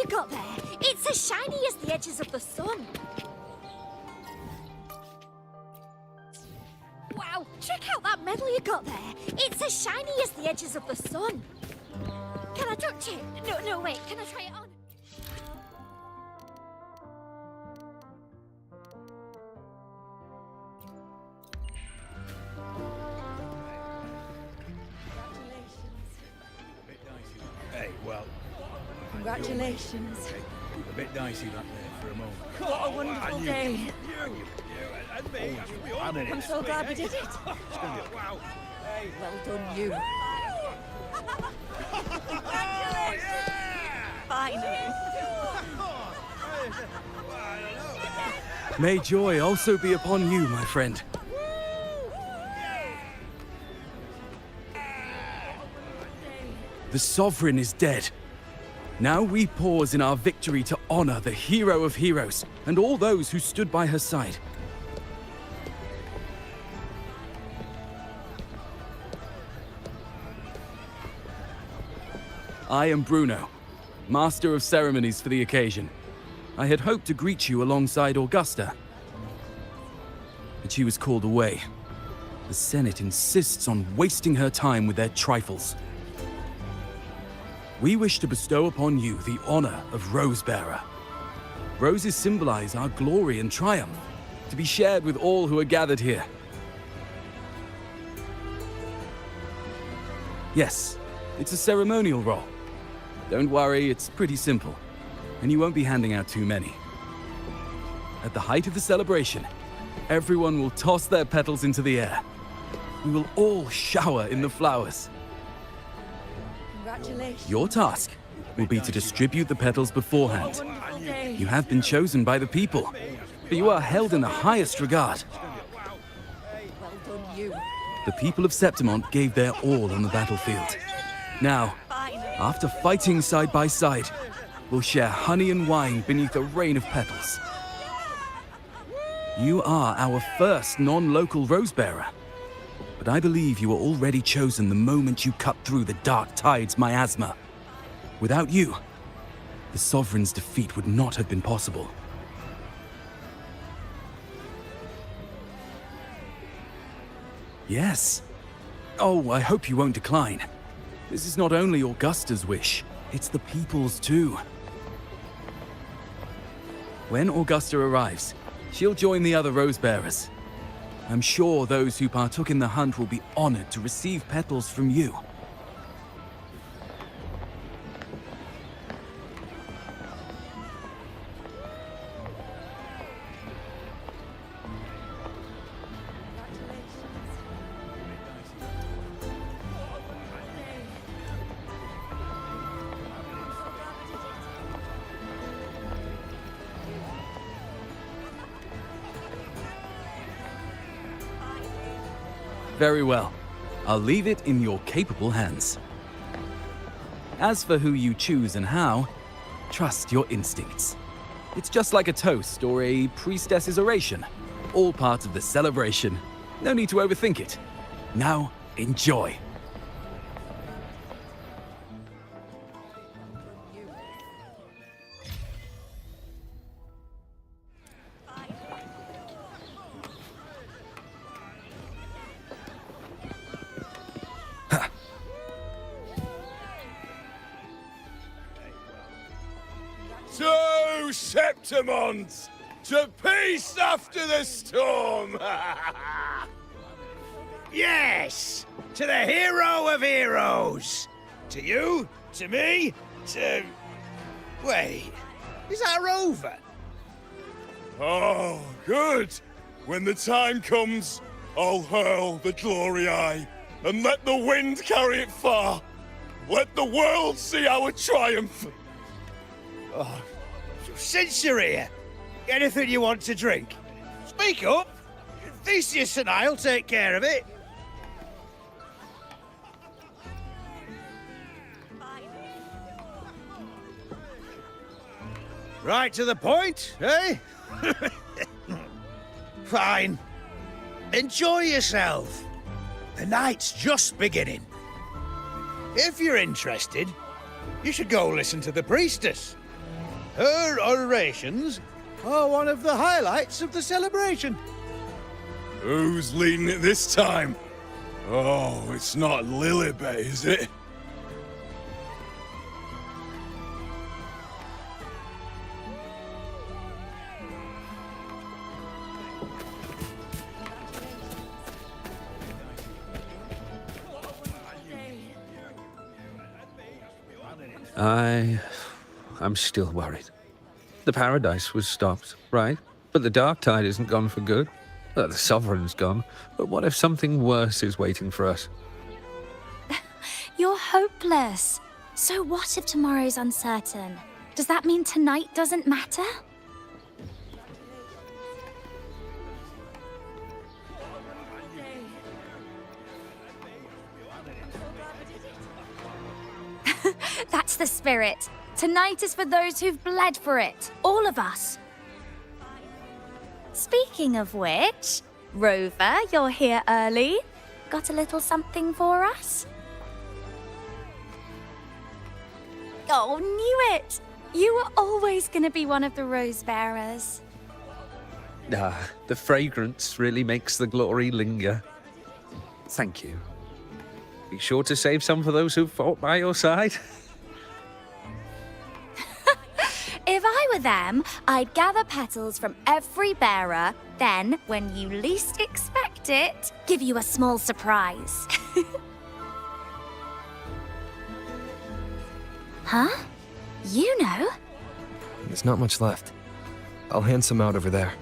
you got there? It's as shiny as the edges of the sun. Wow, check out that medal you got there. It's as shiny as the edges of the sun. Can I touch it? No, wait, can I try it on? Hey, well, Congratulations. a bit dicey that there for a moment. What a wonderful day. You and me. I'm in it. I'm so glad we did it. Wow. Hey. Well done, you. Finally. May joy also be upon you, my friend. The Sovereign is dead. Now we pause in our victory to honor the hero of heroes and all those who stood by her side. I am Bruno, Master of Ceremonies for the occasion. I had hoped to greet you alongside Augusta, but she was called away. The Senate insists on wasting her time with their trifles. We wish to bestow upon you the honor of Rose-Bearer. Roses symbolize our glory and triumph, to be shared with all who are gathered here. Yes, it's a ceremonial role. Don't worry, it's pretty simple, and you won't be handing out too many. At the height of the celebration, everyone will toss their petals into the air. We will all shower in the flowers. Congratulations. Your task will be to distribute the petals beforehand. You have been chosen by the people, but you are held in the highest regard. Well done, you. The people of Septimont gave their all on the battlefield. Now, after fighting side by side, we'll share honey and wine beneath a rain of petals. You are our first non-local Rose-Bearer, but I believe you were already chosen the moment you cut through the dark tide's miasma. Without you, the Sovereign's defeat would not have been possible. Yes. Oh, I hope you won't decline. This is not only Augusta's wish, it's the people's too. When Augusta arrives, she'll join the other Rose-Bearers. I'm sure those who partook in the hunt will be honored to receive petals from you. Very well. I'll leave it in your capable hands. As for who you choose and how, trust your instincts. It's just like a toast or a priestess's oration. All part of the celebration. No need to overthink it. Now, enjoy. To Septimont! To peace after the storm! Yes! To the hero of heroes! To you, to me, to... Wait, is that a rover? Oh, good! When the time comes, I'll hurl the glory eye and let the wind carry it far. Let the world see our triumph. Oh, since you're here, anything you want to drink? Speak up! Theseus and I'll take care of it. Right to the point, eh? Fine. Enjoy yourself. The night's just beginning. If you're interested, you should go listen to the priestess. Her orations are one of the highlights of the celebration. Who's leading it this time? Oh, it's not Lilibet, is it? I'm still worried. The paradise was stopped, right? But the dark tide isn't gone for good. The sovereign's gone. But what if something worse is waiting for us? You're hopeless. So what if tomorrow's uncertain? Does that mean tonight doesn't matter? That's the spirit. Tonight is for those who've bled for it. All of us. Speaking of which, Rover, you're here early. Got a little something for us? Oh, knew it! You were always going to be one of the rose bearers. The fragrance really makes the glory linger. Thank you. Be sure to save some for those who fought by your side. If I were them, I'd gather petals from every bearer, then, when you least expect it, give you a small surprise. Huh? Iuno? There's not much left. I'll hand some out over there.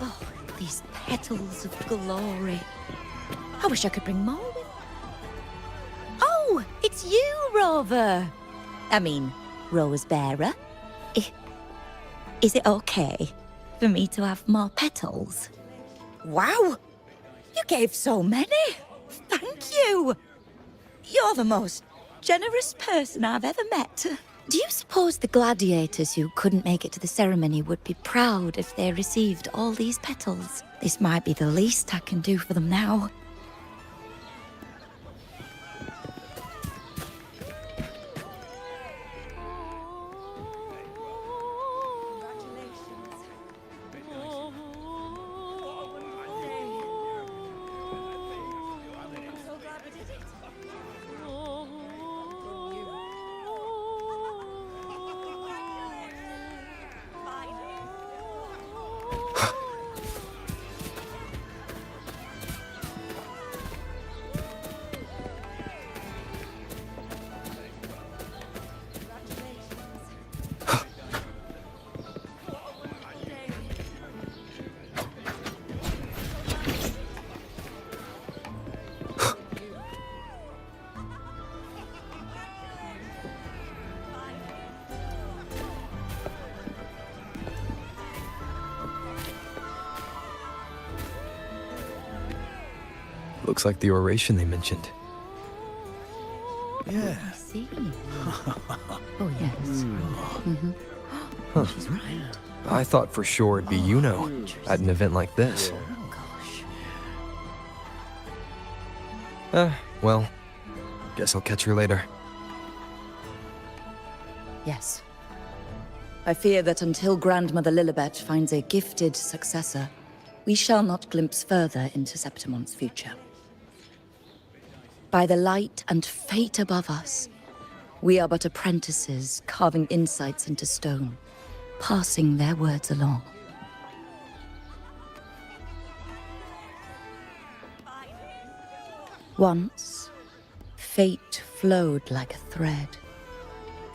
Oh, these petals of glory. I wish I could bring more with. Oh, it's you, Rover. I mean, Rose Bearer. Is it okay for me to have more petals? Wow! You gave so many! Thank you! You're the most generous person I've ever met. Do you suppose the gladiators who couldn't make it to the ceremony would be proud if they received all these petals? This might be the least I can do for them now. Looks like the oration they mentioned. Yeah. I see. Oh, yes. Huh. She's right. I thought for sure it'd be Iuno at an event like this. Oh, gosh. Well, guess I'll catch her later. Yes. I fear that until Grandmother Lilibet finds a gifted successor, we shall not glimpse further into Septimon's future. By the light and fate above us, we are but apprentices carving insights into stone, passing their words along. Once, fate flowed like a thread.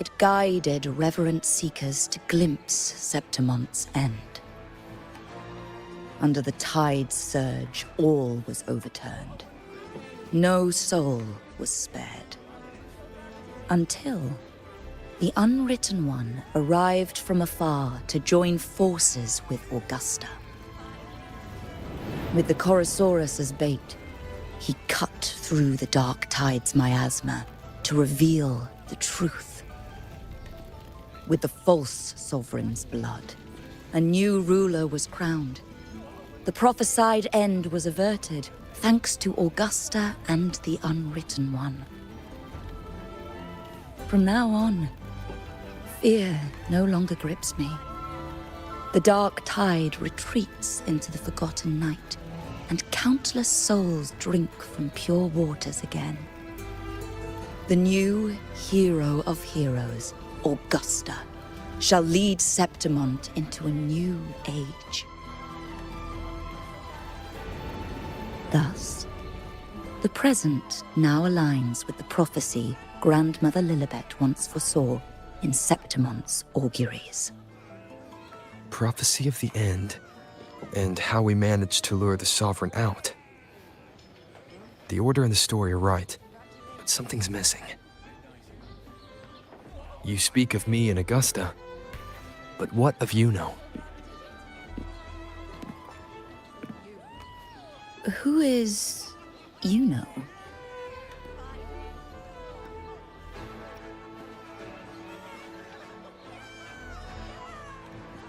It guided reverent seekers to glimpse Septimon's end. Under the tide's surge, all was overturned. No soul was spared. Until the Unwritten One arrived from afar to join forces with Augusta. With the Chorosaurus as bait, he cut through the dark tide's miasma to reveal the truth. With the false sovereign's blood, a new ruler was crowned. The prophesied end was averted, thanks to Augusta and the Unwritten One. From now on, fear no longer grips me. The dark tide retreats into the forgotten night, and countless souls drink from pure waters again. The new hero of heroes, Augusta, shall lead Septimont into a new age. Thus, the present now aligns with the prophecy Grandmother Lilibet once foresaw in Septimont's auguries. Prophecy of the end, and how we managed to lure the Sovereign out. The order and the story are right, but something's missing. You speak of me and Augusta, but what of Iuno? Who is Iuno?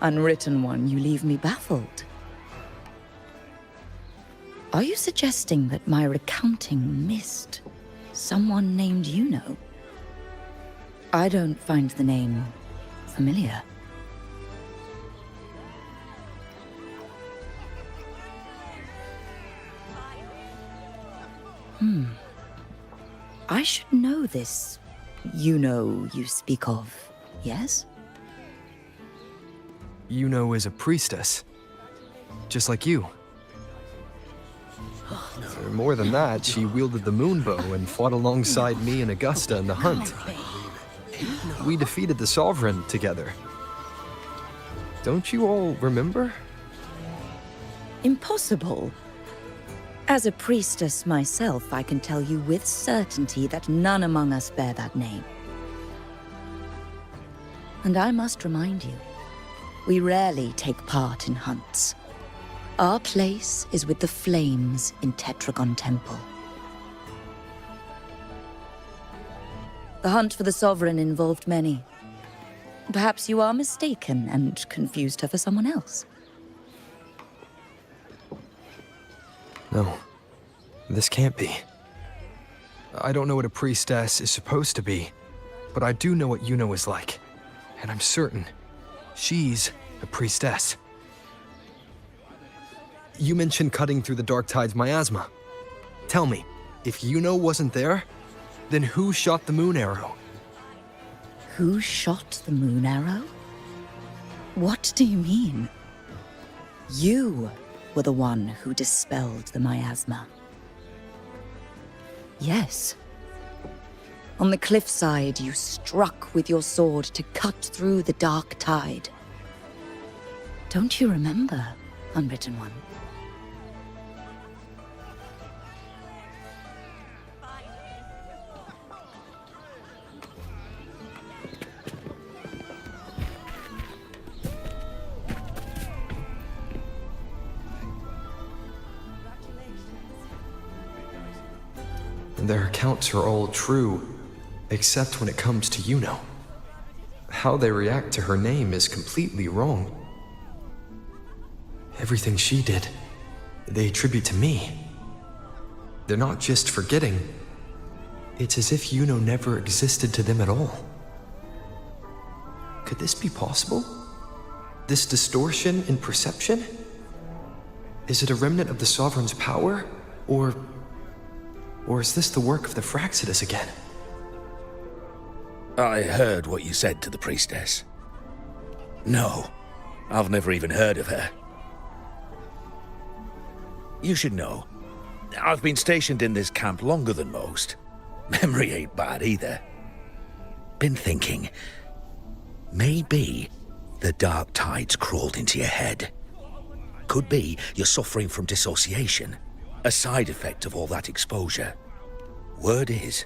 Unwritten one, you leave me baffled. Are you suggesting that my recounting missed someone named Iuno? I don't find the name familiar. I should know this Iuno you speak of, yes? Iuno is a priestess, just like you. More than that, she wielded the moonbow and fought alongside me and Augusta in the hunt. We defeated the Sovereign together. Don't you all remember? Impossible. As a priestess myself, I can tell you with certainty that none among us bear that name. And I must remind you, we rarely take part in hunts. Our place is with the flames in Tetragon Temple. The hunt for the Sovereign involved many. Perhaps you are mistaken and confused her for someone else. No, this can't be. I don't know what a priestess is supposed to be, but I do know what Iuno is like. And I'm certain she's a priestess. You mentioned cutting through the Dark Tide's miasma. Tell me, if Iuno wasn't there, then who shot the moon arrow? Who shot the moon arrow? What do you mean? You were the one who dispelled the miasma. Yes. On the cliffside, you struck with your sword to cut through the dark tide. Don't you remember, Unwritten One? Their accounts are all true, except when it comes to Iuno. How they react to her name is completely wrong. Everything she did, they attribute to me. They're not just forgetting. It's as if Iuno never existed to them at all. Could this be possible? This distortion in perception? Is it a remnant of the Sovereign's power, or is this the work of the Fraxidus again? I heard what you said to the priestess. No, I've never even heard of her. You should know, I've been stationed in this camp longer than most. Memory ain't bad either. Been thinking, maybe the dark tide's crawled into your head. Could be you're suffering from dissociation, a side effect of all that exposure. Word is,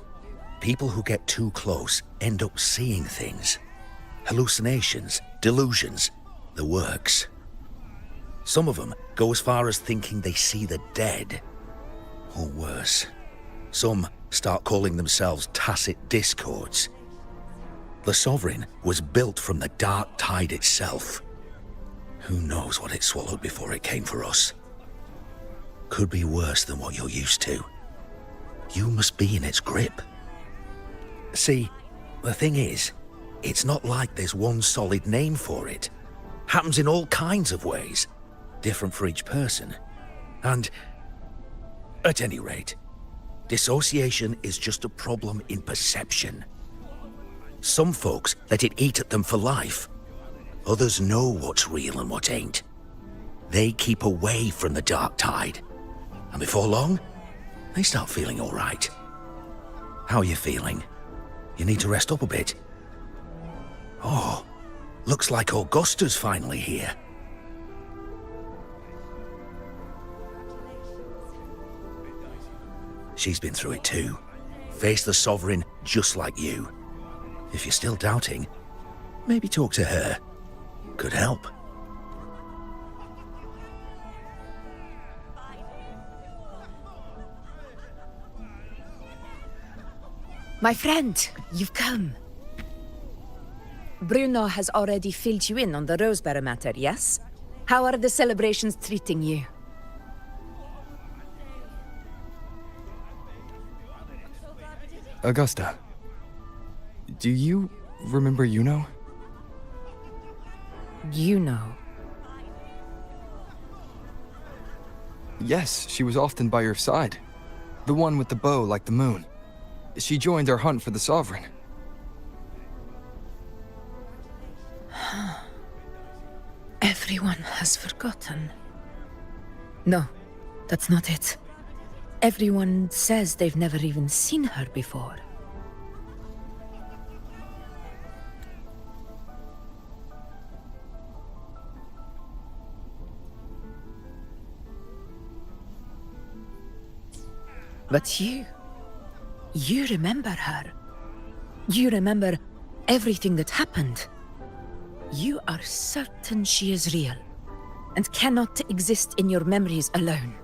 people who get too close end up seeing things. Hallucinations, delusions, the works. Some of them go as far as thinking they see the dead. Or worse, some start calling themselves tacit discords. The Sovereign was built from the dark tide itself. Who knows what it swallowed before it came for us? Could be worse than what you're used to. You must be in its grip. See, The thing is, it's not like there's one solid name for it. Happens in all kinds of ways, different for each person. And, at any rate, dissociation is just a problem in perception. Some folks let it eat at them for life. Others know what's real and what ain't. They keep away from the dark tide. And before long, they start feeling all right. How are you feeling? You need to rest up a bit. Oh, looks like Augusta's finally here. She's been through it too. Faced the Sovereign just like you. If you're still doubting, maybe talk to her. Could help. My friend, you've come. Bruno has already filled you in on the Rosebearer matter, yes? How are the celebrations treating you? Augusta, do you remember Iuno? Iuno. Yes, she was often by your side. The one with the bow like the moon. She joined our hunt for the Sovereign. Everyone has forgotten. No, that's not it. Everyone says they've never even seen her before. But you remember her. You remember everything that happened. You are certain she is real and cannot exist in your memories alone.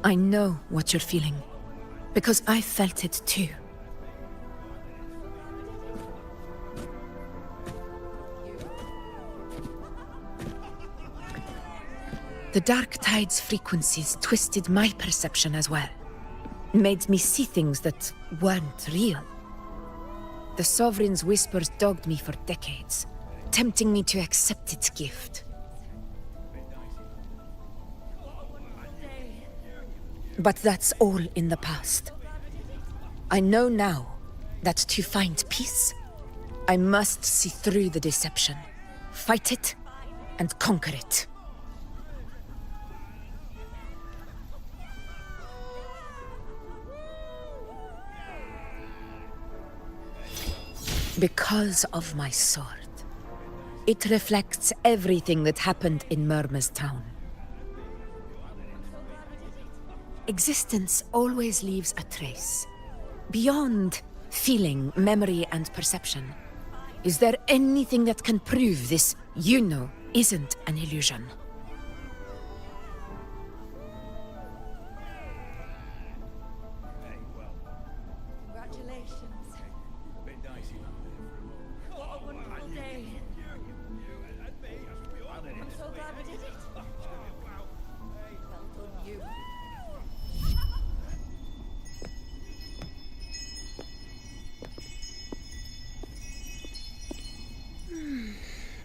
I know what you're feeling, because I felt it too. The Dark Tide's frequencies twisted my perception as well. Made me see things that weren't real. The Sovereign's whispers dogged me for decades, tempting me to accept its gift. But that's all in the past. I know now that to find peace, I must see through the deception, fight it, and conquer it. Because of my sword. It reflects everything that happened in Murma's town. Existence always leaves a trace. Beyond feeling, memory, and perception. Is there anything that can prove this Iuno isn't an illusion?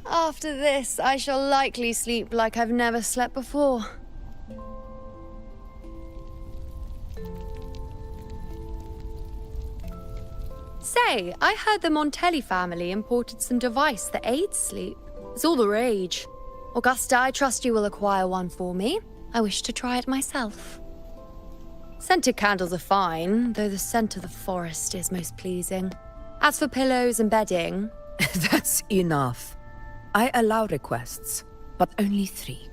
After this, I shall likely sleep like I've never slept before. Say, I heard the Montelli family imported some device that aids sleep. It's all the rage. Augusta, I trust you will acquire one for me. I wish to try it myself. Scented candles are fine, though the scent of the forest is most pleasing. As for pillows and bedding... That's enough. I allow requests, but only 3.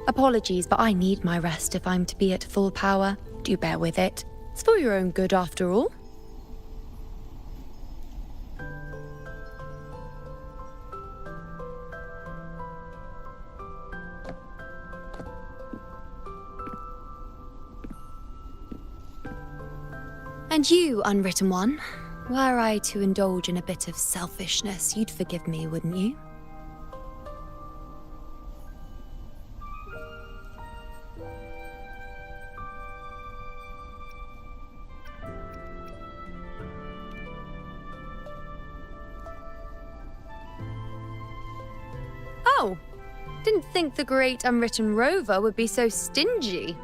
Apologies, but I need my rest if I'm to be at full power. Do bear with it. It's for your own good, after all. And you, Unwritten One, were I to indulge in a bit of selfishness, you'd forgive me, wouldn't you? Wow! Didn't think the great unwritten rover would be so stingy.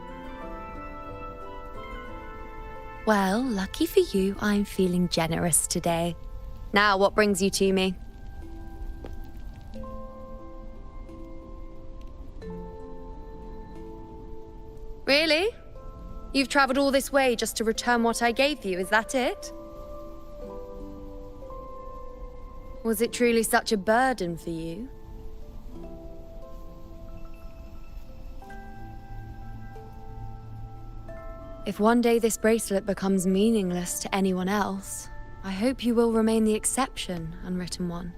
Well, lucky for you, I'm feeling generous today. Now, what brings you to me? Really? You've traveled all this way just to return what I gave you, is that it? Was it truly such a burden for you? If one day this bracelet becomes meaningless to anyone else, I hope you will remain the exception, Unwritten One.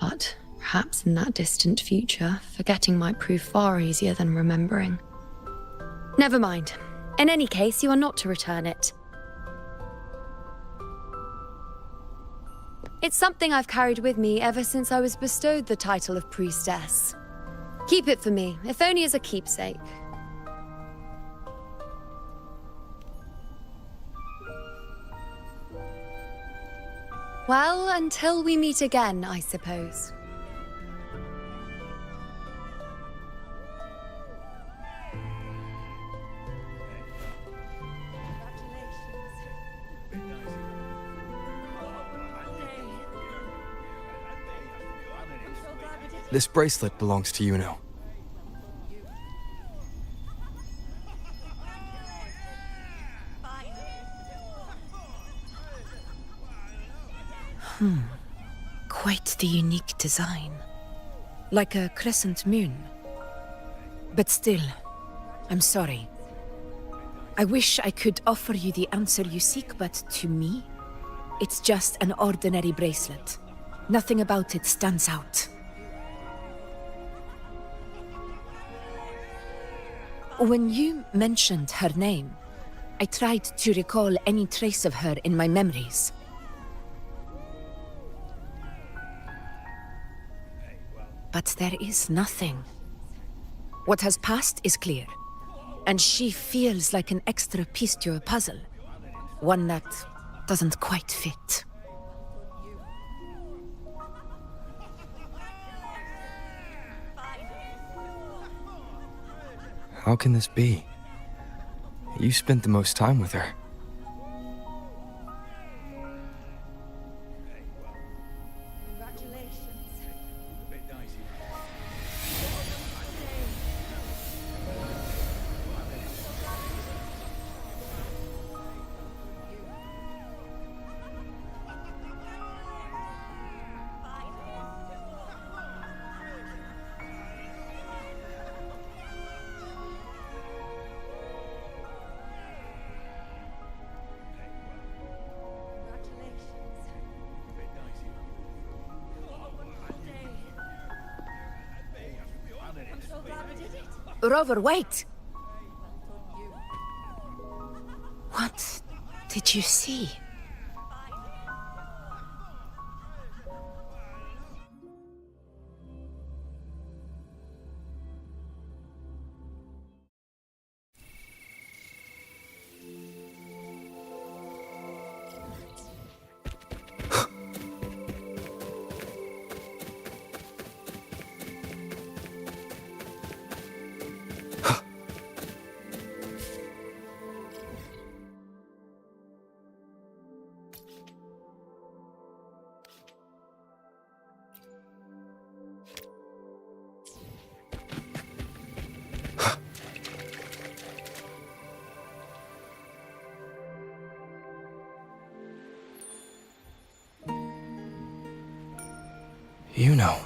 But perhaps in that distant future, forgetting might prove far easier than remembering. Never mind. In any case, you are not to return it. It's something I've carried with me ever since I was bestowed the title of priestess. Keep it for me, if only as a keepsake. Well, until we meet again, I suppose. This bracelet belongs to Iuno. Quite the unique design. Like a crescent moon. But still, I'm sorry. I wish I could offer you the answer you seek, but to me, it's just an ordinary bracelet. Nothing about it stands out. When you mentioned her name, I tried to recall any trace of her in my memories. But there is nothing. What has passed is clear, and she feels like an extra piece to a puzzle. One that doesn't quite fit. How can this be? You spent the most time with her. Rover, wait! What did you see? Iuno.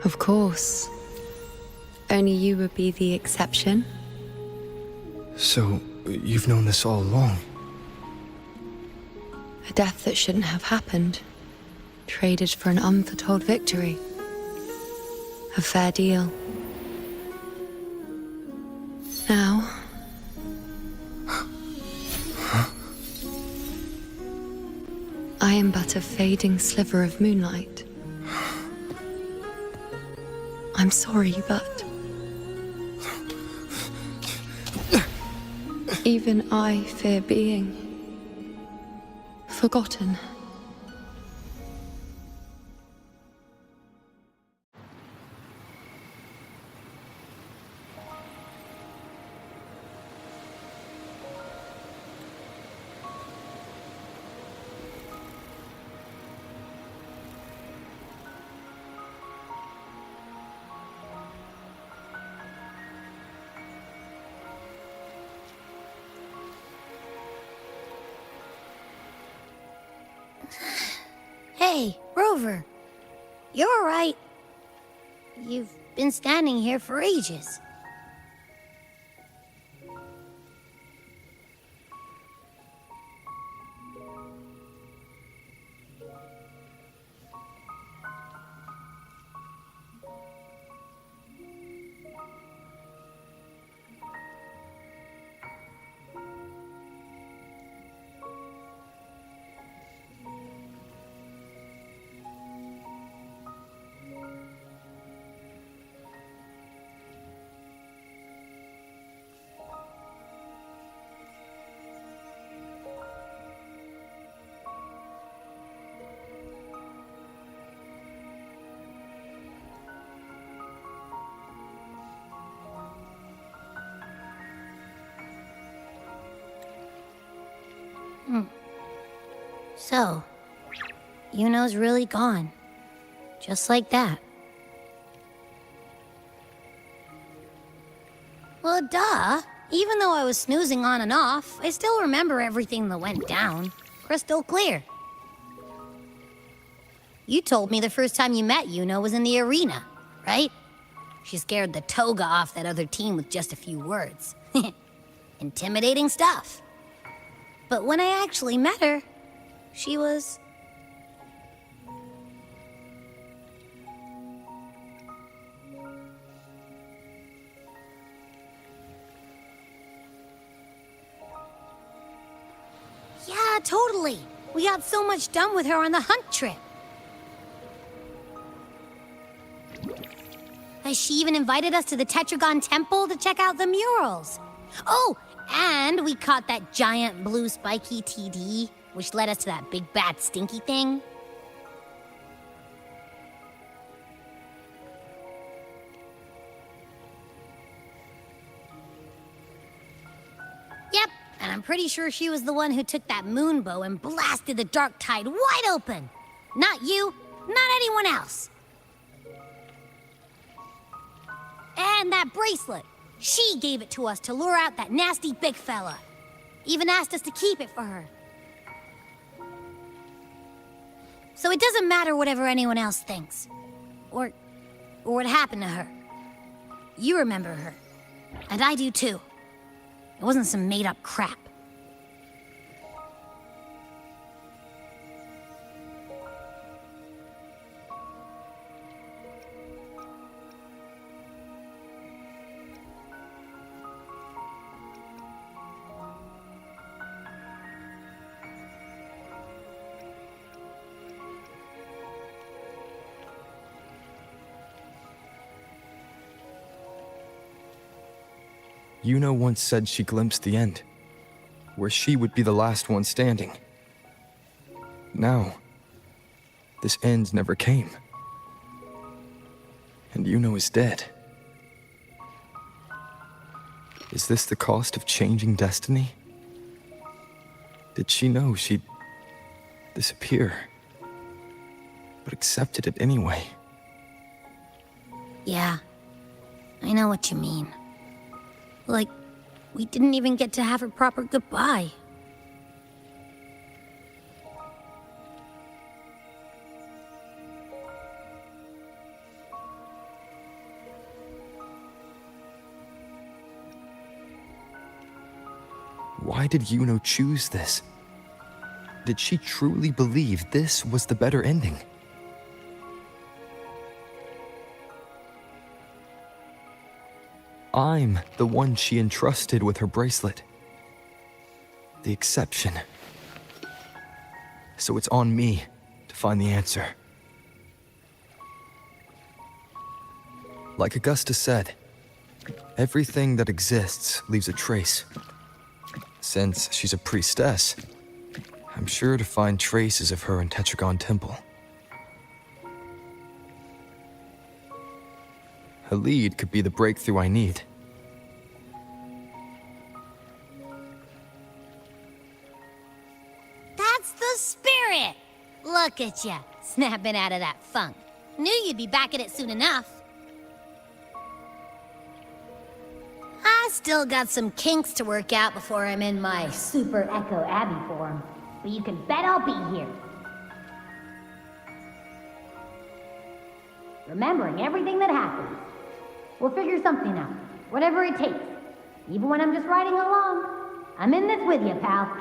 Of course. Only you would be the exception. So, you've known this all along? A death that shouldn't have happened. Traded for an unforetold victory. A fair deal. Now, I am but a fading sliver of moonlight. I'm sorry, but even I fear being forgotten. Hey, Rover. You're all right. You've been standing here for ages. So, Iuno's really gone. Just like that. Well, duh. Even though I was snoozing on and off, I still remember everything that went down. Crystal clear. You told me the first time you met Iuno was in the arena, right? She scared the toga off that other team with just a few words. Intimidating stuff. But when I actually met her, she was... Yeah, totally. We got so much done with her on the hunt trip. She even invited us to the Tetragon Temple to check out the murals. Oh, and we caught that giant blue spiky TD, which led us to that big bad stinky thing. Yep, and I'm pretty sure she was the one who took that moon bow and blasted the dark tide wide open. Not you, not anyone else. And that bracelet. She gave it to us to lure out that nasty big fella. Even asked us to keep it for her. So it doesn't matter whatever anyone else thinks. Or what happened to her. You remember her. And I do too. It wasn't some made-up crap. Iuno once said she glimpsed the end, where she would be the last one standing. Now, this end never came. And Iuno is dead. Is this the cost of changing destiny? Did she know she'd disappear, but accepted it anyway? Yeah, I know what you mean. Like, we didn't even get to have a proper goodbye. Why did Iuno choose this? Did she truly believe this was the better ending? I'm the one she entrusted with her bracelet. The exception. so it's on me to find the answer. Like Augusta said, everything that exists leaves a trace. Since she's a priestess, I'm sure to find traces of her in Tetragon Temple. Her lead could be the breakthrough I need. That's the spirit! Look at ya, snapping out of that funk. Knew you'd be back at it soon enough. I still got some kinks to work out before I'm in my Super Echo Abbey form, but you can bet I'll be here. Remembering everything that happened. We'll figure something out, whatever it takes. Even when I'm just riding along. I'm in this with you, pal.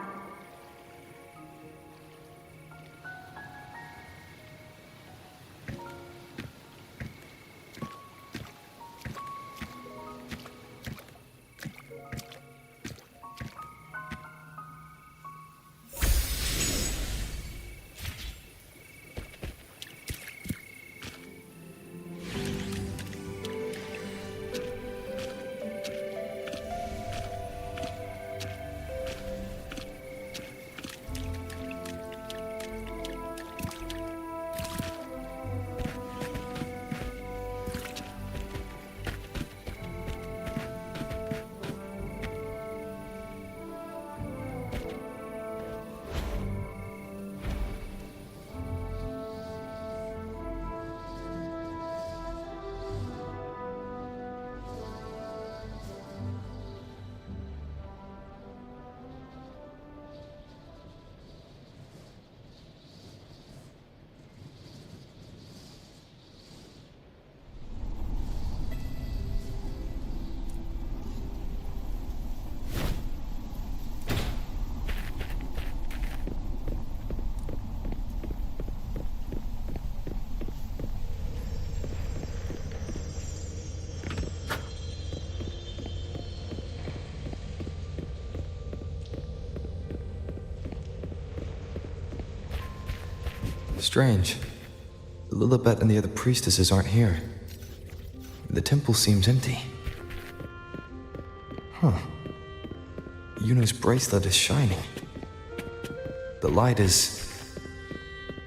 Strange. Lilibet and the other priestesses aren't here. The temple seems empty. Huh. Iuno's bracelet is shining. The light is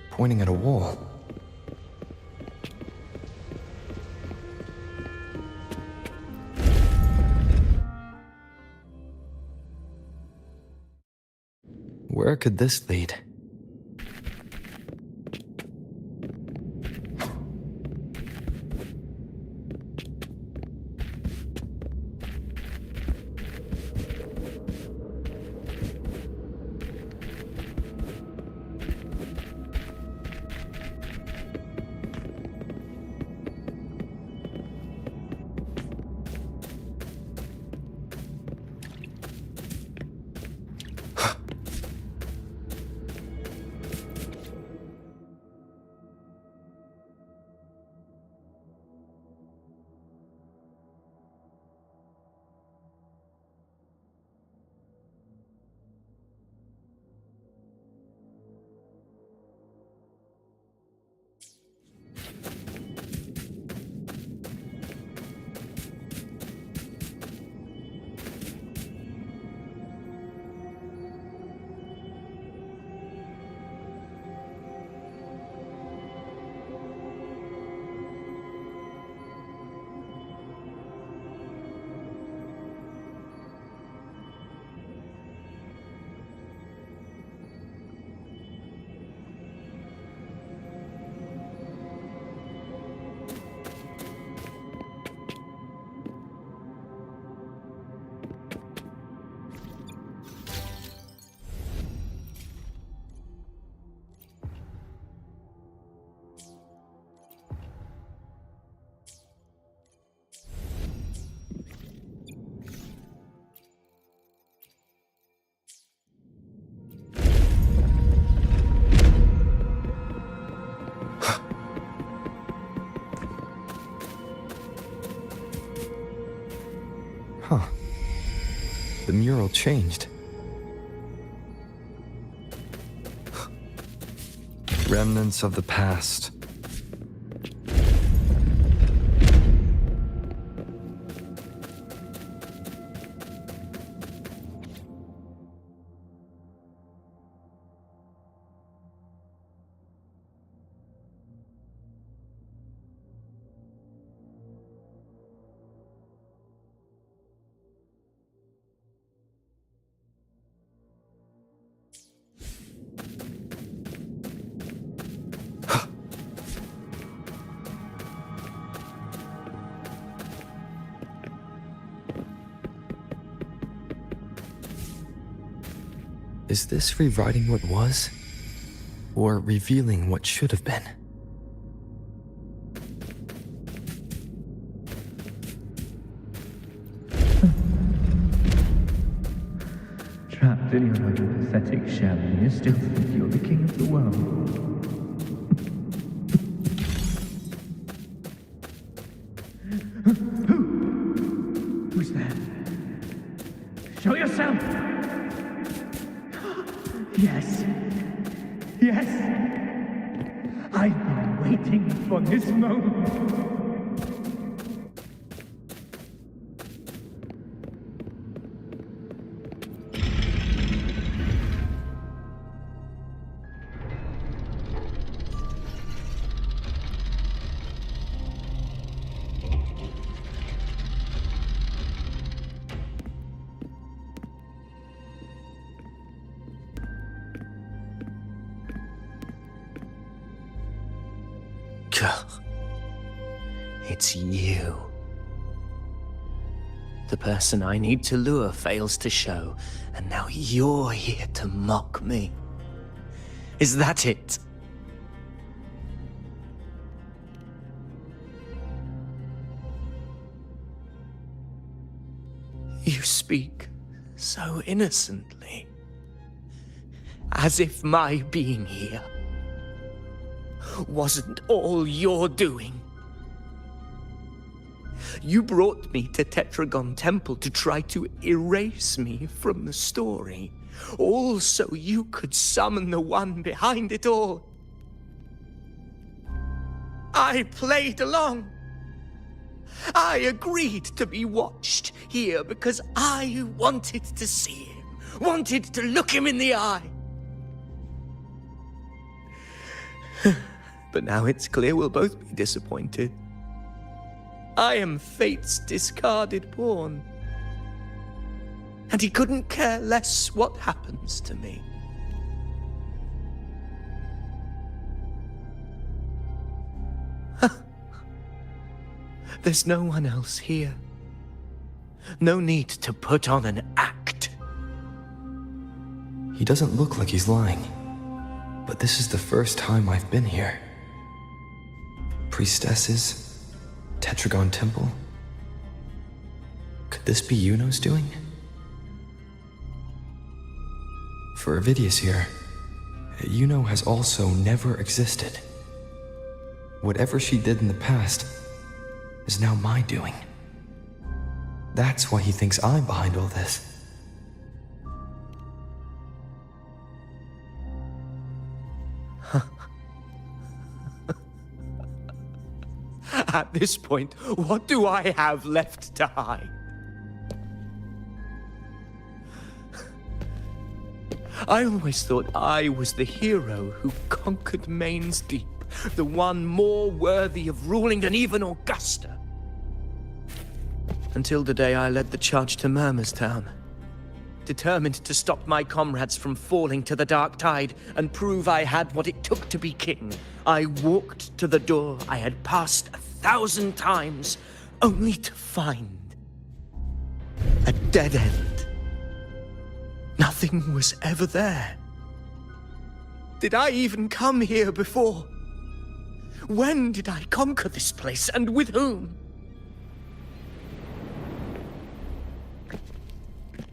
pointing at a wall. Where could this lead? Huh. The mural changed. Remnants of the past. Is this rewriting what was? Or revealing what should have been? Trapped in your own pathetic shell, and you still think you're the king of the world. Who's there? Show yourself! Yes. Yes. I've been waiting for this moment. It's you. The person I need to lure fails to show, and now you're here to mock me. Is that it? You speak so innocently, as if my being here wasn't all you're doing. You brought me to Tetragon Temple to try to erase me from the story, all so you could summon the one behind it all. I played along. I agreed to be watched here because I wanted to see him, wanted to look him in the eye. But now it's clear we'll both be disappointed. I am fate's discarded pawn. And he couldn't care less what happens to me. There's no one else here. No need to put on an act. He doesn't look like he's lying. But this is the first time I've been here. Priestesses, Tetragon Temple. Could this be Iuno's doing? For Avidius here, Iuno has also never existed. Whatever she did in the past is now my doing. That's why he thinks I'm behind all this. At this point, what do I have left to hide? I always thought I was the hero who conquered Main's Deep, the one more worthy of ruling than even Augusta. Until the day I led the charge to Murmur's Town, determined to stop my comrades from falling to the dark tide and prove I had what it took to be king. I walked to the door I had passed 1,000 times, only to find a dead end. Nothing was ever there. Did I even come here before? When did I conquer this place, and with whom?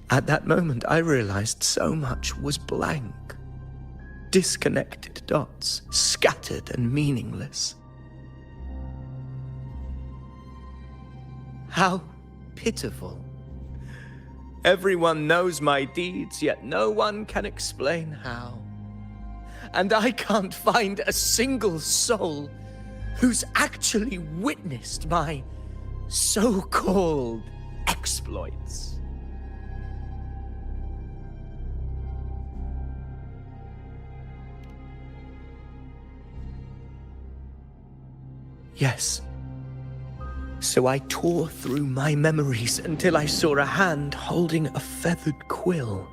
At that moment, I realized so much was blank. Disconnected dots, scattered and meaningless. How pitiful. Everyone knows my deeds, yet no one can explain how. and I can't find a single soul who's actually witnessed my so-called exploits. Yes. So I tore through my memories until I saw a hand holding a feathered quill.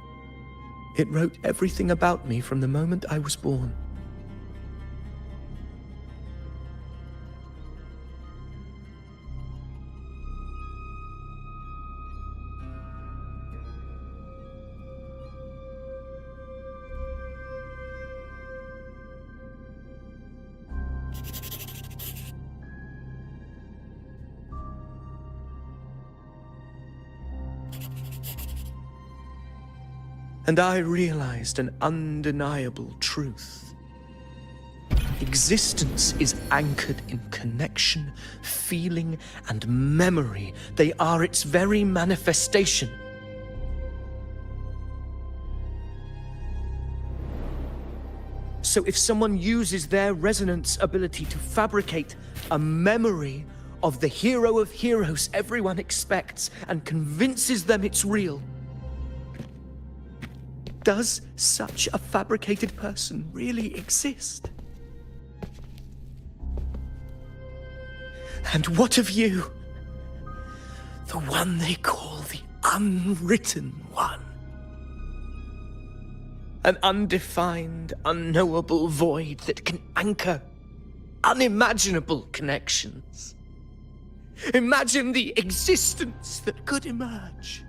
It wrote everything about me from the moment I was born. And I realized an undeniable truth. Existence is anchored in connection, feeling, and memory. They are its very manifestation. So if someone uses their resonance ability to fabricate a memory of the hero of heroes everyone expects and convinces them it's real, does such a fabricated person really exist? And what of you? The one they call the unwritten one. An undefined, unknowable void that can anchor unimaginable connections. Imagine the existence that could emerge.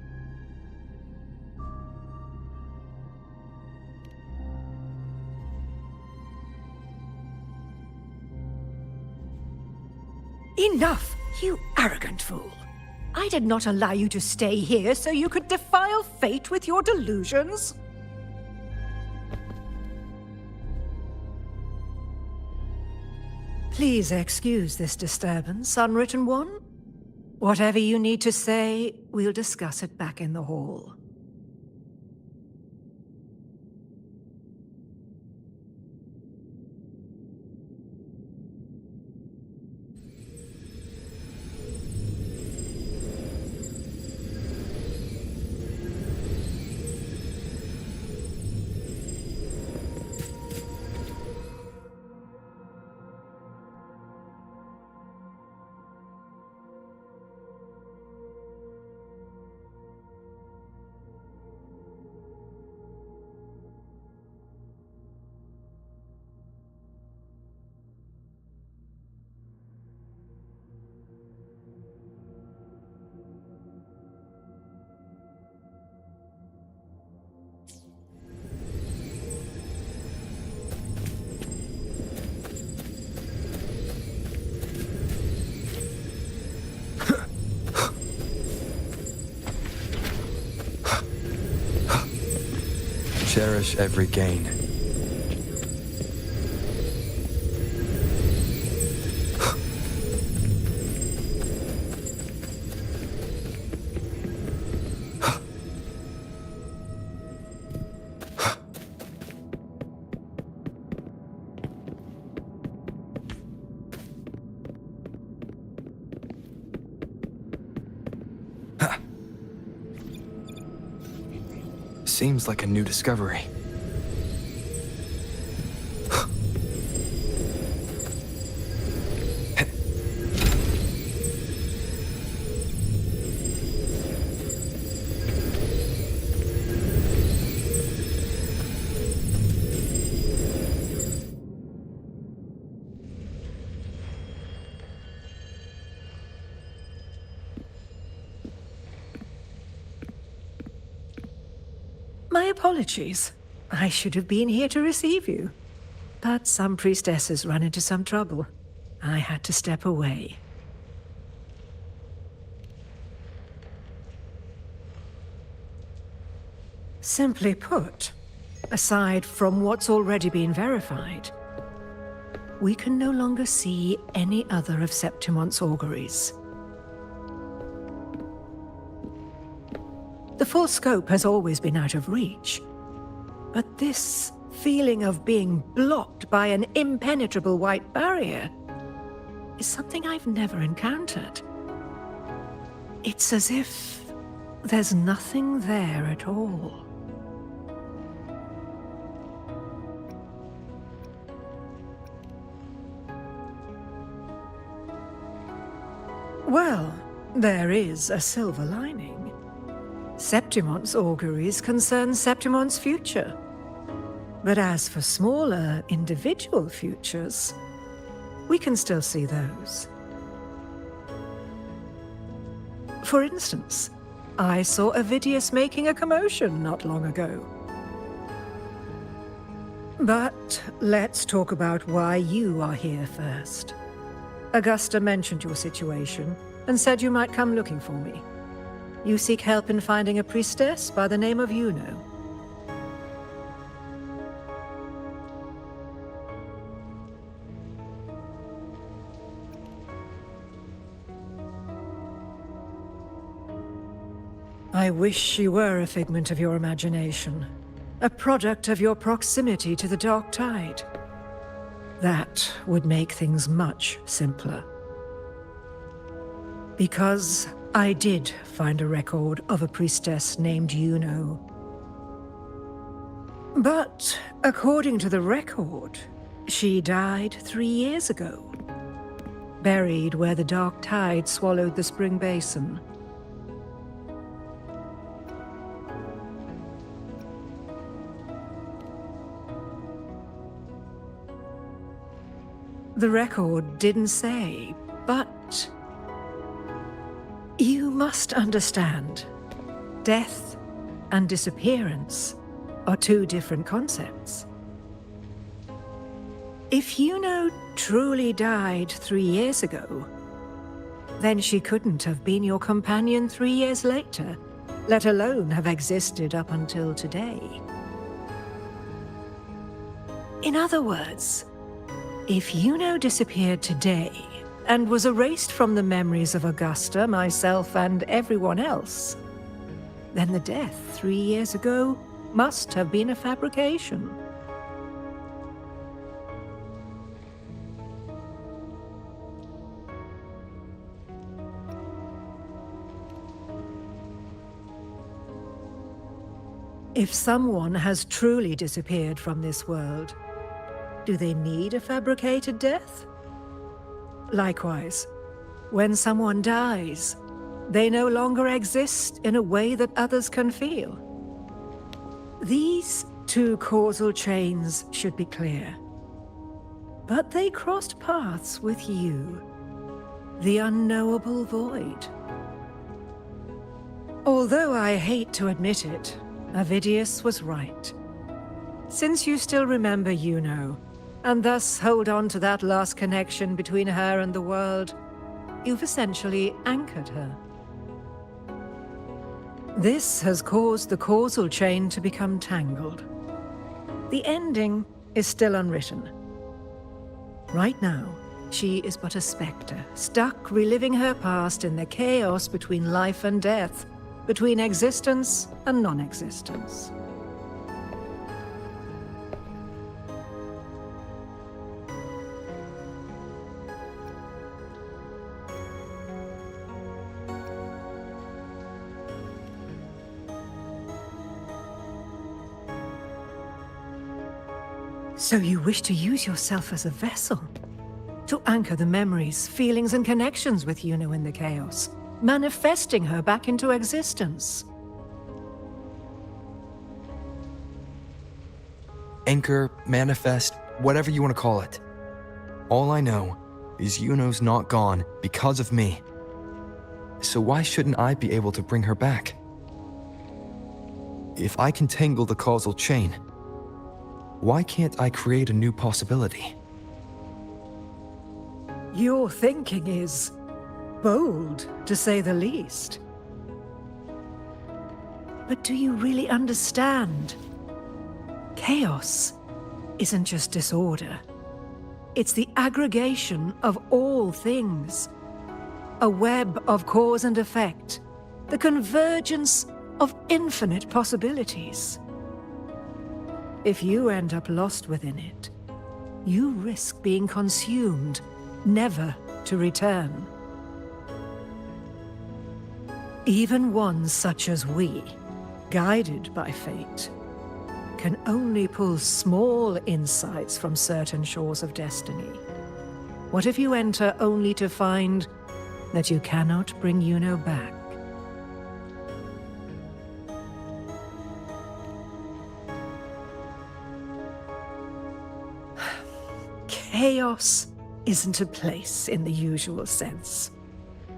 Enough, you arrogant fool. I did not allow you to stay here so you could defile fate with your delusions. Please excuse this disturbance, Unwritten One. Whatever you need to say, we'll discuss it back in the hall. Cherish every gain. Seems like a new discovery. My apologies. I should have been here to receive you. But some priestesses run into some trouble. I had to step away. Simply put, aside from what's already been verified, we can no longer see any other of Septimont's auguries. The full scope has always been out of reach, but this feeling of being blocked by an impenetrable white barrier is something I've never encountered. It's as if there's nothing there at all. Well, there is a silver lining. Septimon's auguries concern Septimon's future. But as for smaller, individual futures, we can still see those. For instance, I saw Avidius making a commotion not long ago. But let's talk about why you are here first. Augusta mentioned your situation and said you might come looking for me. You seek help in finding a priestess by the name of Iuno. I wish she were a figment of your imagination, a product of your proximity to the Dark Tide. That would make things much simpler. Because I did find a record of a priestess named Iuno. But according to the record, she died 3 years ago, buried where the Dark Tide swallowed the Spring Basin. The record didn't say, but you must understand, death and disappearance are two different concepts. If Iuno truly died 3 years ago, then she couldn't have been your companion 3 years later, let alone have existed up until today. In other words, if Iuno disappeared today and was erased from the memories of Augusta, myself, and everyone else, then the death 3 years ago must have been a fabrication. If someone has truly disappeared from this world, do they need a fabricated death? Likewise, when someone dies, they no longer exist in a way that others can feel. These two causal chains should be clear. But they crossed paths with you, the unknowable void. Although I hate to admit it, Avidius was right. Since you still remember Iuno, and thus hold on to that last connection between her and the world, you've essentially anchored her. This has caused the causal chain to become tangled. The ending is still unwritten. Right now, she is but a spectre, stuck reliving her past in the chaos between life and death, between existence and non-existence. So you wish to use yourself as a vessel, to anchor the memories, feelings, and connections with Iuno in the chaos, manifesting her back into existence. Anchor, manifest, whatever you want to call it. All I know is Iuno's not gone because of me. So why shouldn't I be able to bring her back? If I can tangle the causal chain, why can't I create a new possibility? Your thinking is bold, to say the least. But do you really understand? Chaos isn't just disorder. It's the aggregation of all things. A web of cause and effect. The convergence of infinite possibilities. If you end up lost within it, you risk being consumed, never to return. Even ones such as we, guided by fate, can only pull small insights from certain shores of destiny. What if you enter only to find that you cannot bring Iuno back? Chaos isn't a place in the usual sense.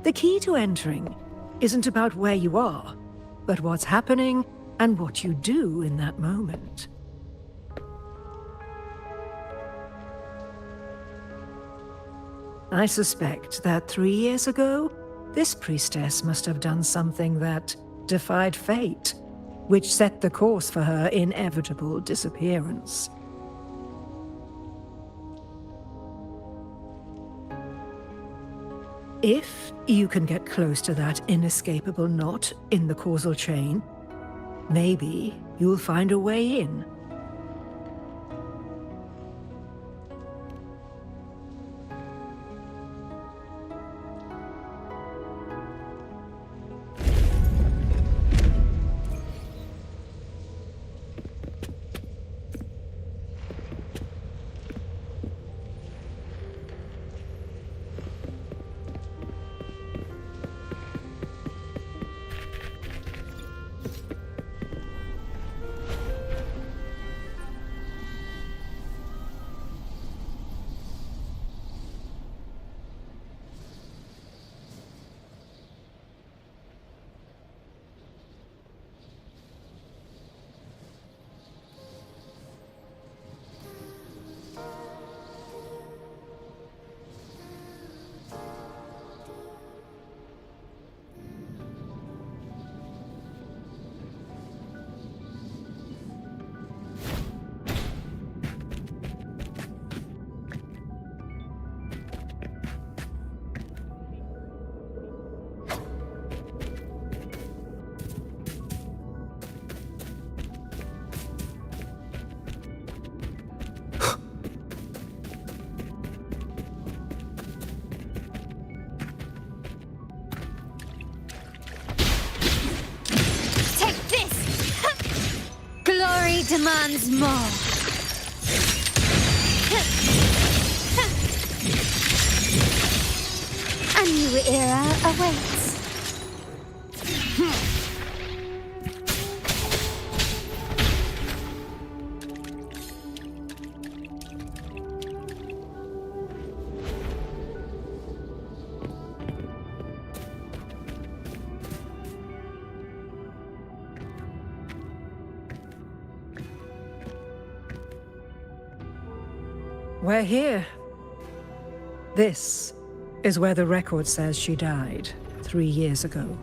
The key to entering isn't about where you are, but what's happening and what you do in that moment. I suspect that 3 years ago, this priestess must have done something that defied fate, which set the course for her inevitable disappearance. If you can get close to that inescapable knot in the causal chain, maybe you'll find a way in. Glory demands more. A new era awaits. We're here. This is where the record says she died 3 years ago.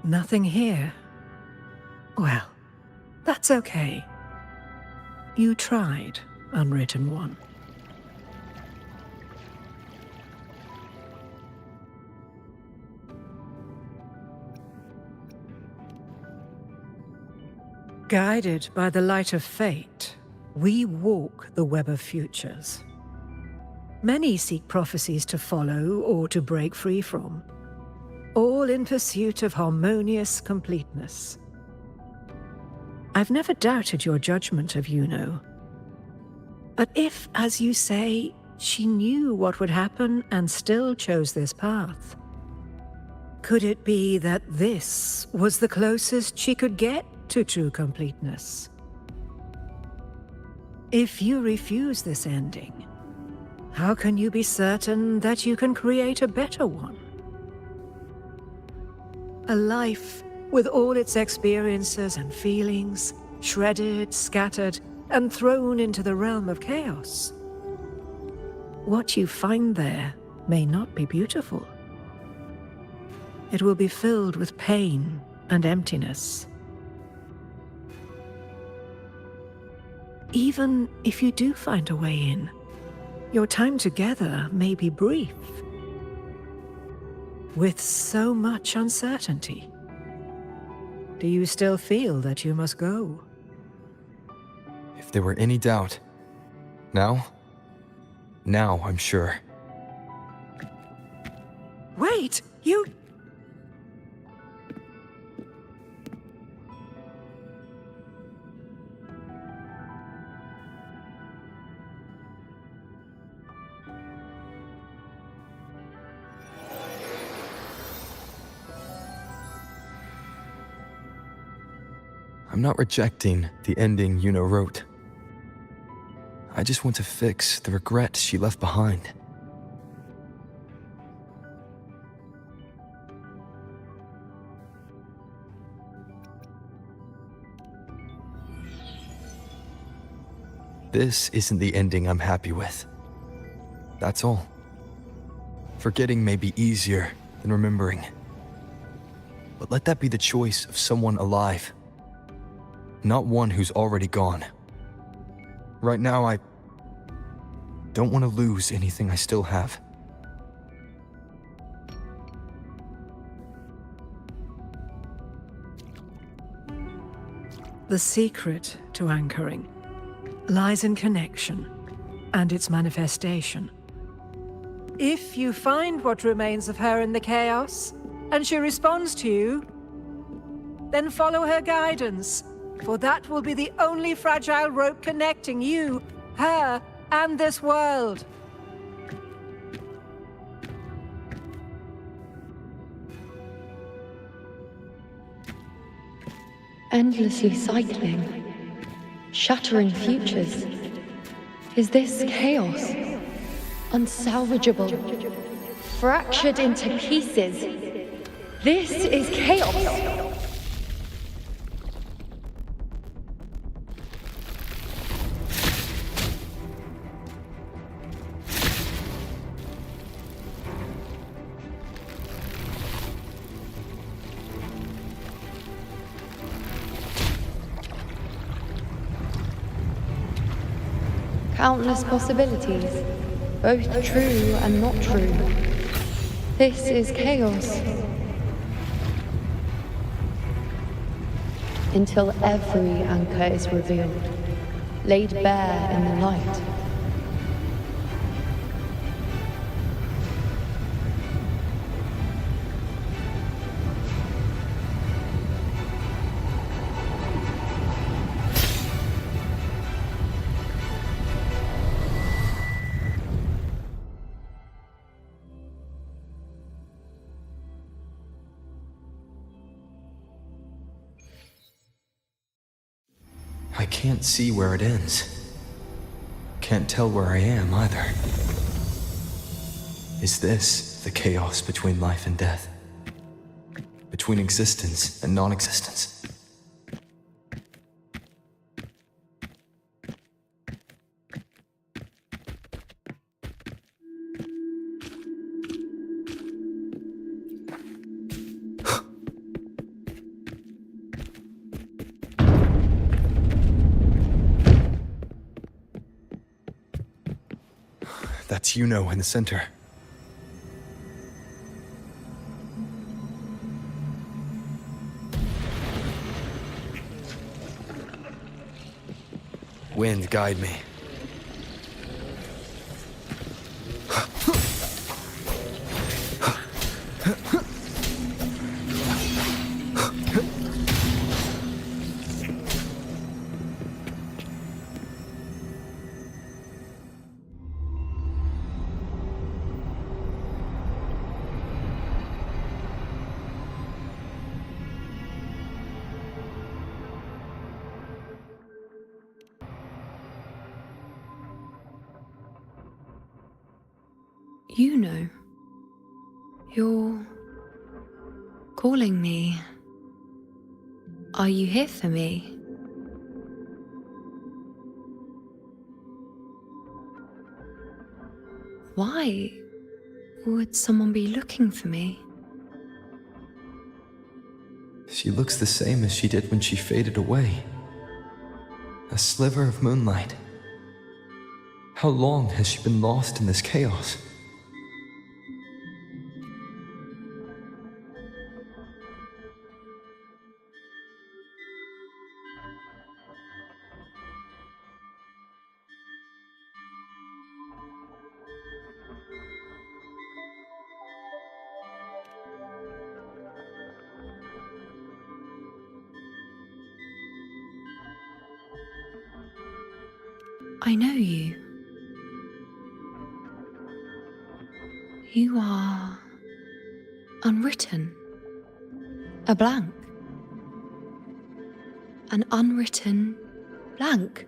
Nothing here. Well, that's okay. You tried, Unwritten One. Guided by the light of fate, we walk the web of futures. Many seek prophecies to follow or to break free from, all in pursuit of harmonious completeness. I've never doubted your judgment of Iuno. But if, as you say, she knew what would happen and still chose this path, could it be that this was the closest she could get to true completeness? If you refuse this ending, how can you be certain that you can create a better one? A life with all its experiences and feelings, shredded, scattered, and thrown into the realm of chaos. what you find there may not be beautiful. It will be filled with pain and emptiness. Even if you do find a way in, your time together may be brief, with so much uncertainty. Do you still feel that you must go? If there were any doubt, now I'm sure. Wait, you... I'm not rejecting the ending Iuno wrote. I just want to fix the regret she left behind. This isn't the ending I'm happy with. That's all. Forgetting may be easier than remembering. But let that be the choice of someone alive, not one who's already gone. Right now, I don't want to lose anything I still have. The secret to anchoring lies in connection and its manifestation. If you find what remains of her in the chaos, and she responds to you, then follow her guidance, for that will be the only fragile rope connecting you, her, and this world. Endlessly cycling, shattering futures. Is this chaos? Unsalvageable, fractured into pieces. This is chaos. Countless possibilities, both true and not true. This is chaos. Until every anchor is revealed, laid bare in the light. I can't see where it ends. Can't tell where I am either. Is this the chaos between life and death? Between existence and non-existence? That's Iuno in the center. Wind, guide me. Iuno, you're calling me. Are you here for me? Why would someone be looking for me? She looks the same as she did when she faded away. A sliver of moonlight. How long has she been lost in this chaos? I know you. You are unwritten. A blank. An unwritten blank.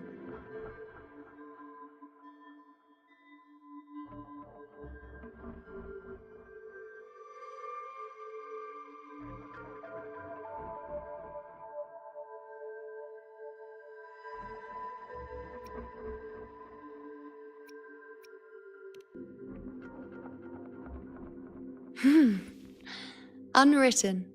Unwritten.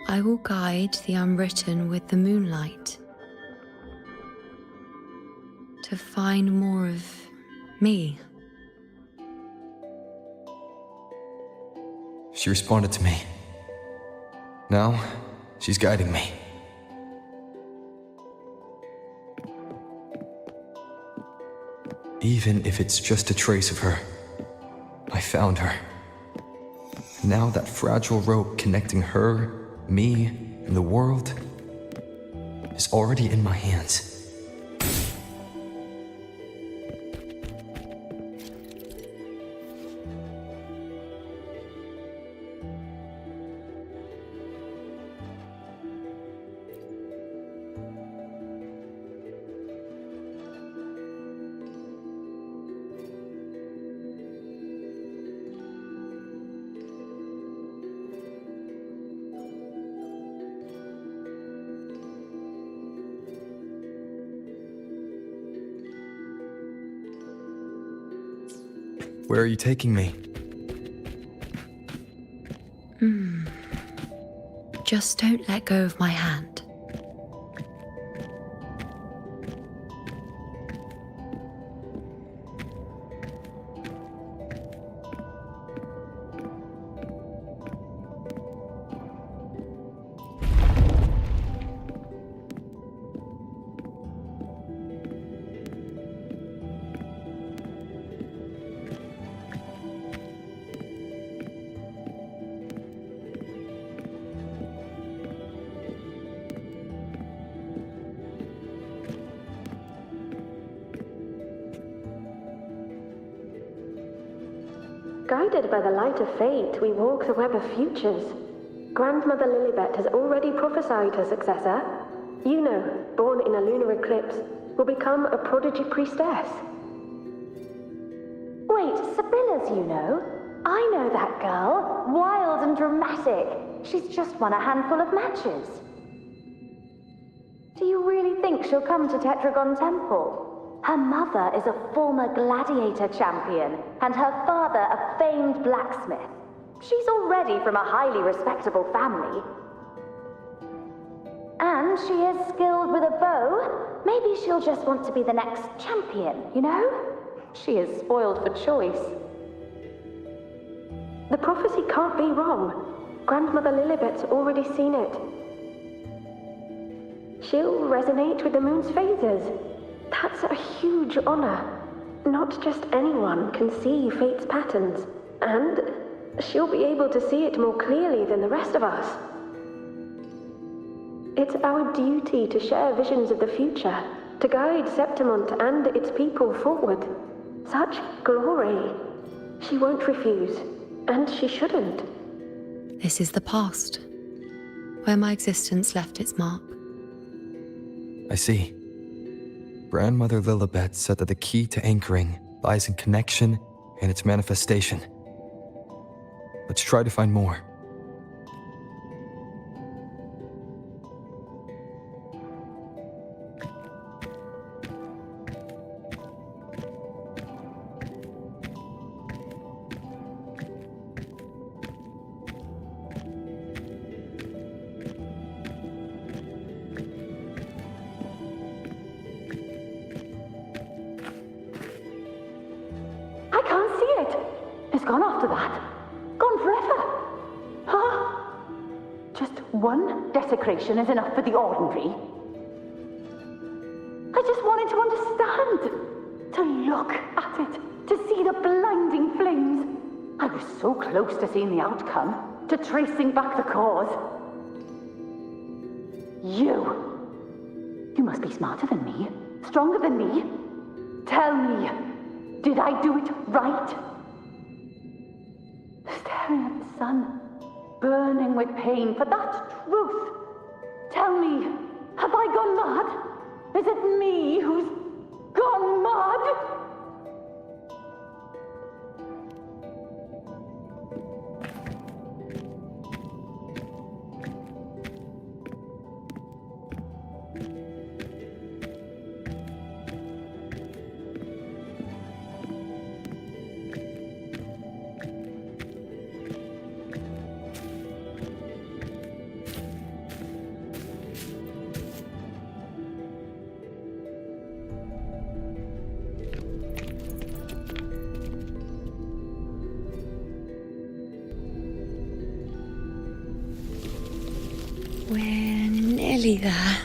I will guide the unwritten with the moonlight to find more of me. She responded to me. Now, she's guiding me. Even if it's just a trace of her, I found her. Now that fragile rope connecting her, me, and the world is already in my hands. Where are you taking me? Just don't let go of my hand. Guided by the light of fate, we walk the web of futures. Grandmother Lilibet has already prophesied her successor. Iuno, born in a lunar eclipse, will become a prodigy priestess. Wait, Sibylla's Iuno? I know that girl. Wild and dramatic. She's just won a handful of matches. Do you really think she'll come to Tetragon Temple? Her mother is a former gladiator champion, and her father a famed blacksmith. She's already from a highly respectable family. And she is skilled with a bow. Maybe she'll just want to be the next champion, you know? She is spoiled for choice. The prophecy can't be wrong. Grandmother Lilibet's already seen it. She'll resonate with the moon's phases. That's a huge honor. Not just anyone can see fate's patterns, and she'll be able to see it more clearly than the rest of us. It's our duty to share visions of the future, to guide Septimont and its people forward. Such glory. She won't refuse, and she shouldn't. This is the past, where my existence left its mark. I see. Grandmother Lilibet said that the key to anchoring lies in connection and its manifestation. Let's try to find more. I can't see it. It's gone after that. Gone forever. Huh? Just one desecration is enough for the ordinary. I just wanted to understand. To look at it. To see the blinding flames. I was so close to seeing the outcome. To tracing back the cause. You must be smarter than me. Stronger than me. Tell me. Did I do it right? Staring at the sun, burning with pain for that truth. Tell me, have I gone mad? Is it me who's gone mad? We're nearly there.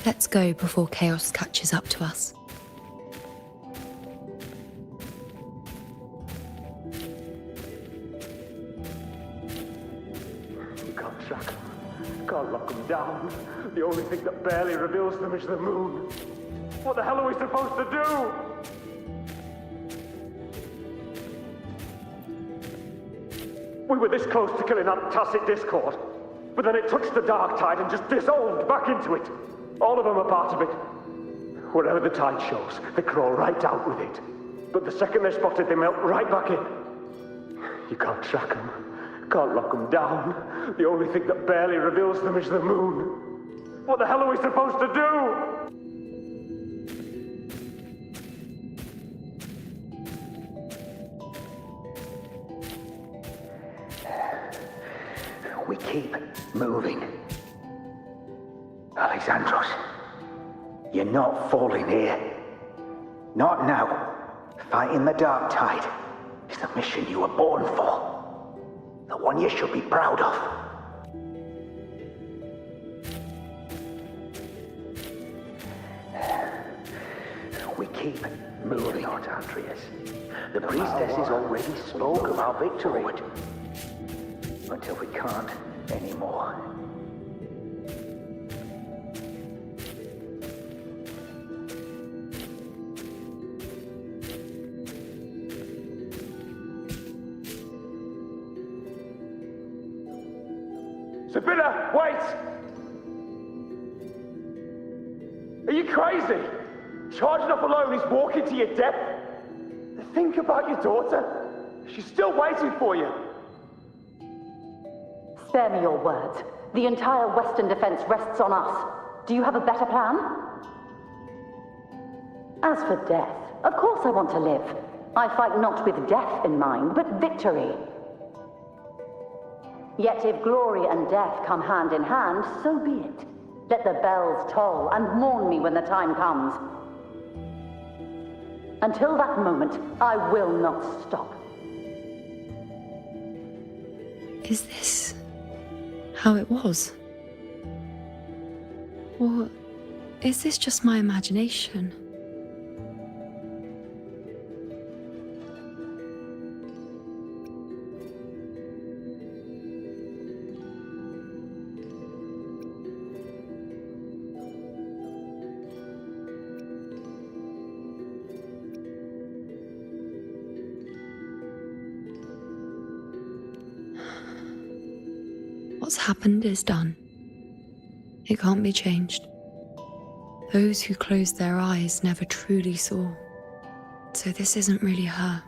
Let's go before chaos catches up to us. You can't track them. Can't lock them down. The only thing that barely reveals them is the moon. What the hell are we supposed to do? We were this close to killing that tacit discord, but then it touched the dark tide and just dissolved back into it. All of them are part of it. Wherever the tide shows, they crawl right out with it. But the second they're spotted, they melt right back in. You can't track them. Can't lock them down. The only thing that barely reveals them is the moon. What the hell are we supposed to do? We keep moving. Alexandros, you're not falling here. Not now. Fighting the dark tide is the mission you were born for. The one you should be proud of. We keep moving on, Andreas. The priestesses already spoke of our victory. Until we can't anymore. Sibylla, wait! Are you crazy? Charging up alone is walking to your death. Think about your daughter. She's still waiting for you. Spare me your words. The entire Western defense rests on us. Do you have a better plan? As for death, of course I want to live. I fight not with death in mind, but victory. Yet if glory and death come hand in hand, so be it. Let the bells toll and mourn me when the time comes. Until that moment, I will not stop. Is this how it was? Or is this just my imagination? What's happened is done. It can't be changed. Those who closed their eyes never truly saw. So this isn't really her.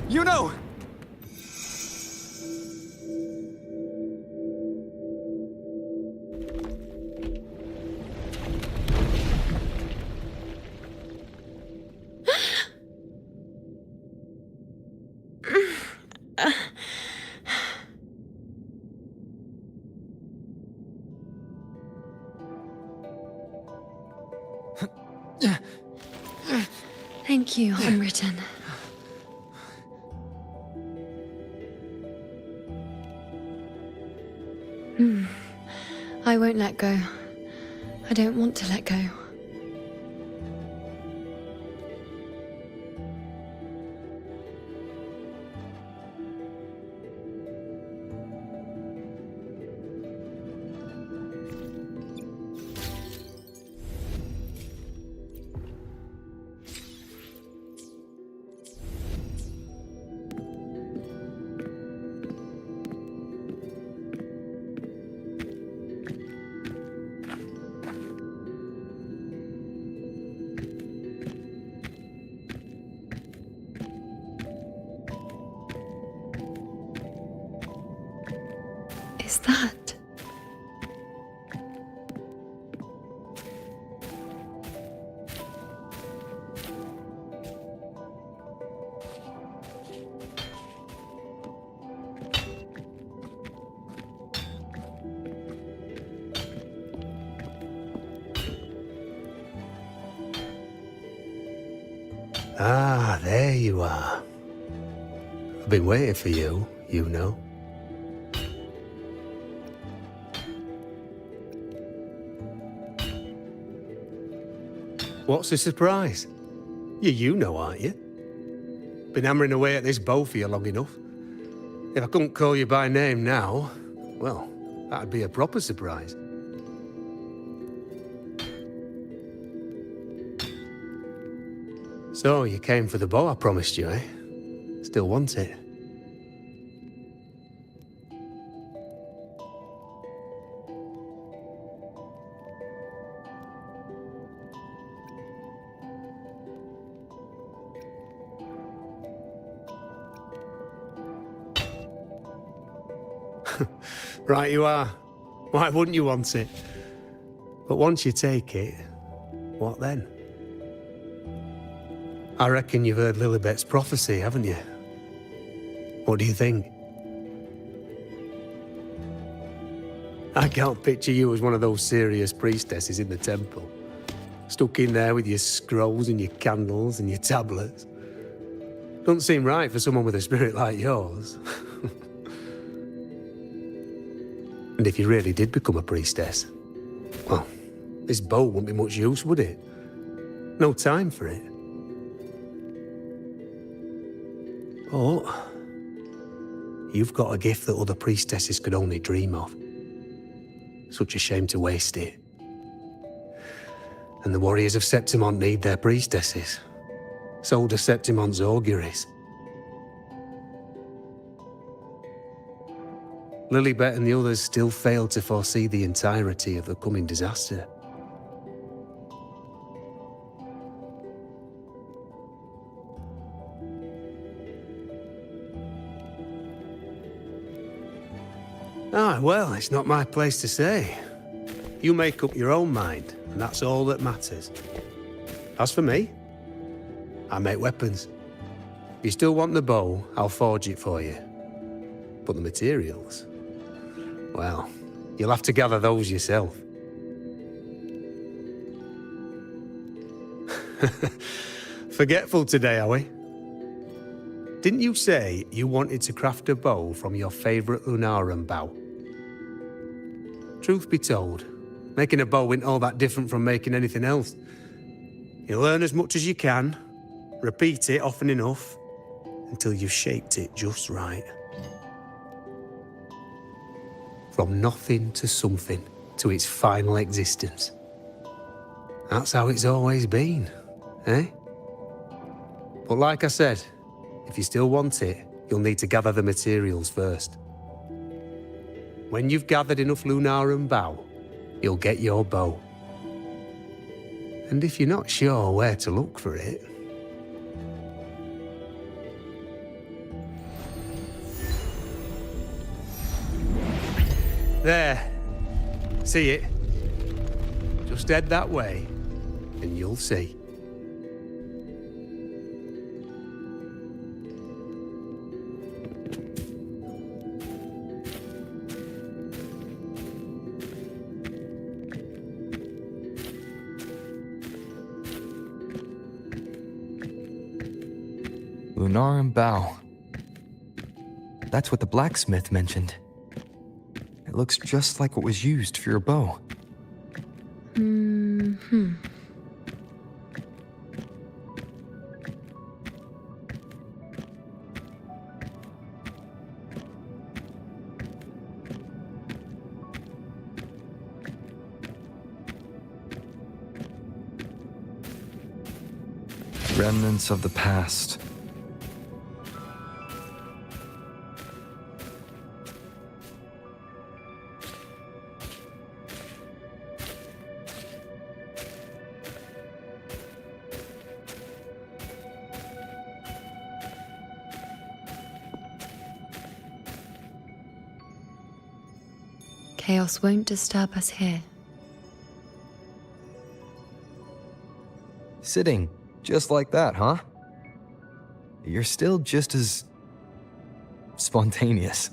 Iuno! Thank you, Unwritten. I won't let go. I don't want to let go. Is that? Ah, there you are. I've been waiting for you, Iuno. What's the surprise? You're Iuno, aren't you? Been hammering away at this bow for you long enough. If I couldn't call you by name now, well, that'd be a proper surprise. So, you came for the bow I promised you, eh? Still want it? Right you are. Why wouldn't you want it? But once you take it, what then? I reckon you've heard Lilibet's prophecy, haven't you? What do you think? I can't picture you as one of those serious priestesses in the temple. Stuck in there with your scrolls and your candles and your tablets. Doesn't seem right for someone with a spirit like yours. And if you really did become a priestess, well, this bow wouldn't be much use, would it? No time for it. But you've got a gift that other priestesses could only dream of. Such a shame to waste it. And the warriors of Septimont need their priestesses. So do Septimont's auguries. Lilibet and the others still failed to foresee the entirety of the coming disaster. Ah, well, it's not my place to say. You make up your own mind, and that's all that matters. As for me, I make weapons. If you still want the bow, I'll forge it for you. But the materials, well, you'll have to gather those yourself. Forgetful today, are we? Didn't you say you wanted to craft a bow from your favorite Lunarum bow? Truth be told, making a bow isn't all that different from making anything else. You learn as much as you can, repeat it often enough, until you've shaped it just right. From nothing to something, to its final existence. That's how it's always been, eh? But like I said, if you still want it, you'll need to gather the materials first. When you've gathered enough Lunarum bow, you'll get your bow. And if you're not sure where to look for it... There. See it? Just head that way, and you'll see. Lunarum bow. That's what the blacksmith mentioned. It looks just like what was used for your bow. Remnants of the past. Chaos won't disturb us here. Sitting just like that, huh? You're still just as spontaneous.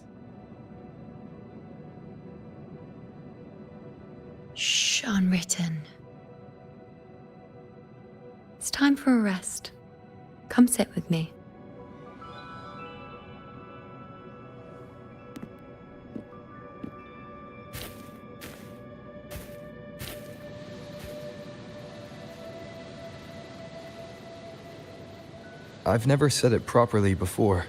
Shh, unwritten. It's time for a rest. Come sit with me. I've never said it properly before,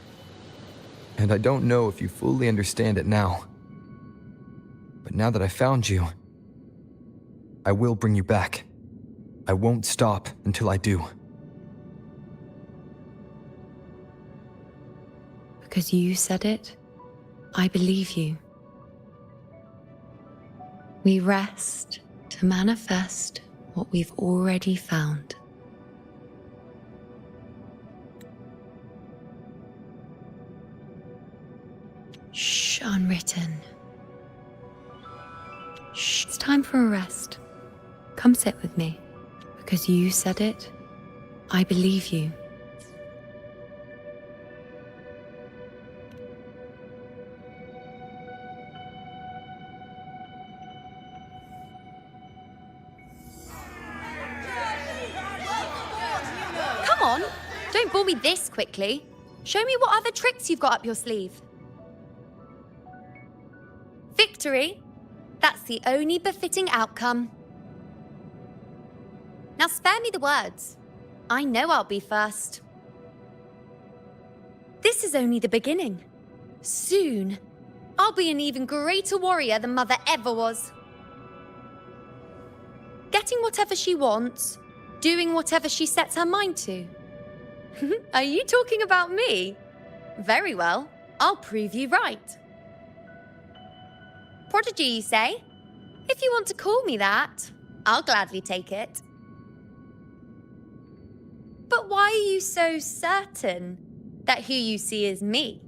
and I don't know if you fully understand it now. But now that I found you, I will bring you back. I won't stop until I do. Because you said it, I believe you. We rest to manifest what we've already found. Shh, unwritten. Shh, it's time for a rest. Come sit with me. Because you said it, I believe you. on, don't bore me this quickly. Show me what other tricks you've got up your sleeve. Victory? That's the only befitting outcome. Now spare me the words. I know I'll be first. This is only the beginning. Soon, I'll be an even greater warrior than Mother ever was. Getting whatever she wants, doing whatever she sets her mind to. Are you talking about me? Very well, I'll prove you right. Prodigy, you say? If you want to call me that, I'll gladly take it. But why are you so certain that who you see is me?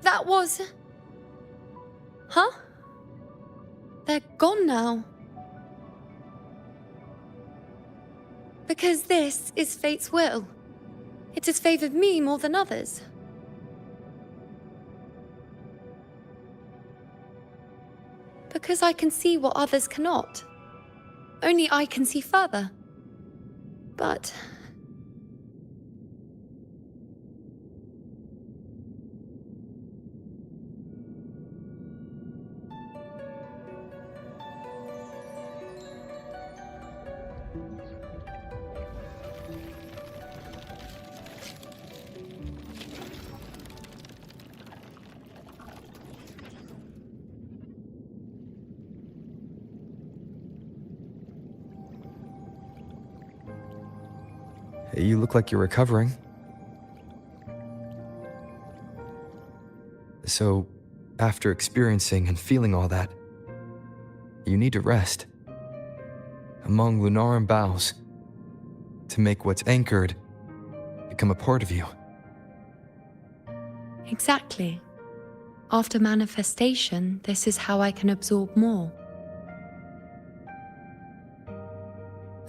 That was... Huh? They're gone now. Because this is fate's will. It has favored me more than others. Because I can see what others cannot. Only I can see further. But... You look like you're recovering. So, after experiencing and feeling all that, you need to rest. Among Lunaran boughs, to make what's anchored become a part of you. Exactly. After manifestation, this is how I can absorb more.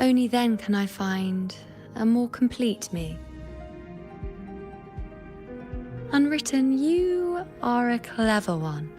Only then can I find a more complete me. Unwritten, you are a clever one.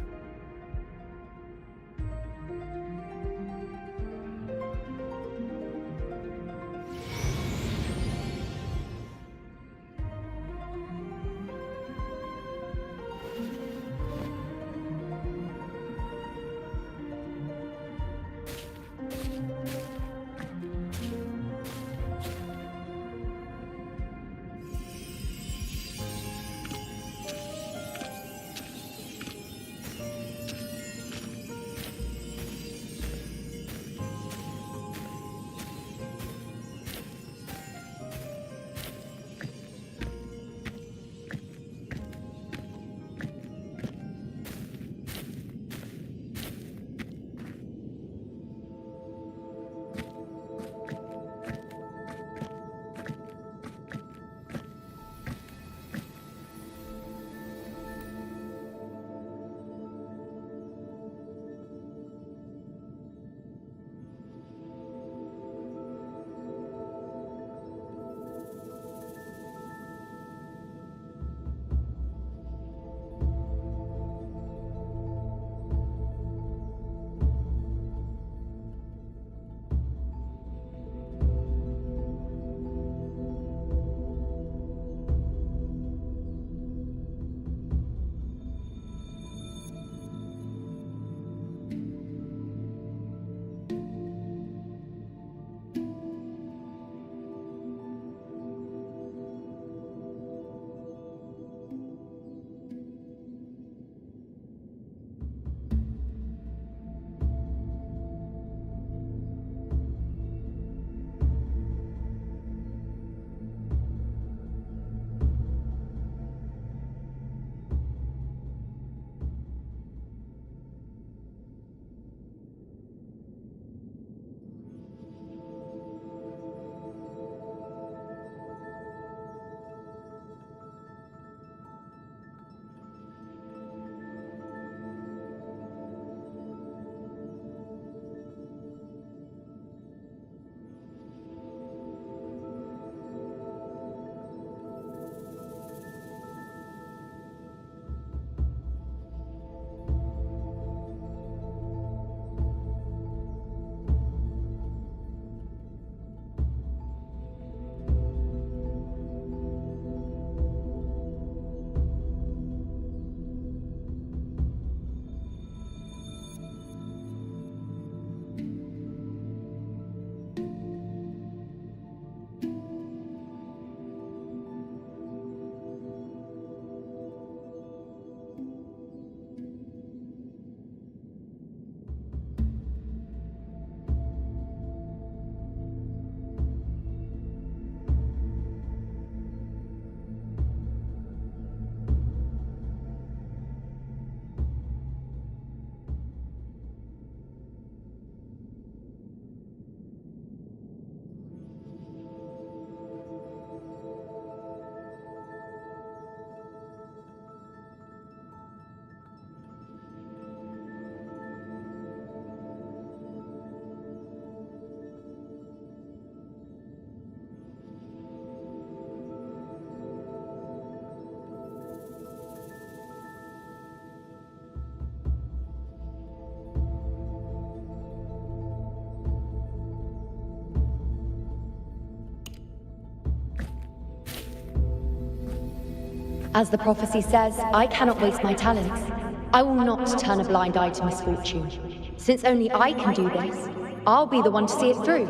As the prophecy says, I cannot waste my talents. I will not turn a blind eye to misfortune. Since only I can do this, I'll be the one to see it through.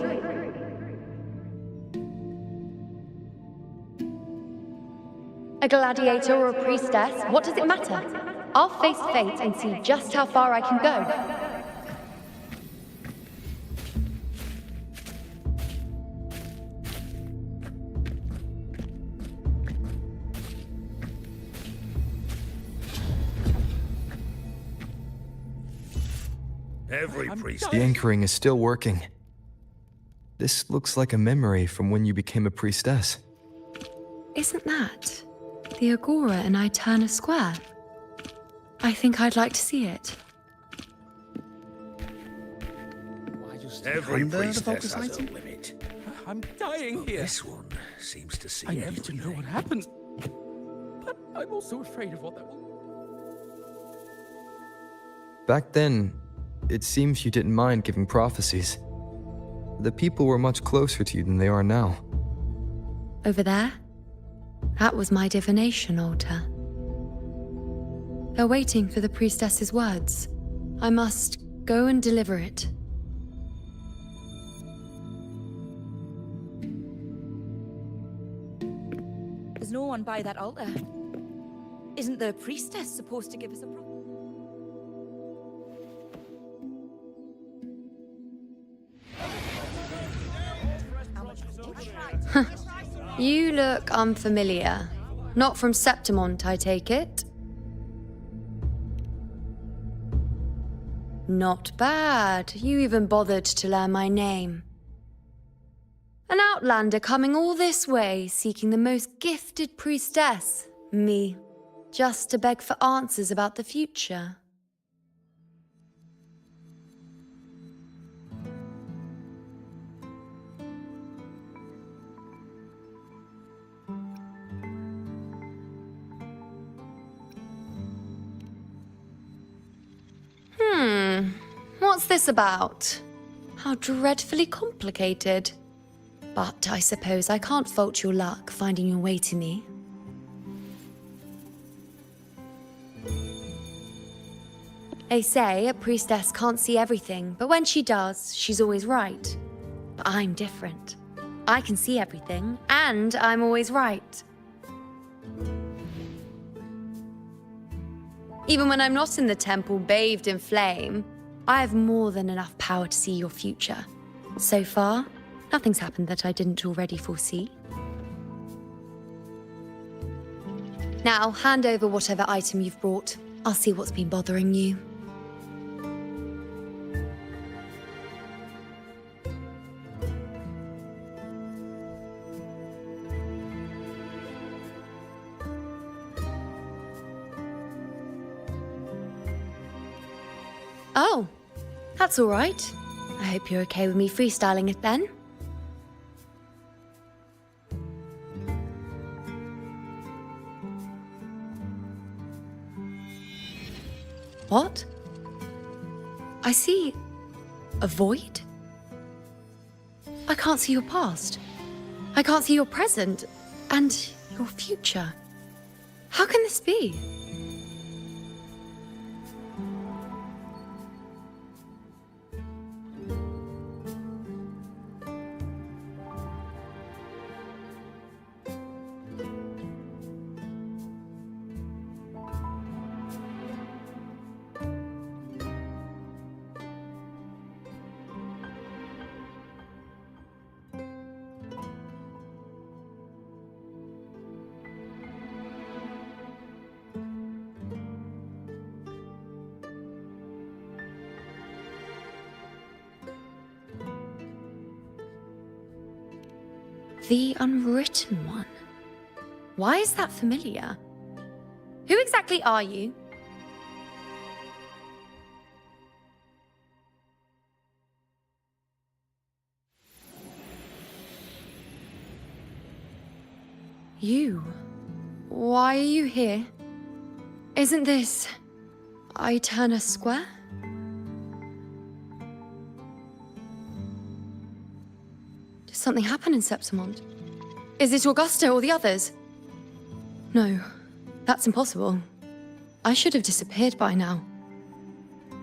A gladiator or a priestess, what does it matter? I'll face fate and see just how far I can go. Every priest. The anchoring is still working. This looks like a memory from when you became a priestess. Isn't that the Agora in Iuno Square? I think I'd like to see it. Every Under the priestess focus has a item? limit. I'm dying here. This one seems to see I need everything. to know what happens. But I'm also afraid of what that will... Back then, it seems you didn't mind giving prophecies. The people were much closer to you than they are now. Over there? That was my divination altar. They're waiting for the priestess's words. I must go and deliver it. There's no one by that altar. Isn't the priestess supposed to give us a You look unfamiliar. Not from Septimont, I take it. Not bad. You even bothered to learn my name. An outlander coming all this way, seeking the most gifted priestess, me, just to beg for answers about the future. What's this about? How dreadfully complicated. But I suppose I can't fault your luck finding your way to me. They say a priestess can't see everything, but when she does, she's always right. But I'm different. I can see everything, and I'm always right. Even when I'm not in the temple bathed in flame, I have more than enough power to see your future. So far, nothing's happened that I didn't already foresee. Now, hand over whatever item you've brought. I'll see what's been bothering you. Oh, that's all right. I hope you're okay with me freestyling it then. What? I see a void? I can't see your past. I can't see your present and your future. How can this be? The Unwritten One. Why is that familiar? Who exactly are you? You? Why are you here? Isn't this Iuno Square? Did something happen in Septimont? Is it Augusta or the others? No, That's impossible. I should have disappeared by now.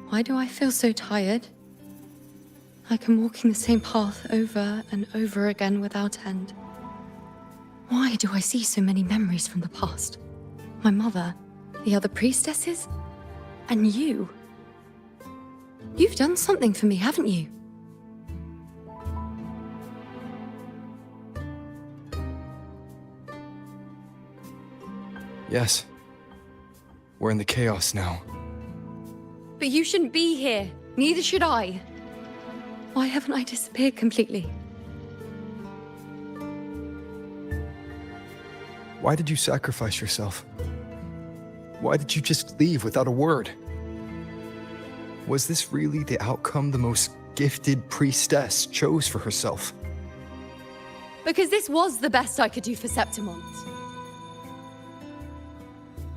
Why do I feel so tired? Like I'm walking the same path over and over again without end. Why do I see so many memories from the past? My mother, the other priestesses, and you. You've done something for me, haven't you? Yes. We're in the chaos now. But you shouldn't be here. Neither should I. Why haven't I disappeared completely? Why did you sacrifice yourself? Why did you just leave without a word? Was this really the outcome the most gifted priestess chose for herself? Because this was the best I could do for Septimont.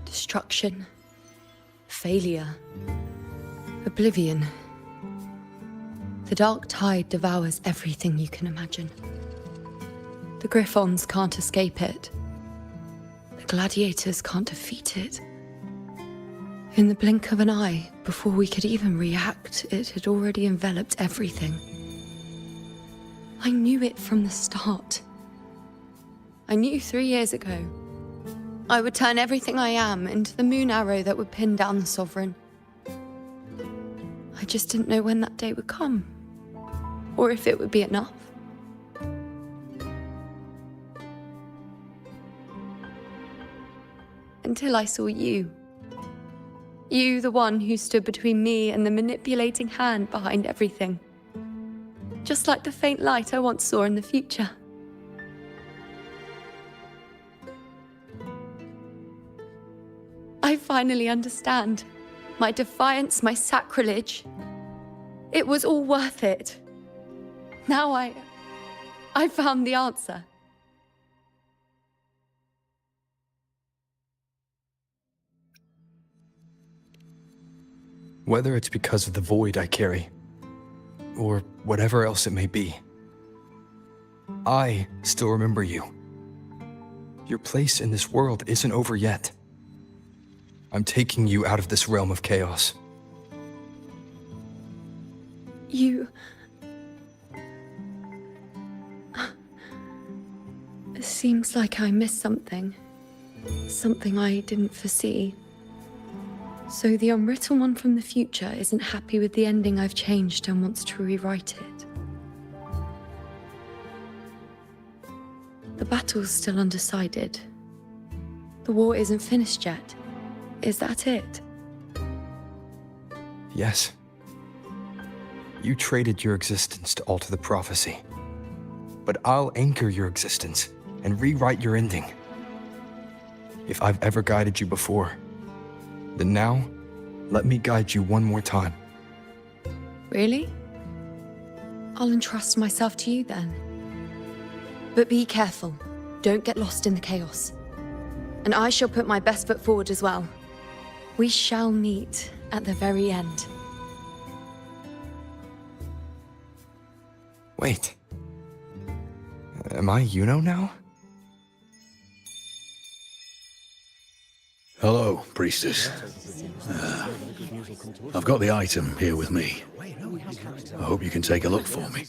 Destruction. Failure. Oblivion. The dark tide devours everything you can imagine. The Griffons can't escape it. The gladiators can't defeat it. In the blink of an eye, before we could even react, it had already enveloped everything. I knew it from the start. I knew 3 years ago. I would turn everything I am into the moon arrow that would pin down the Sovereign. I just didn't know when that day would come, or if it would be enough. Until I saw you. You, the one who stood between me and the manipulating hand behind everything. Just like the faint light I once saw in the future. I finally understand. My defiance, my sacrilege. It was all worth it. Now I found the answer. Whether it's because of the void I carry, or whatever else it may be, I still remember you. Your place in this world isn't over yet. I'm taking you out of this realm of chaos. You... It seems like I missed something. Something I didn't foresee. So the unwritten one from the future isn't happy with the ending I've changed and wants to rewrite it. The battle's still undecided. The war isn't finished yet. Is that it? Yes. You traded your existence to alter the prophecy. But I'll anchor your existence and rewrite your ending. If I've ever guided you before, then now, let me guide you one more time. Really? I'll entrust myself to you then. But be careful. Don't get lost in the chaos. And I shall put my best foot forward as well. We shall meet at the very end. Wait. Am I Iuno now? Hello, priestess. I've got the item here with me. I hope you can take a look for me.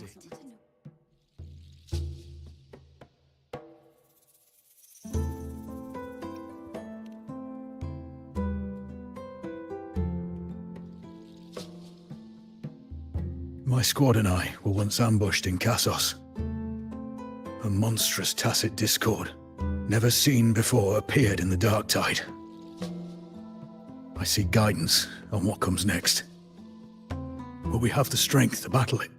My squad and I were once ambushed in Kassos. A monstrous tacit discord, never seen before, appeared in the dark tide. I seek guidance on what comes next. But we have the strength to battle it.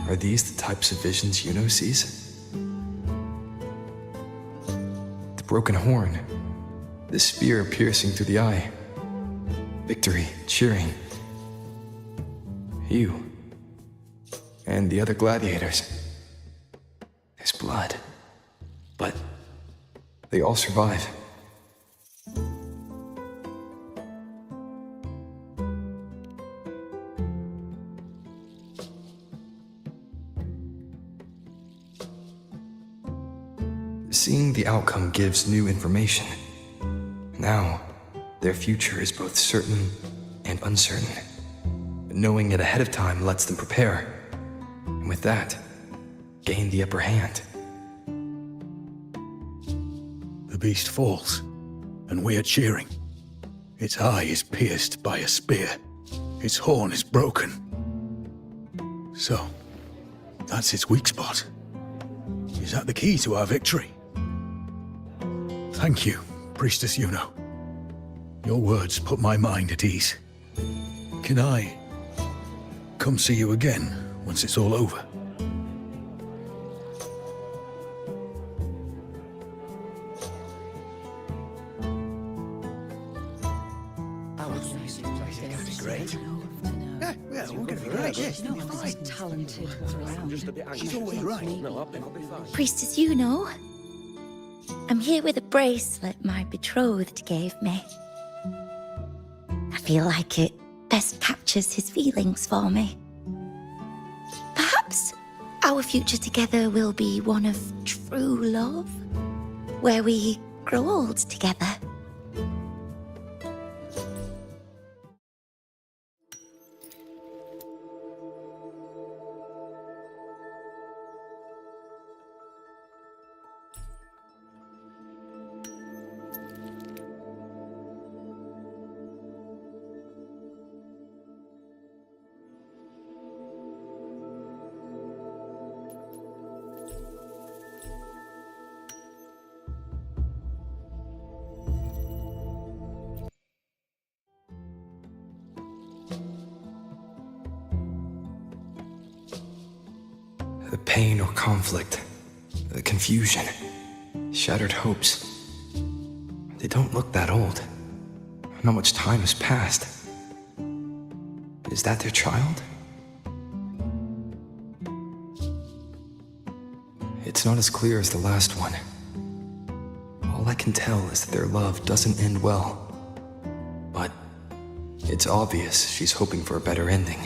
Are these the types of visions Iuno sees? The broken horn, the spear piercing through the eye, victory cheering. You and the other gladiators. There's blood, but they all survive. Seeing the outcome gives new information. Now, their future is both certain and uncertain. Knowing it ahead of time lets them prepare, and with that, gain the upper hand. The beast falls, and we are cheering. Its eye is pierced by a spear. Its horn is broken. So, that's its weak spot. Is that the key to our victory? Thank you, Priestess Iuno. Your words put my mind at ease. Can I come see you again once it's all over? Great. Yeah, we're gonna be great. Yeah, she's not fine. Talented around. She's always right. No, I'll be fine. Priestess Iuno, I'm here with a bracelet my betrothed gave me. I feel like it best captures his feelings for me. Perhaps our future together will be one of true love, where we grow old together. The pain or conflict, the confusion, shattered hopes. They don't look that old. Not much time has passed. Is that their child? It's not as clear as the last one. All I can tell is that their love doesn't end well. But it's obvious she's hoping for a better ending.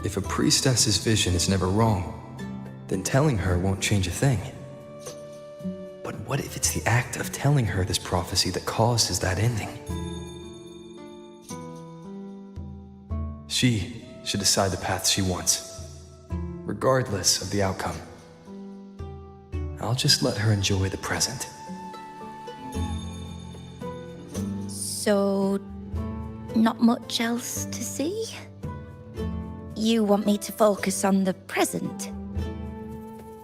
If a priestess's vision is never wrong, then telling her won't change a thing. But what if it's the act of telling her this prophecy that causes that ending? She should decide the path she wants, regardless of the outcome. I'll just let her enjoy the present. So, not much else to see? You want me to focus on the present?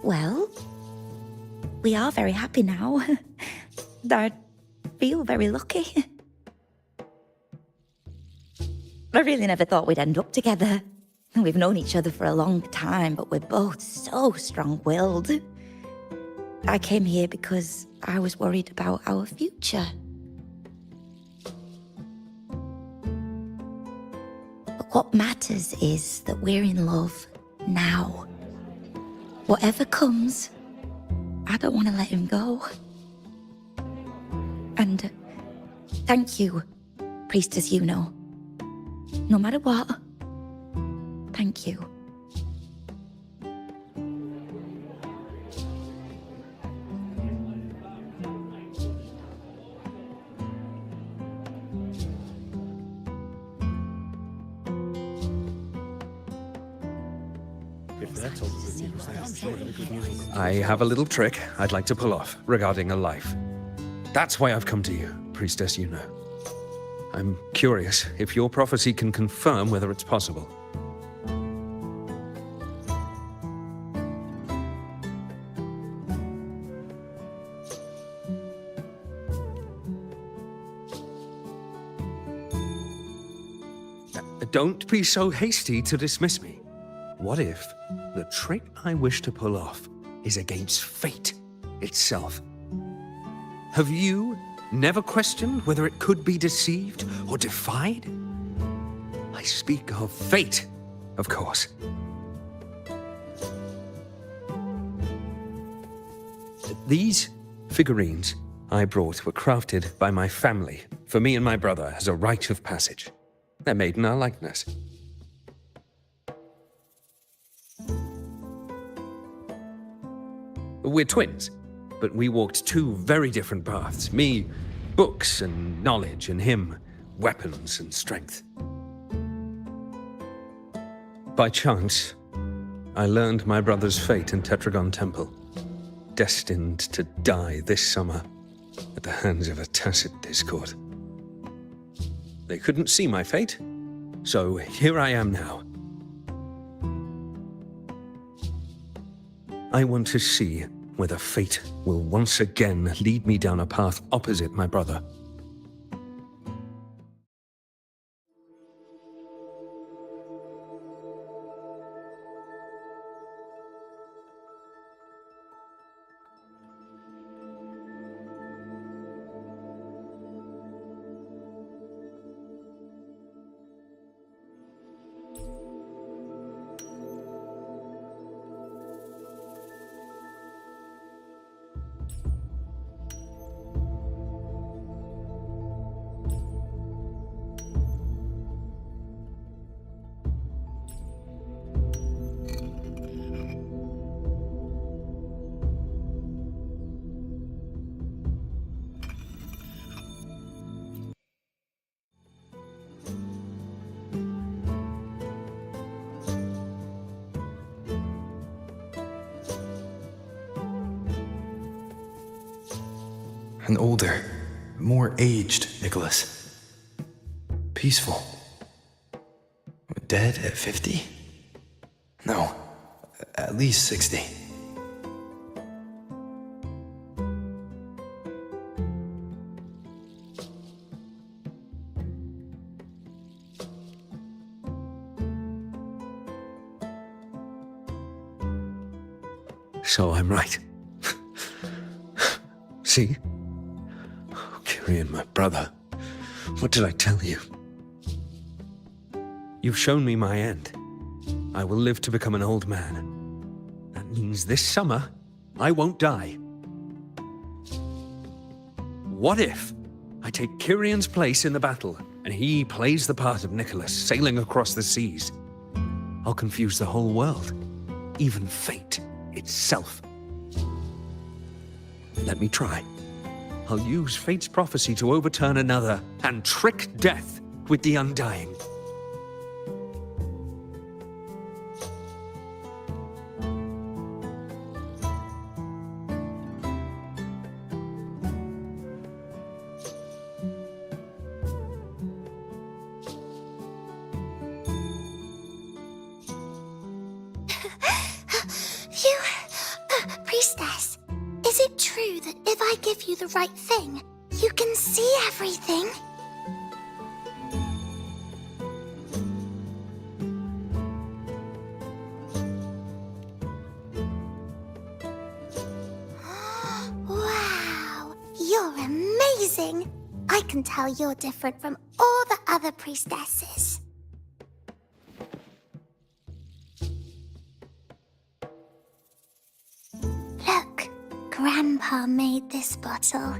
Well, we are very happy now. I feel very lucky. I really never thought we'd end up together. We've known each other for a long time, but we're both so strong-willed. I came here because I was worried about our future. But what matters is that we're in love now. Whatever comes, I don't want to let him go. And thank you, Priestess Iuno. No matter what, thank you. I have a little trick I'd like to pull off regarding a life. That's why I've come to you, Priestess Iuno. I'm curious if your prophecy can confirm whether it's possible. Don't be so hasty to dismiss me. What if the trick I wish to pull off is against fate itself? Have you never questioned whether it could be deceived or defied? I speak of fate, of course. These figurines I brought were crafted by my family for me and my brother as a rite of passage. They're made in our likeness. We're twins, but we walked two very different paths. Me, books and knowledge, and him, weapons and strength. By chance, I learned my brother's fate in Tetragon Temple, destined to die this summer at the hands of a tacit discord. They couldn't see my fate, so here I am now. I want to see whether fate will once again lead me down a path opposite my brother. An older, more aged Nicholas. Peaceful. Dead at 50? No, at least 60. So I'm right. See? Kyrian, my brother. What did I tell you? You've shown me my end. I will live to become an old man. That means this summer, I won't die. What if I take Kyrian's place in the battle, and he plays the part of Nicholas, sailing across the seas? I'll confuse the whole world, even fate itself. Let me try. I'll use fate's prophecy to overturn another and trick death with the undying. Priestess, is it true that if I give you the right thing, you can see everything? Wow, you're amazing! I can tell you're different from all the other priestesses. Look, Grandpa made this bottle.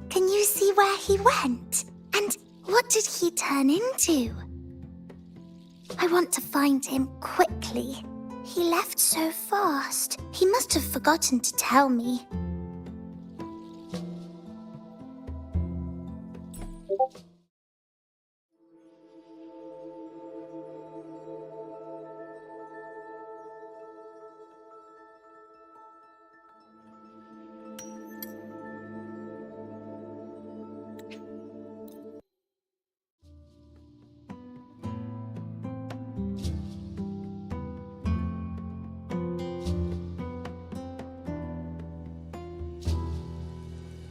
Can you see where he went? And what did he turn into? I want to find him quickly. He left so fast. He must have forgotten to tell me.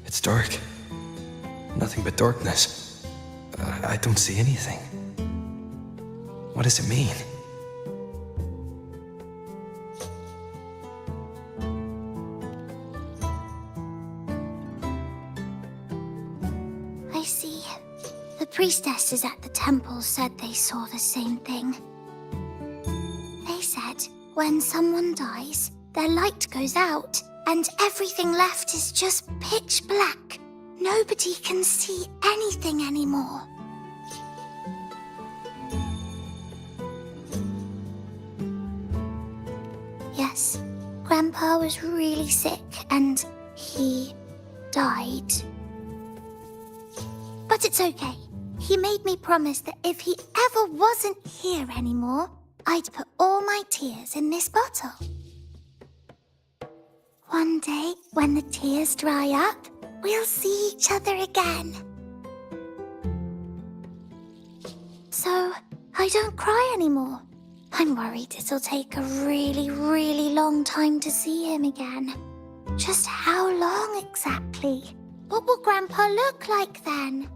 It's dark. Nothing but darkness. I don't see anything. What does it mean? I see. The priestesses at the temple said they saw the same thing. They said when someone dies, their light goes out, and everything left is just pitch black. Nobody can see anything anymore. Yes, Grandpa was really sick and he died. But it's okay. He made me promise that if he ever wasn't here anymore, I'd put all my tears in this bottle. One day, when the tears dry up, we'll see each other again. So, I don't cry anymore. I'm worried it'll take a really, really long time to see him again. Just how long exactly? What will Grandpa look like then?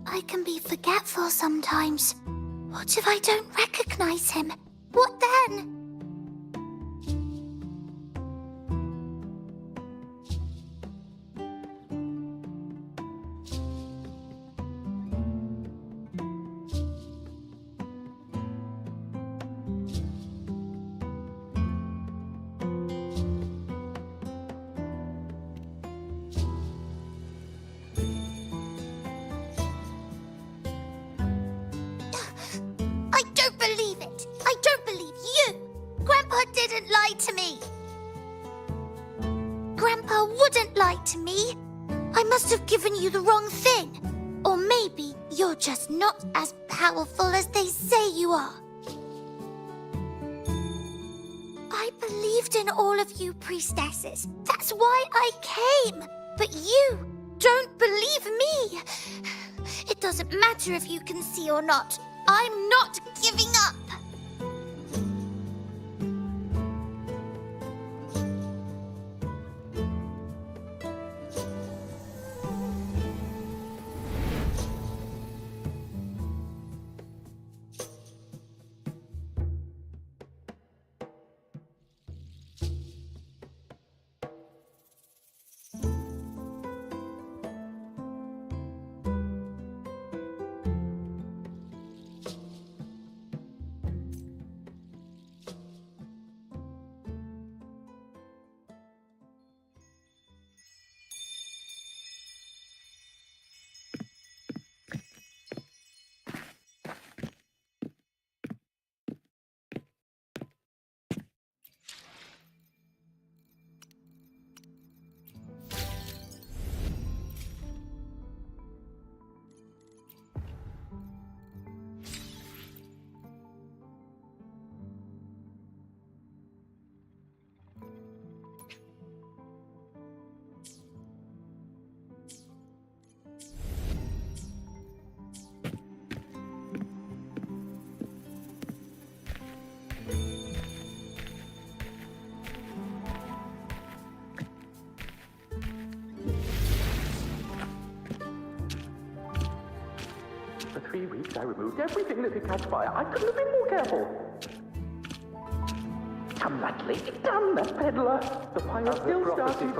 I can be forgetful sometimes. What if I don't recognize him? What then? I don't believe it! I don't believe you! Grandpa didn't lie to me! Grandpa wouldn't lie to me! I must have given you the wrong thing! Or maybe you're just not as powerful as they say you are. I believed in all of you priestesses. That's why I came. But you don't believe me. It doesn't matter if you can see or not. I'm not giving up. For 3 weeks, I removed everything that could catch fire. I couldn't have been more careful. Damn that lady, damn that peddler. The fire still started.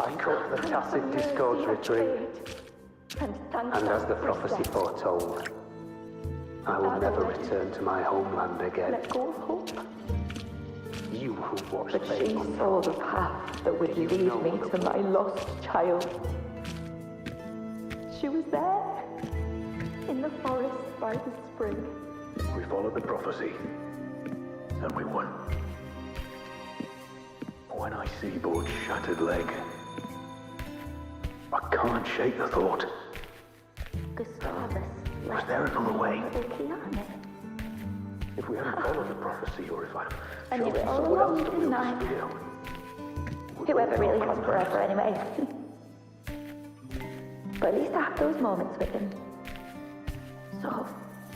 I cut the tacit discords retreat. And as the prophecy foretold, I will never return to my homeland again. Let go of hope. You who watched But fate she unfold. saw the path that would lead me to my lost child. She was there, in the forest by the spring. We followed the prophecy, and we won. When I see Board's shattered leg, I can't shake the thought. Gustavus, Was there another way? Okeane. If we hadn't followed the prophecy, or if I I knew chosen it all someone along, else to wield didn't I? the spear, Whoever really has forever, anyway. But at least I have those moments with him. So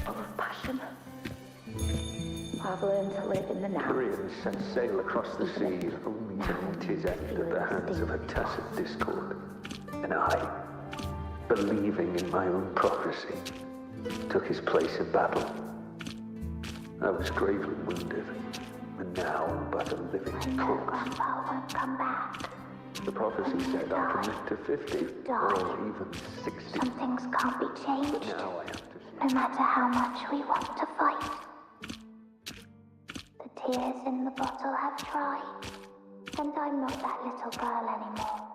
full of passion. I've learned to live in the now. Koreans set sail across the seas, only to meet his end at the hands of a tacit discord. And I, believing in my own prophecy, took his place in battle. I was gravely wounded, and now I'm but a living corpse. Grandpa won't come back. The prophecy said I can live to 50, or even 60. Some things can't be changed, Now I have to... no matter how much we want to fight. The tears in the bottle have dried, and I'm not that little girl anymore.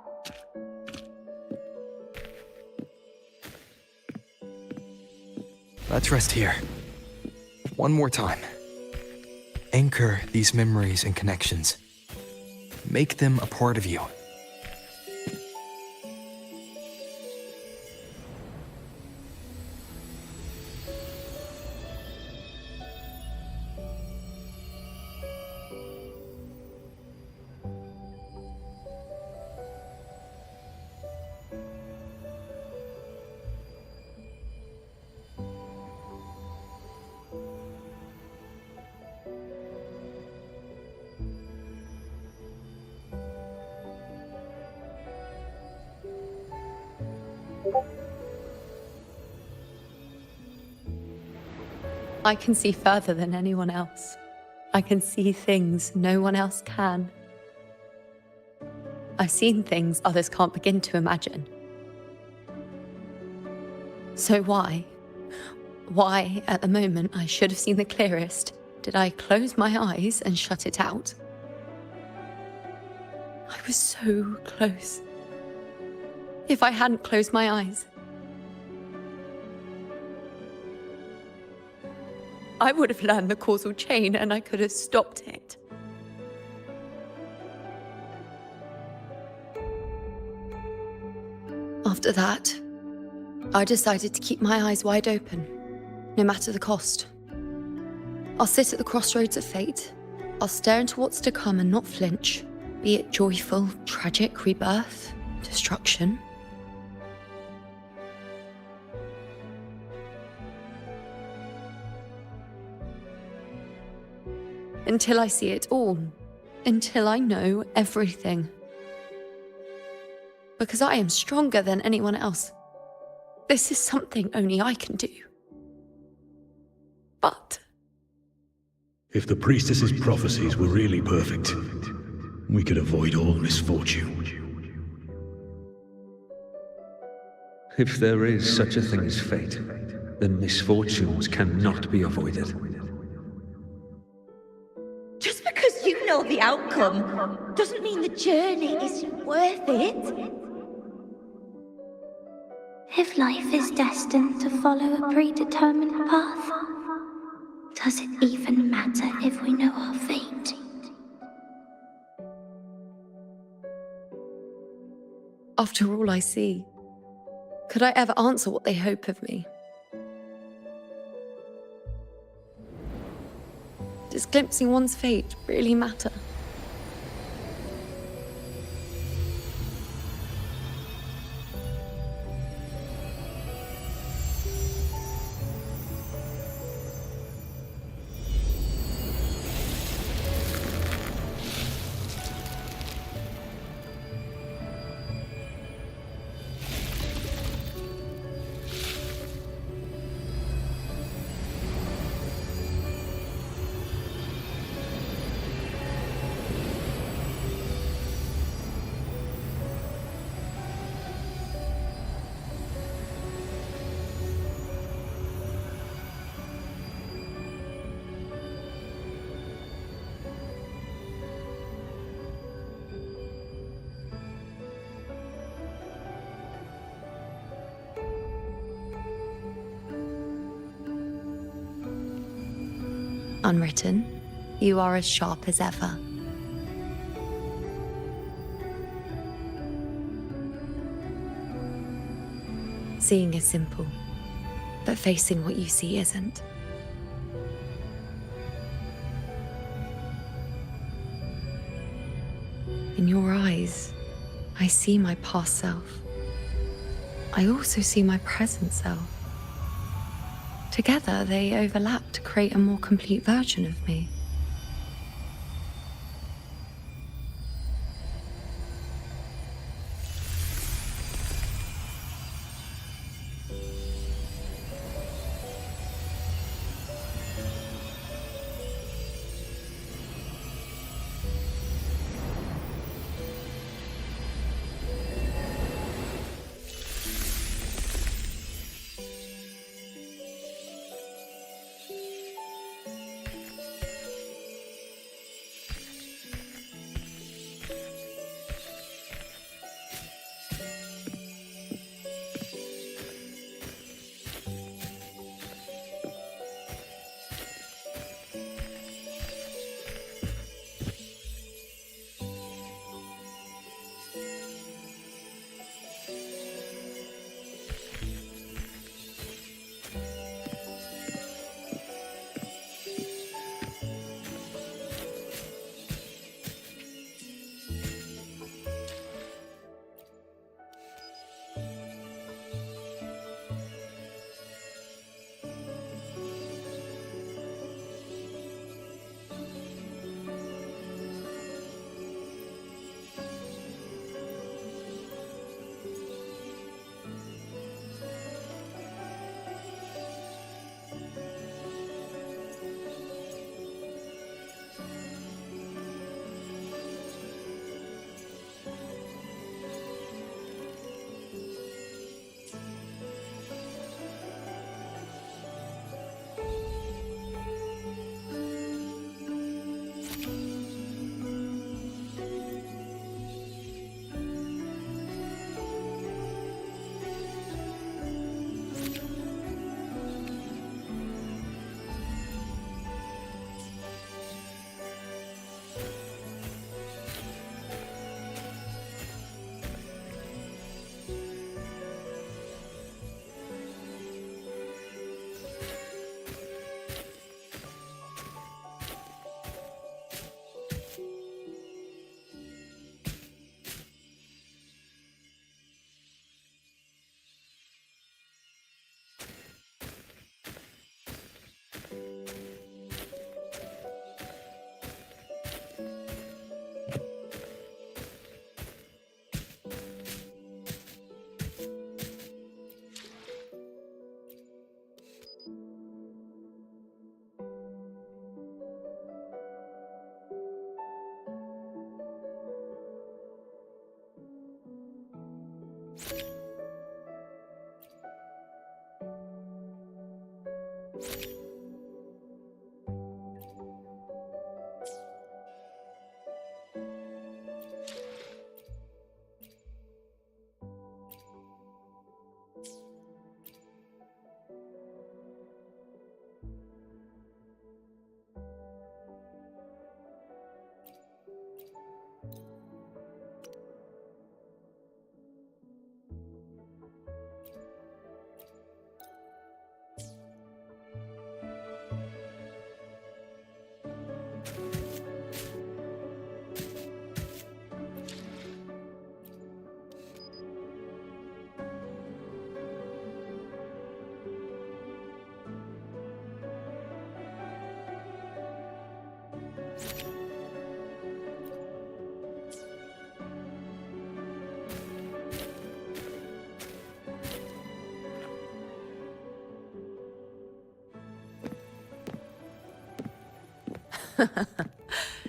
Let's rest here. One more time. Anchor these memories and connections. Make them a part of you. I can see further than anyone else. I can see things no one else can. I've seen things others can't begin to imagine. So why at the moment I should have seen the clearest, did I close my eyes and shut it out? I was so close. If I hadn't closed my eyes, I would have learned the causal chain and I could have stopped it. After that, I decided to keep my eyes wide open, no matter the cost. I'll sit at the crossroads of fate. I'll stare into what's to come and not flinch, be it joyful, tragic, rebirth, destruction. Until I see it all. Until I know everything. Because I am stronger than anyone else. This is something only I can do. But if the priestess's prophecies were really perfect, we could avoid all misfortune. If there is such a thing as fate, then misfortunes cannot be avoided. Just because you know the outcome doesn't mean the journey isn't worth it. If life is destined to follow a predetermined path, does it even matter if we know our fate? after all I see, could I ever answer what they hope of me? Does glimpsing one's fate really matter? Unwritten, you are as sharp as ever. Seeing is simple, but facing what you see isn't. In your eyes, I see my past self. I also see my present self. Together, they overlap to create a more complete version of me.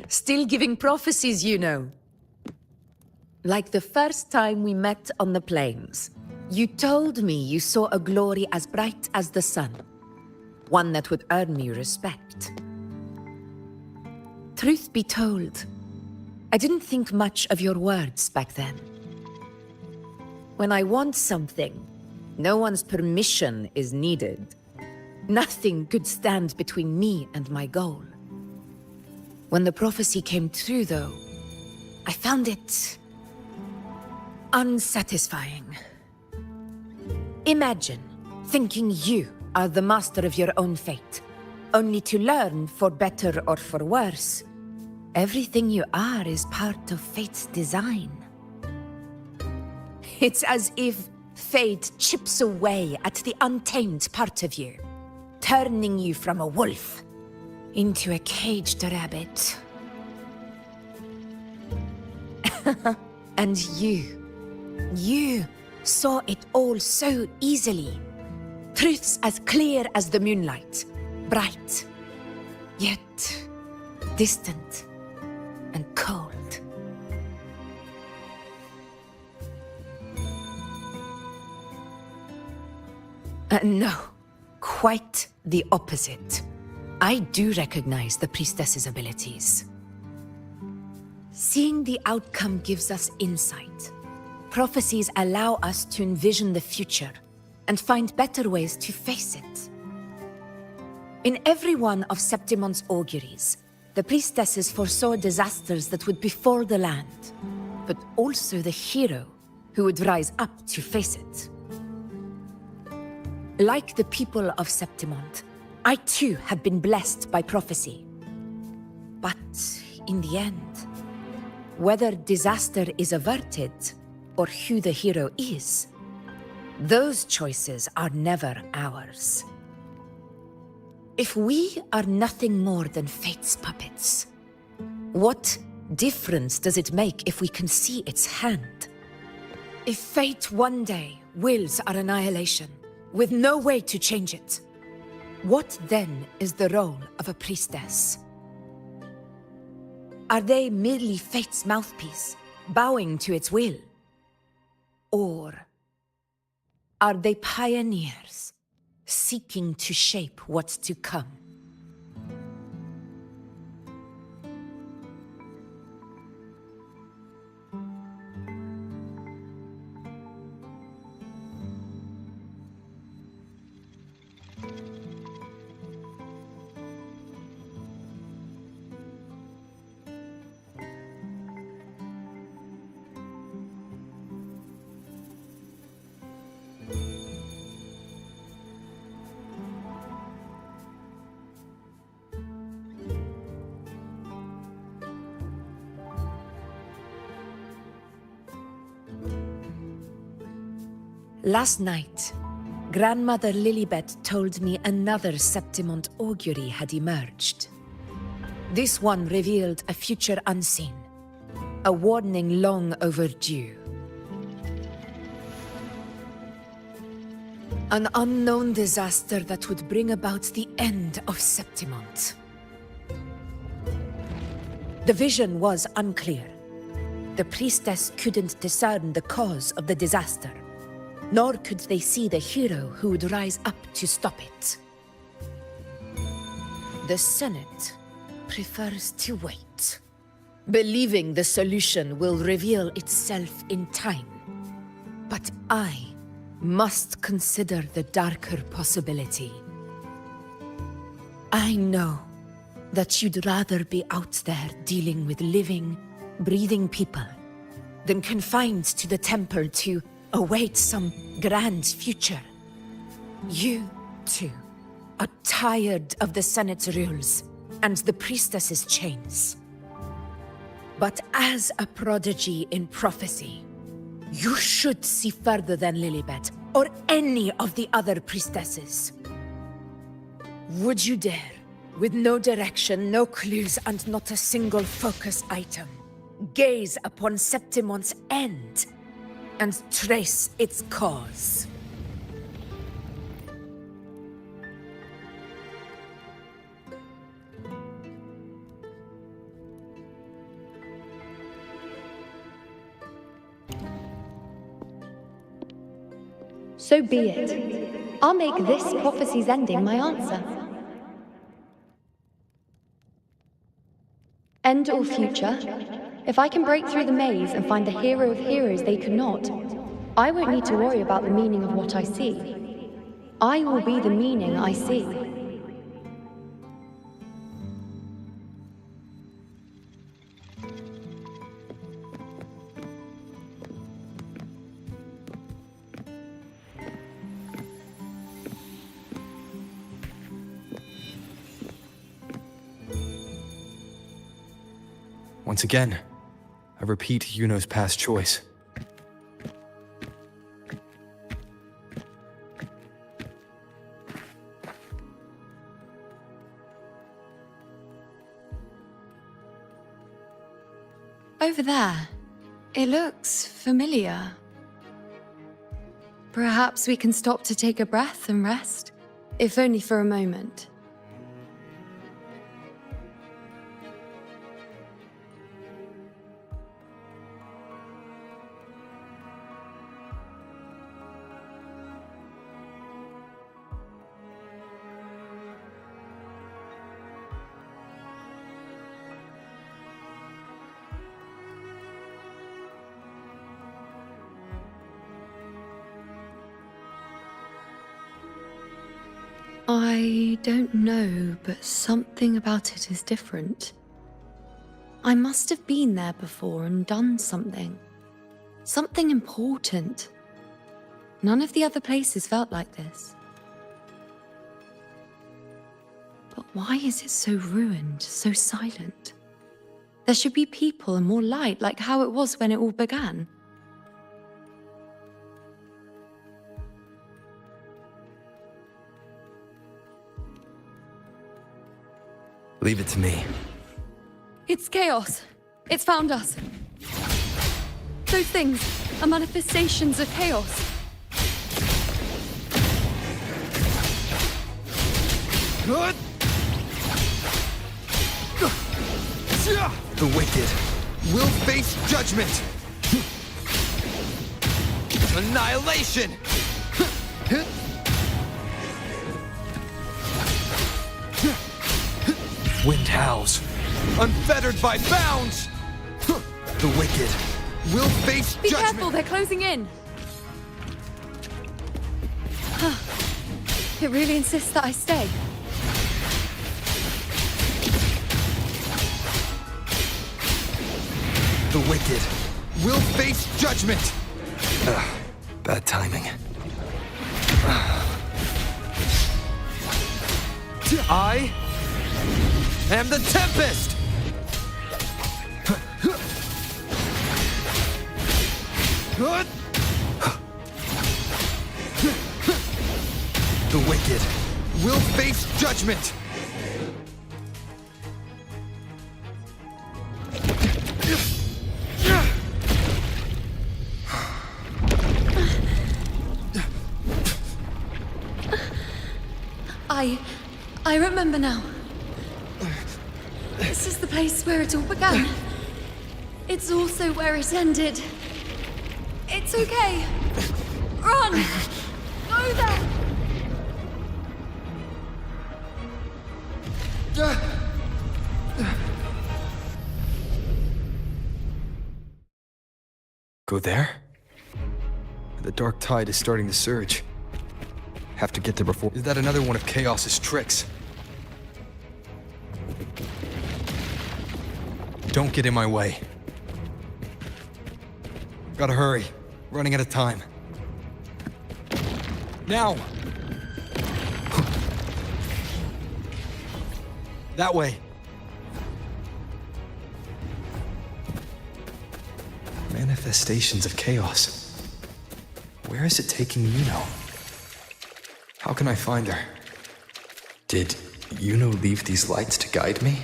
Still giving prophecies, you know. Like the first time we met on the plains, you told me you saw a glory as bright as the sun, one that would earn me respect. Truth be told, I didn't think much of your words back then. When I want something, no one's permission is needed. Nothing could stand between me and my goal. When the prophecy came true, though, I found it unsatisfying. Imagine thinking you are the master of your own fate, only to learn, for better or for worse, everything you are is part of fate's design. It's as if fate chips away at the untamed part of you, turning you from a wolf into a caged rabbit. And you saw it all so easily. Truths as clear as the moonlight, bright, yet distant and cold. No, quite the opposite. I do recognize the priestess's abilities. Seeing the outcome gives us insight. Prophecies allow us to envision the future and find better ways to face it. In every one of Septimon's auguries, the priestesses foresaw disasters that would befall the land, but also the hero who would rise up to face it. Like the people of Septimont, I too have been blessed by prophecy. But in the end, whether disaster is averted or who the hero is, those choices are never ours. If we are nothing more than fate's puppets, what difference does it make if we can see its hand? If fate one day wills our annihilation, with no way to change it, what then is the role of a priestess? Are they merely fate's mouthpiece, bowing to its will? Or are they pioneers, seeking to shape what's to come? Last night, Grandmother Lilibet told me another Septimont augury had emerged. This one revealed a future unseen, a warning long overdue. An unknown disaster that would bring about the end of Septimont. The vision was unclear. The priestess couldn't discern the cause of the disaster, nor could they see the hero who would rise up to stop it. The Senate prefers to wait, believing the solution will reveal itself in time. But I must consider the darker possibility. I know that you'd rather be out there dealing with living, breathing people than confined to the temple to await some grand future. You, too, are tired of the Senate's rules and the priestess's chains. But as a prodigy in prophecy, you should see further than Lilibet or any of the other priestesses. Would you dare, with no direction, no clues, and not a single focus item, gaze upon Septimont's end and trace its cause? So be it. I'll make this prophecy's ending my answer. End or future, if I can break through the maze and find the hero of heroes they could not, I won't need to worry about the meaning of what I see. I will be the meaning I see. Once again, I repeat Iuno's past choice. Over there, it looks familiar. Perhaps we can stop to take a breath and rest, if only for a moment. I don't know, but something about it is different. I must have been there before and done something. Something important. None of the other places felt like this. But why is it so ruined, so silent? There should be people and more light, like how it was when it all began. Leave it to me. It's chaos. It's found us. Those things are manifestations of chaos. The wicked will face judgment. Annihilation! Wind howls, unfettered by bounds! The wicked will face Be judgment! careful, they're closing in! It really insists that I stay. The wicked will face judgment! Bad timing. I am the Tempest! The wicked will face judgment! I remember now. This is the place where it all began. It's also where it ended. It's okay. Run! Go there! Go there? The dark tide is starting to surge. Have to get there before... Is that another one of Chaos's tricks? Don't get in my way. Gotta hurry. Running out of time. Now! That way. Manifestations of chaos. Where is it taking Iuno? How can I find her? Did Iuno leave these lights to guide me?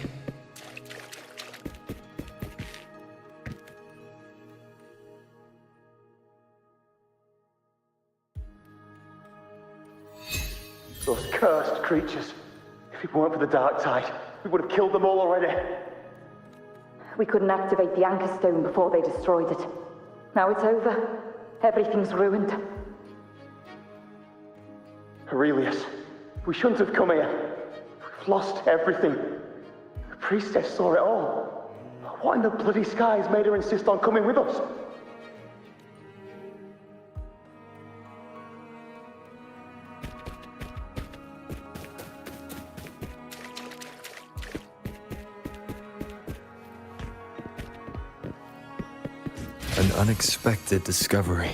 Those cursed creatures. If it weren't for the dark tide, we would have killed them all already. We couldn't activate the Anchor Stone before they destroyed it. Now it's over. Everything's ruined. Aurelius, we shouldn't have come here. We've lost everything. The priestess saw it all. What in the bloody skies made her insist on coming with us? An unexpected discovery.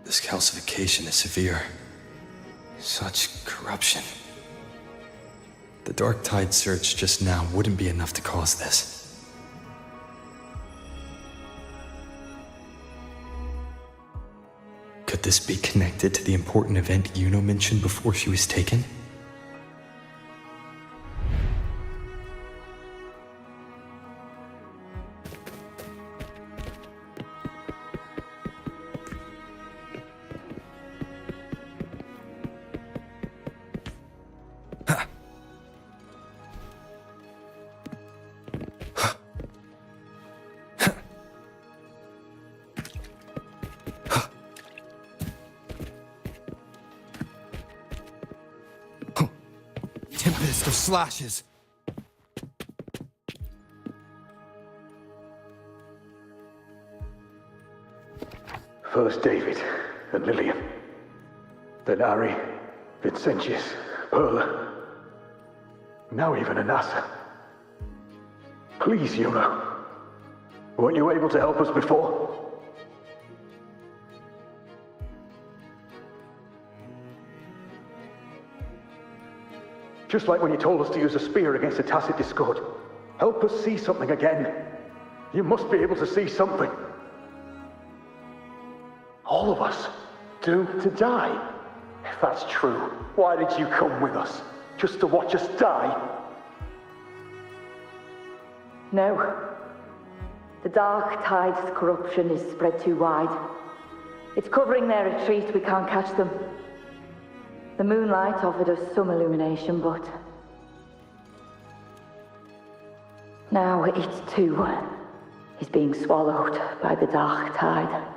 This calcification is severe. Such corruption. The Dark Tide search just now wouldn't be enough to cause this. Could this be connected to the important event Iuno mentioned before she was taken? Tempest of slashes. First David and Lillian. Then Ari, Vincentius, Perla. Now even Anassa. Please, Iuno. Weren't you able to help us before? Just like when you told us to use a spear against the Tacit Discord. Help us see something again. You must be able to see something. All of us doomed to die. If that's true, why did you come with us? Just to watch us die? No. The Dark Tide's corruption is spread too wide. It's covering their retreat, we can't catch them. The moonlight offered us some illumination, but now it too is being swallowed by the Dark Tide.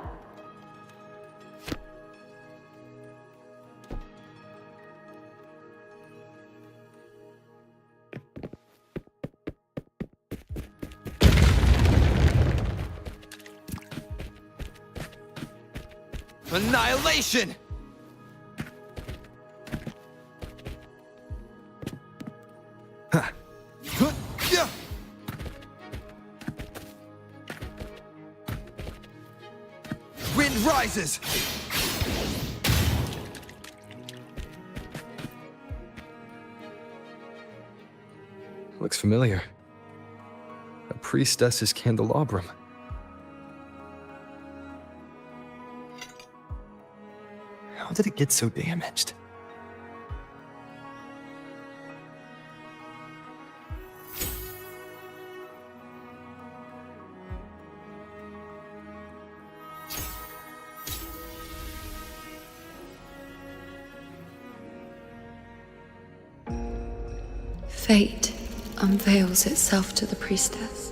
Annihilation! Wind rises! Looks familiar. A priestess's candelabrum. How did it get so damaged? Fate unveils itself to the priestess.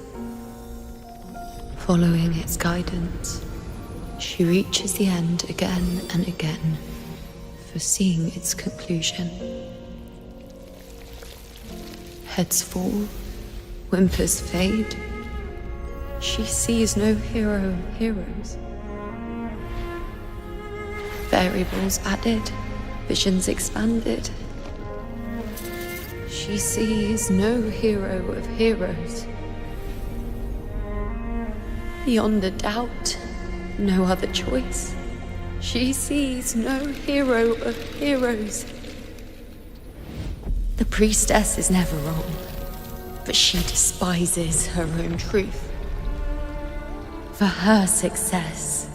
Following its guidance, she reaches the end again and again, foreseeing its conclusion. Heads fall, whimpers fade. She sees no hero of heroes. Variables added, visions expanded. She sees no hero of heroes. Beyond a doubt, no other choice. She sees no hero of heroes. The priestess is never wrong, but she despises her own truth. For her success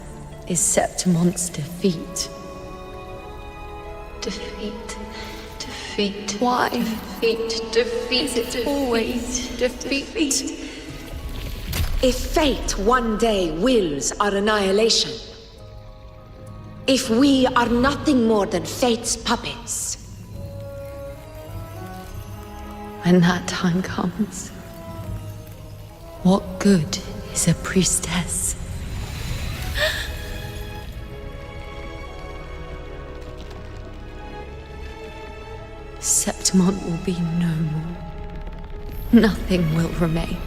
is Septimon's defeat. Defeat. Defeat. Why? Defeat. Defeat. Is it always defeat? If fate one day wills our annihilation, if we are nothing more than fate's puppets, When that time comes, what good is a priestess? Septimon will be no more. Nothing will remain.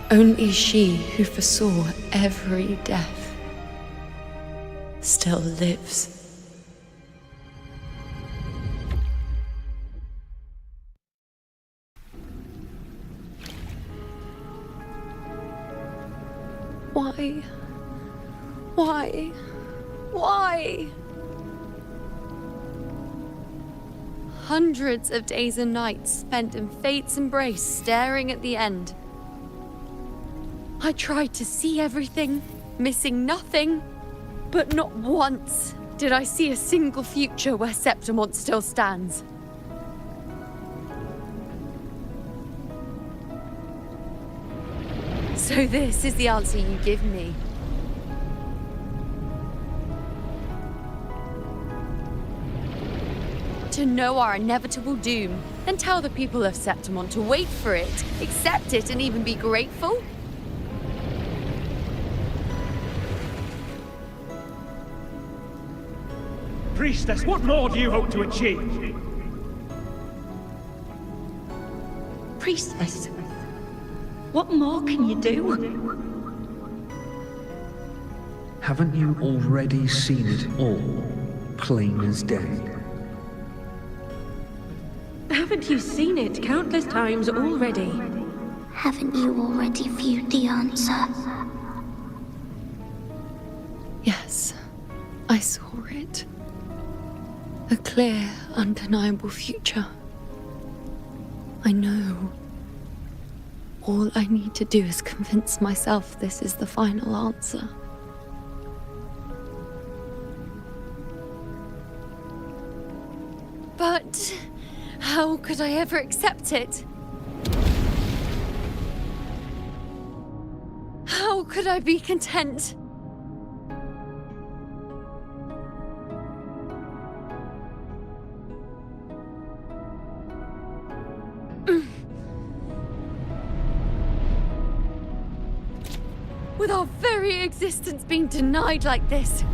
Only she who foresaw every death still lives. Why? Why? Why? Hundreds of days and nights spent in fate's embrace, staring at the end. I tried to see everything, missing nothing, but not once did I see a single future where Septimon still stands. So this is the answer you give me. To know our inevitable doom, and tell the people of Septimon to wait for it, accept it, and even be grateful? Priestess, what more do you hope to achieve? Priestess, what more can you do? Haven't you already seen it all, plain as day? Haven't you seen it countless times already? Haven't you already viewed the answer? Yes, I saw it. A clear, undeniable future. I know. All I need to do is convince myself this is the final answer. But how could I ever accept it? How could I be content? With our very existence being denied like this.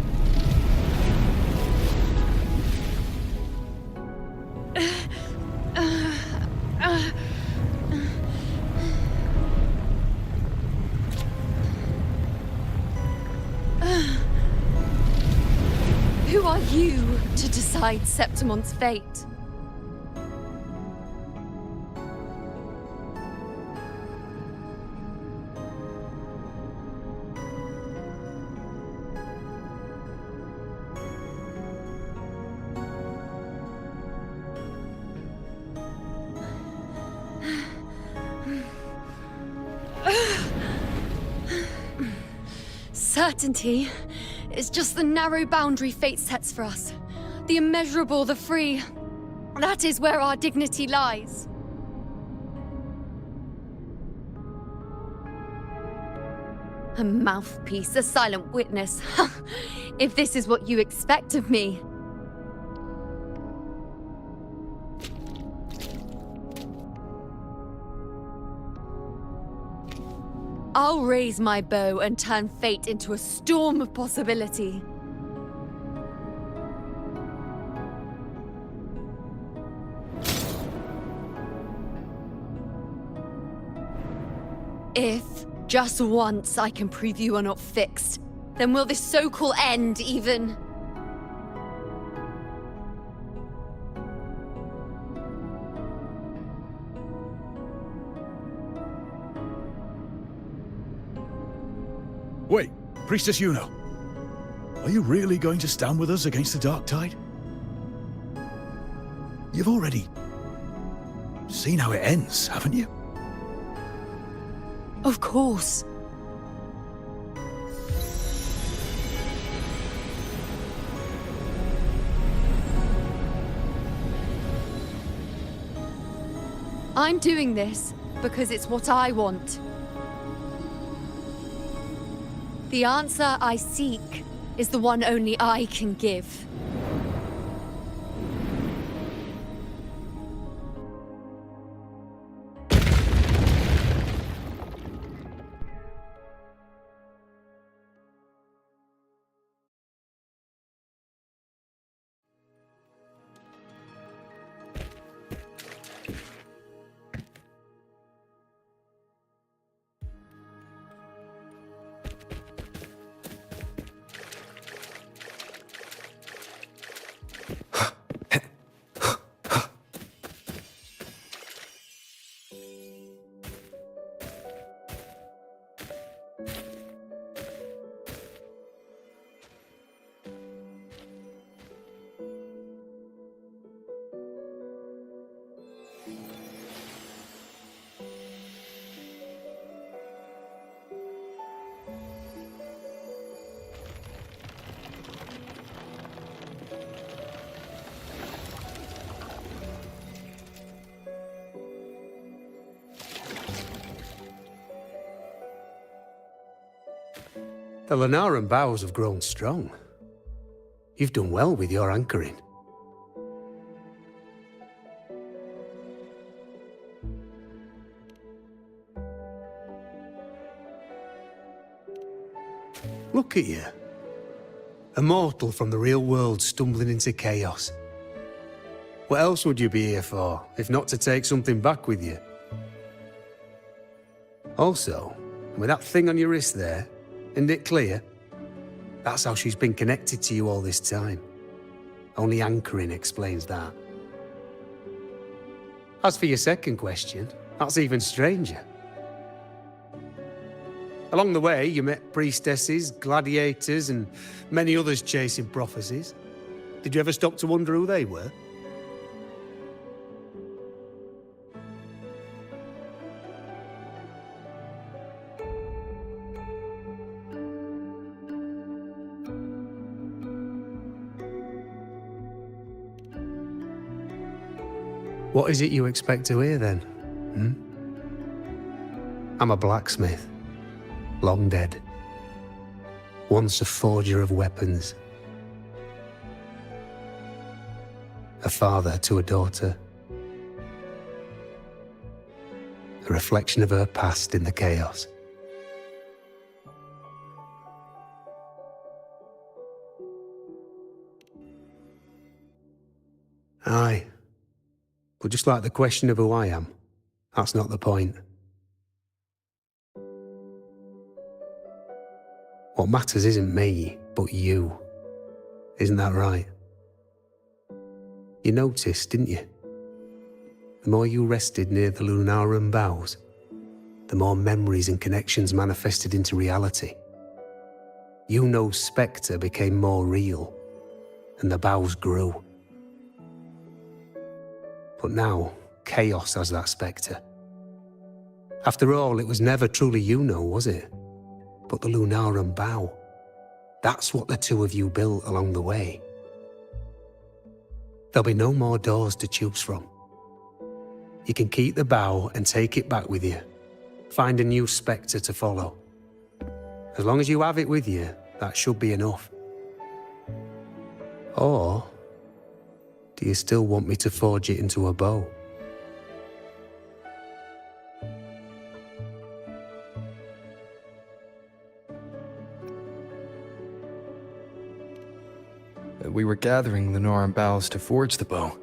Who are you to decide Septimon's fate? Certainty is just the narrow boundary fate sets for us. The immeasurable, the free. That is where our dignity lies. A mouthpiece, a silent witness. If this is what you expect of me. I'll raise my bow and turn fate into a storm of possibility. If, just once, I can prove you are not fixed, then will this so-called end even... Wait, Priestess Iuno. Are you really going to stand with us against the Dark Tide? You've already seen how it ends, haven't you? Of course. I'm doing this because it's what I want. The answer I seek is the one only I can give. The Lunaran bows have grown strong. You've done well with your anchoring. Look at you. A mortal from the real world stumbling into chaos. What else would you be here for, if not to take something back with you? Also, with that thing on your wrist there, isn't it clear? That's how she's been connected to you all this time. Only anchoring explains that. As for your second question, that's even stranger. Along the way, you met priestesses, gladiators, and many others chasing prophecies. Did you ever stop to wonder who they were? What is it you expect to hear, then? I'm a blacksmith. Long dead. Once a forger of weapons. A father to a daughter. A reflection of her past in the chaos. Aye. But just like the question of who I am, that's not the point. What matters isn't me, but you. Isn't that right? You noticed, didn't you? The more you rested near the Lunaran bows, the more memories and connections manifested into reality. Iuno's spectre became more real, and the bows grew. But now, chaos has that spectre. After all, it was never truly Iuno, was it? But the Lunaran bow. That's what the two of you built along the way. There'll be no more doors to choose from. You can keep the bow and take it back with you. Find a new spectre to follow. As long as you have it with you, that should be enough. Or do you still want me to forge it into a bow? We were gathering Lunaran boughs to forge the bow.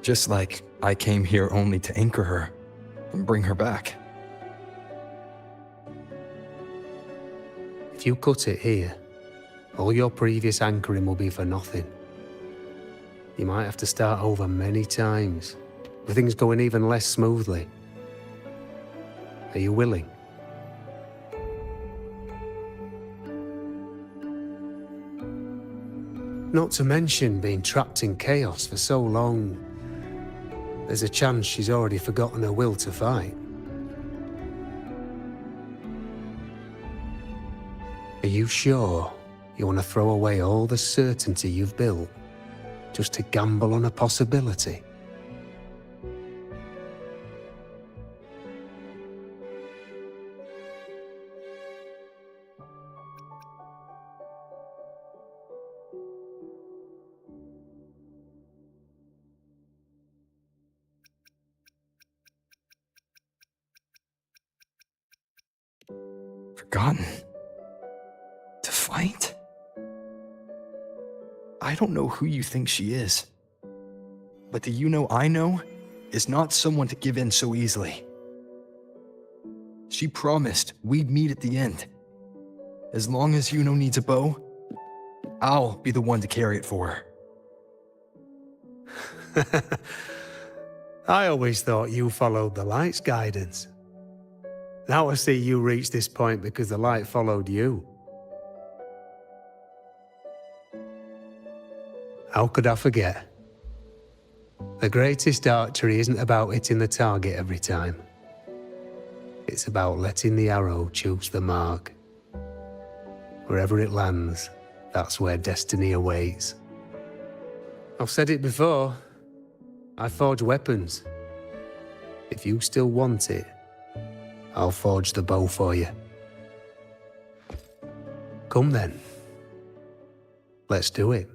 Just like I came here only to anchor her and bring her back. If you cut it here, all your previous anchoring will be for nothing. You might have to start over many times, with things going even less smoothly. Are you willing? Not to mention being trapped in chaos for so long. There's a chance she's already forgotten her will to fight. Are you sure you want to throw away all the certainty you've built just to gamble on a possibility? Forgotten? To fight? I don't know who you think she is, but the Iuno I know is not someone to give in so easily. She promised we'd meet at the end. As long as Iuno needs a bow, I'll be the one to carry it for her. I always thought you followed the light's guidance. Now I see you reached this point because the light followed you. How could I forget? The greatest archery isn't about hitting the target every time. It's about letting the arrow choose the mark. Wherever it lands, that's where destiny awaits. I've said it before. I forge weapons. If you still want it, I'll forge the bow for you. Come then. Let's do it.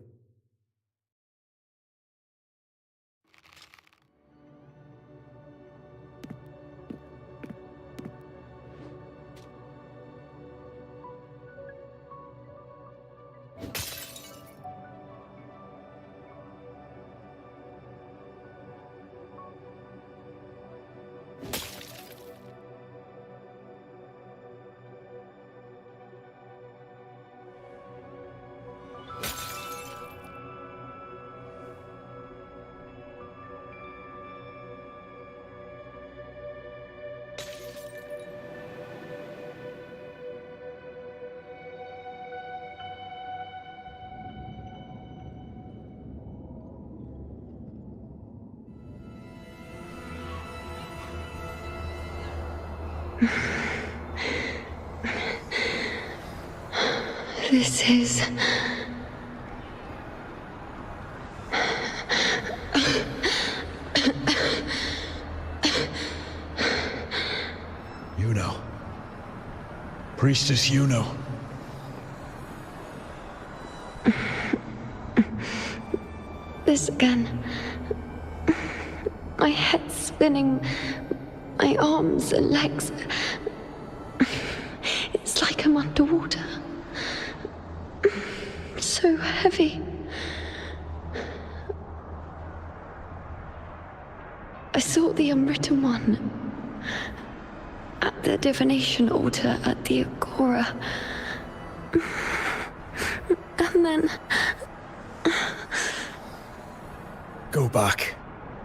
This is... Iuno. Priestess Iuno. This again. My head spinning, my arms and legs. It's like I'm underwater. So heavy. I saw the Unwritten One at the divination altar at the Agora. And then... Go back,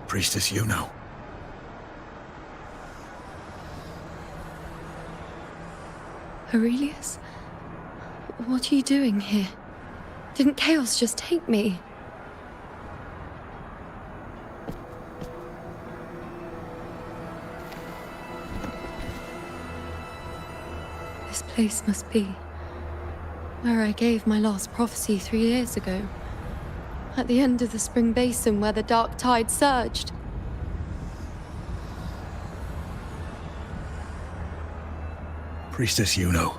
Priestess Iuno. Aurelius? What are you doing here? Didn't chaos just take me? This place must be where I gave my last prophecy 3 years ago. At the end of the spring basin where the dark tide surged. Priestess Iuno.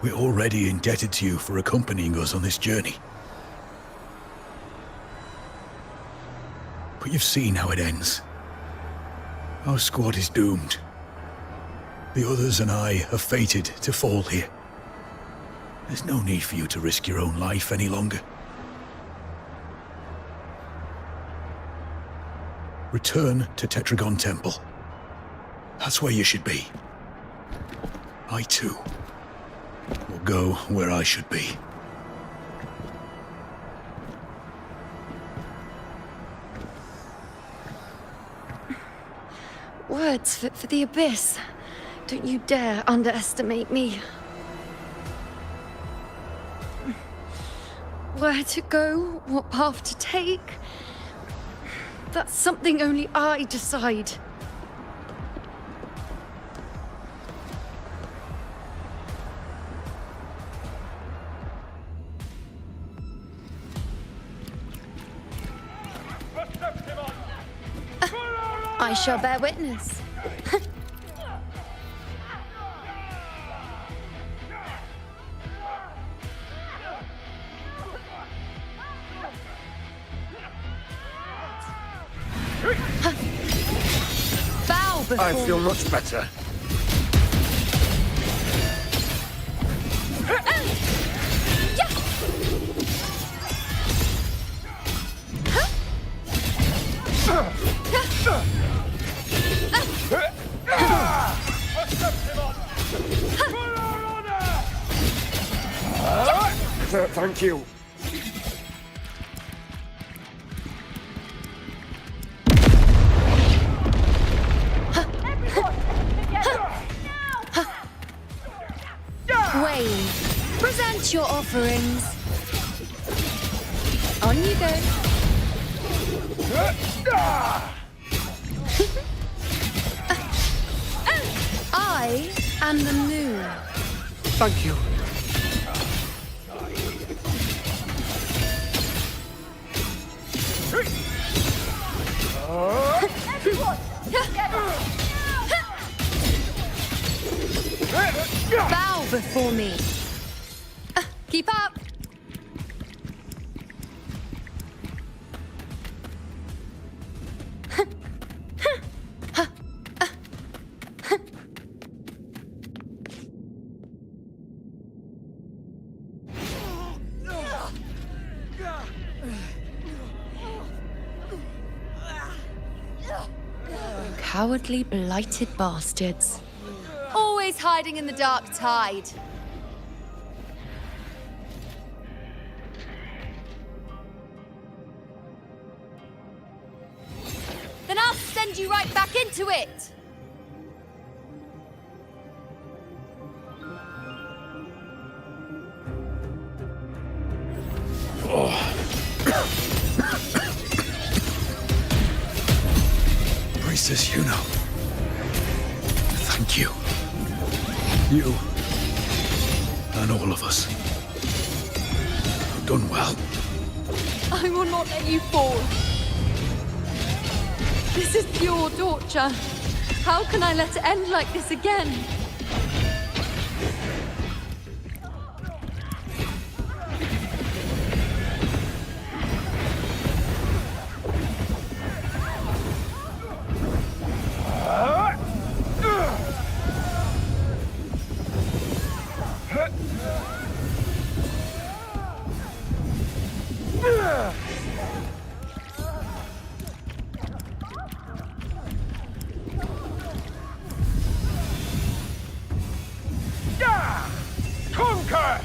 We're already indebted to you for accompanying us on this journey. But you've seen how it ends. Our squad is doomed. The others and I are fated to fall here. There's no need for you to risk your own life any longer. Return to Tetragon Temple. That's where you should be. I too will go where I should be. Words fit for the abyss. Don't you dare underestimate me. Where to go, what path to take. That's something only I decide. I shall bear witness. Bow before I feel much better. Thank you. Wave, present your offerings. On you go. I am the moon. Thank you. Bow before me. Keep up. Cowardly, blighted bastards. Always hiding in the dark tide. Then I'll send you right back into it! Priestess Iuno. Thank you. You and all of us have done well. I will not let you fall. This is pure torture. How can I let it end like this again? Conquer!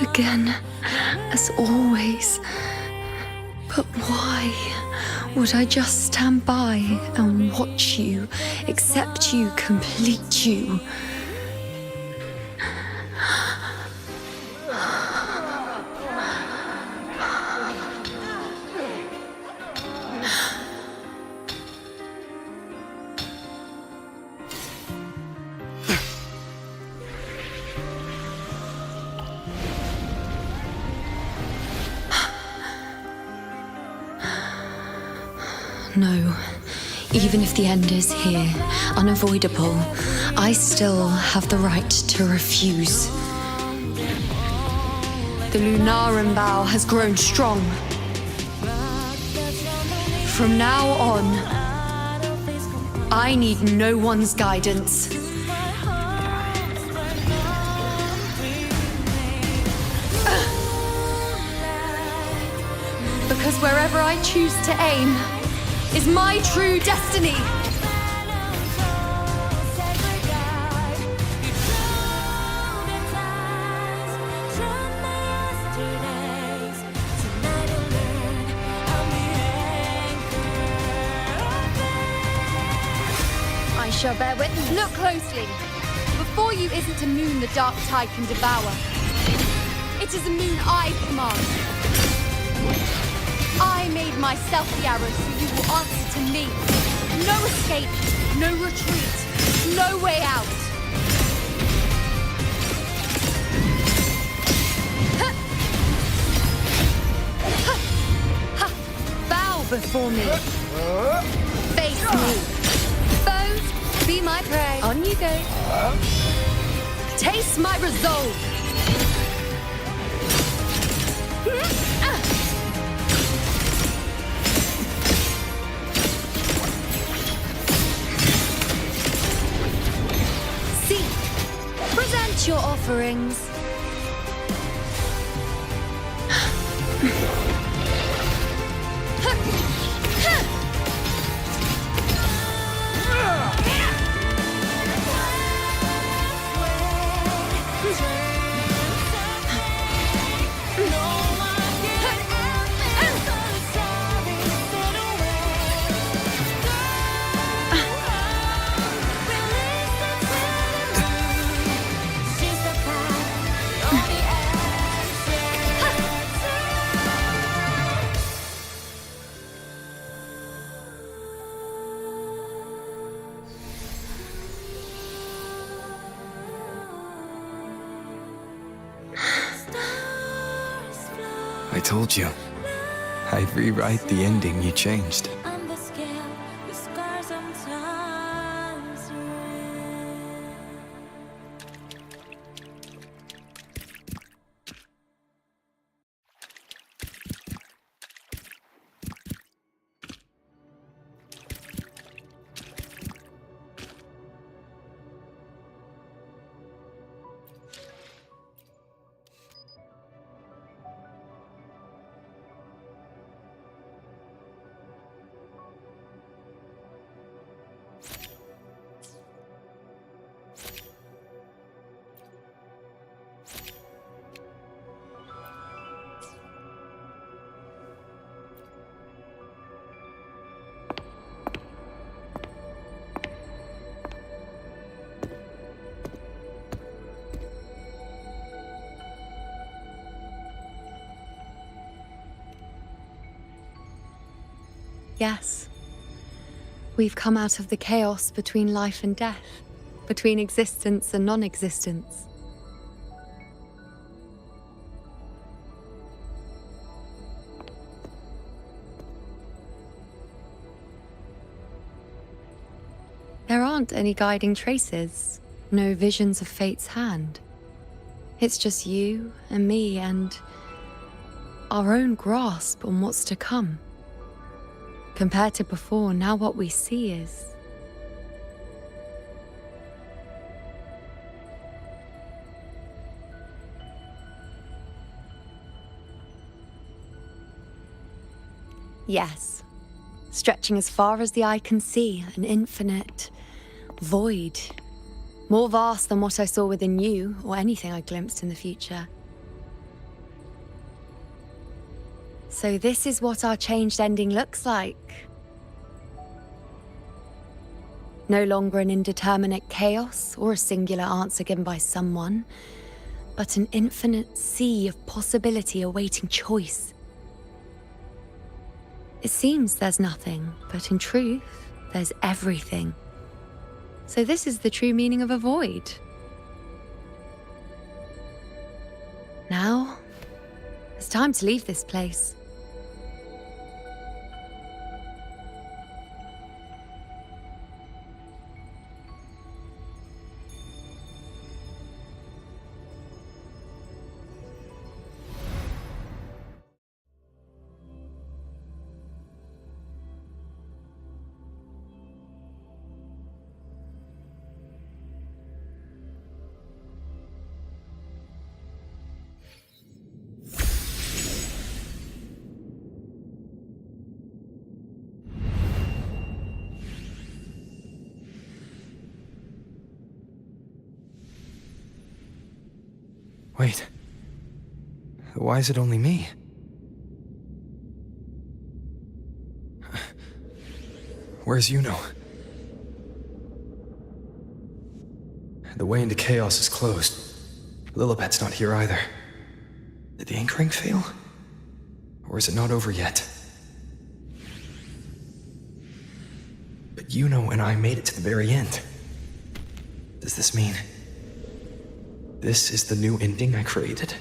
Again, as always. But why would I just stand by and watch you, accept you, complete you? No. Even if the end is here, unavoidable, I still have the right to refuse. The Lunaran bow has grown strong. From now on, I need no one's guidance. Because wherever I choose to aim is my true destiny. I shall bear witness. Look closely. Before you isn't a moon the dark tide can devour. It is a moon I command. I made myself the arrow, so you will answer to me. No escape, no retreat, no way out. Bow before me. Face me. Foes, be my prey. On you go. Taste my resolve. See, present your offerings. I told you. I'd rewrite the ending you changed. Yes. We've come out of the chaos between life and death, between existence and non-existence. There aren't any guiding traces, no visions of fate's hand. It's just you and me and our own grasp on what's to come. Compared to before, now what we see is... Yes, stretching as far as the eye can see, an infinite void. More vast than what I saw within you, or anything I glimpsed in the future. So this is what our changed ending looks like. No longer an indeterminate chaos or a singular answer given by someone, but an infinite sea of possibility awaiting choice. It seems there's nothing, but in truth, there's everything. So this is the true meaning of a void. Now, it's time to leave this place. Wait. Why is it only me? Where's Iuno? The way into Chaos is closed. Lilibet's not here either. Did the ink ring fail? Or is it not over yet? But Iuno and I made it to the very end. Does this mean this is the new ending I created?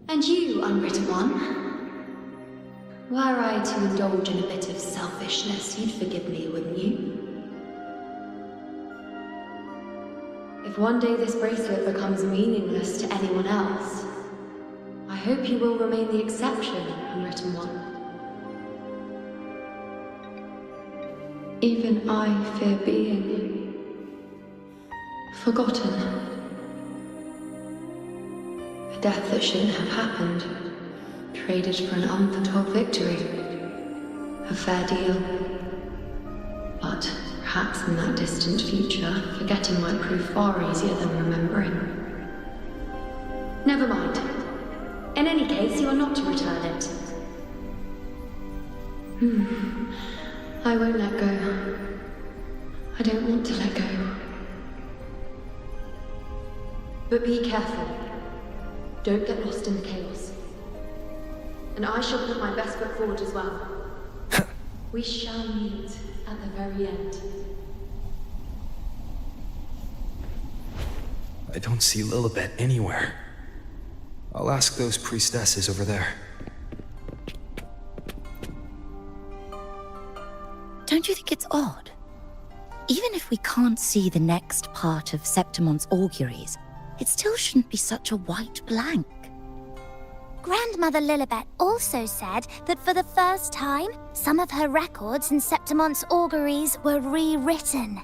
And you, unwritten one? Were I to indulge in a bit of selfishness, you'd forgive me, wouldn't you? If one day this bracelet becomes meaningless to anyone else, I hope you will remain the exception, unwritten one. Even I fear being forgotten. A death that shouldn't have happened, traded for an unforetold victory. A fair deal. But perhaps in that distant future, forgetting might prove far easier than remembering. Never mind. In any case, you are not to return it. I won't let go. I don't want to let go. But be careful. Don't get lost in the chaos. And I shall put my best foot forward as well. We shall meet at the very end. I don't see Lilibet anywhere. I'll ask those priestesses over there. Don't you think it's odd? Even if we can't see the next part of Septimon's auguries, it still shouldn't be such a white blank. Grandmother Lilibet also said that for the first time, some of her records in Septimon's auguries were rewritten.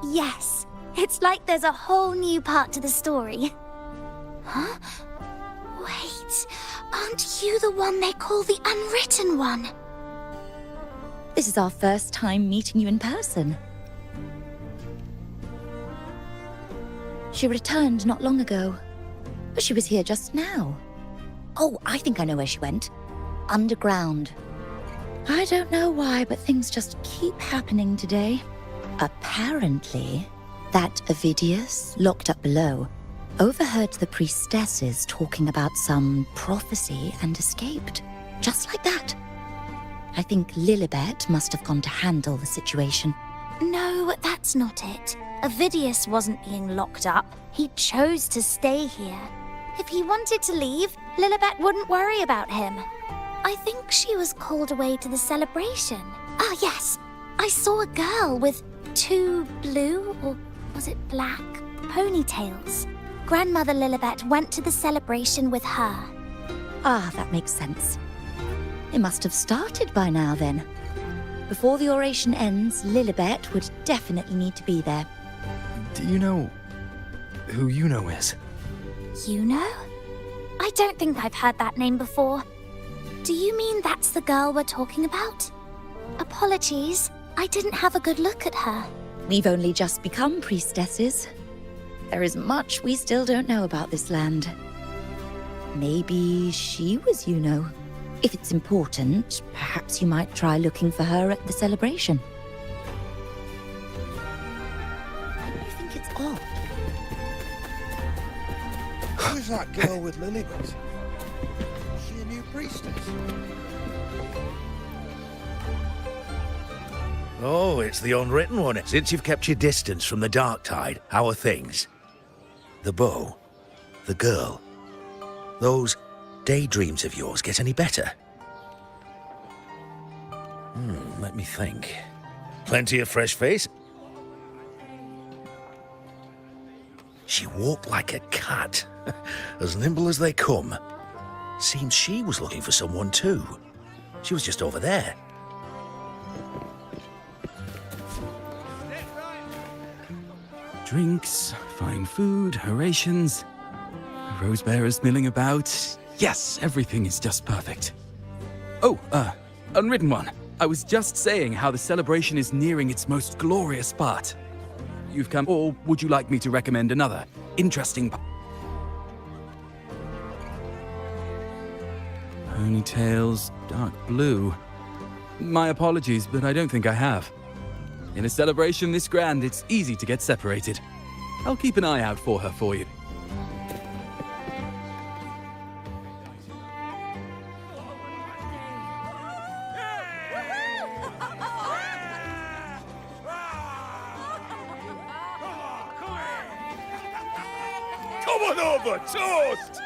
Yes, it's like there's a whole new part to the story. Huh? Wait, aren't you the one they call the Unwritten One? This is our first time meeting you in person. She returned not long ago, but she was here just now. Oh, I think I know where she went. Underground. I don't know why, but things just keep happening today. Apparently, That Ovidius, locked up below, overheard the priestesses talking about some prophecy and escaped. Just like that. I think Lilibet must have gone to handle the situation. No, that's not it. Ovidius wasn't being locked up. He chose to stay here. If he wanted to leave, Lilibet wouldn't worry about him. I think she was called away to the celebration. Ah, yes. I saw a girl with 2 blue, or was it black, ponytails. Grandmother Lilibet went to the celebration with her. Ah, that makes sense. It must have started by now then. Before the oration ends, Lilibet would definitely need to be there. Do you know who Iuno is? Iuno? I don't think I've heard that name before. Do you mean that's the girl we're talking about? Apologies, I didn't have a good look at her. We've only just become priestesses. There is much we still don't know about this land. Maybe she was Iuno. If it's important, perhaps you might try looking for her at the celebration. I think it's odd. Who's that girl with Lilibet? Is she a new priestess? Oh, it's the unwritten one. Since you've kept your distance from the dark tide, how are things? The bow, the girl, those daydreams of yours get any better? Let me think. Plenty of fresh face? She walked like a cat, as nimble as they come. Seems she was looking for someone too. She was just over there. Drinks, fine food, orations, rose bearers milling about. Yes, everything is just perfect. Oh, unwritten one. I was just saying how the celebration is nearing its most glorious part. You've come, or would you like me to recommend another interesting Ponytails, dark blue. My apologies, but I don't think I have. In a celebration this grand, it's easy to get separated. I'll keep an eye out for her for you. Come on over, toast!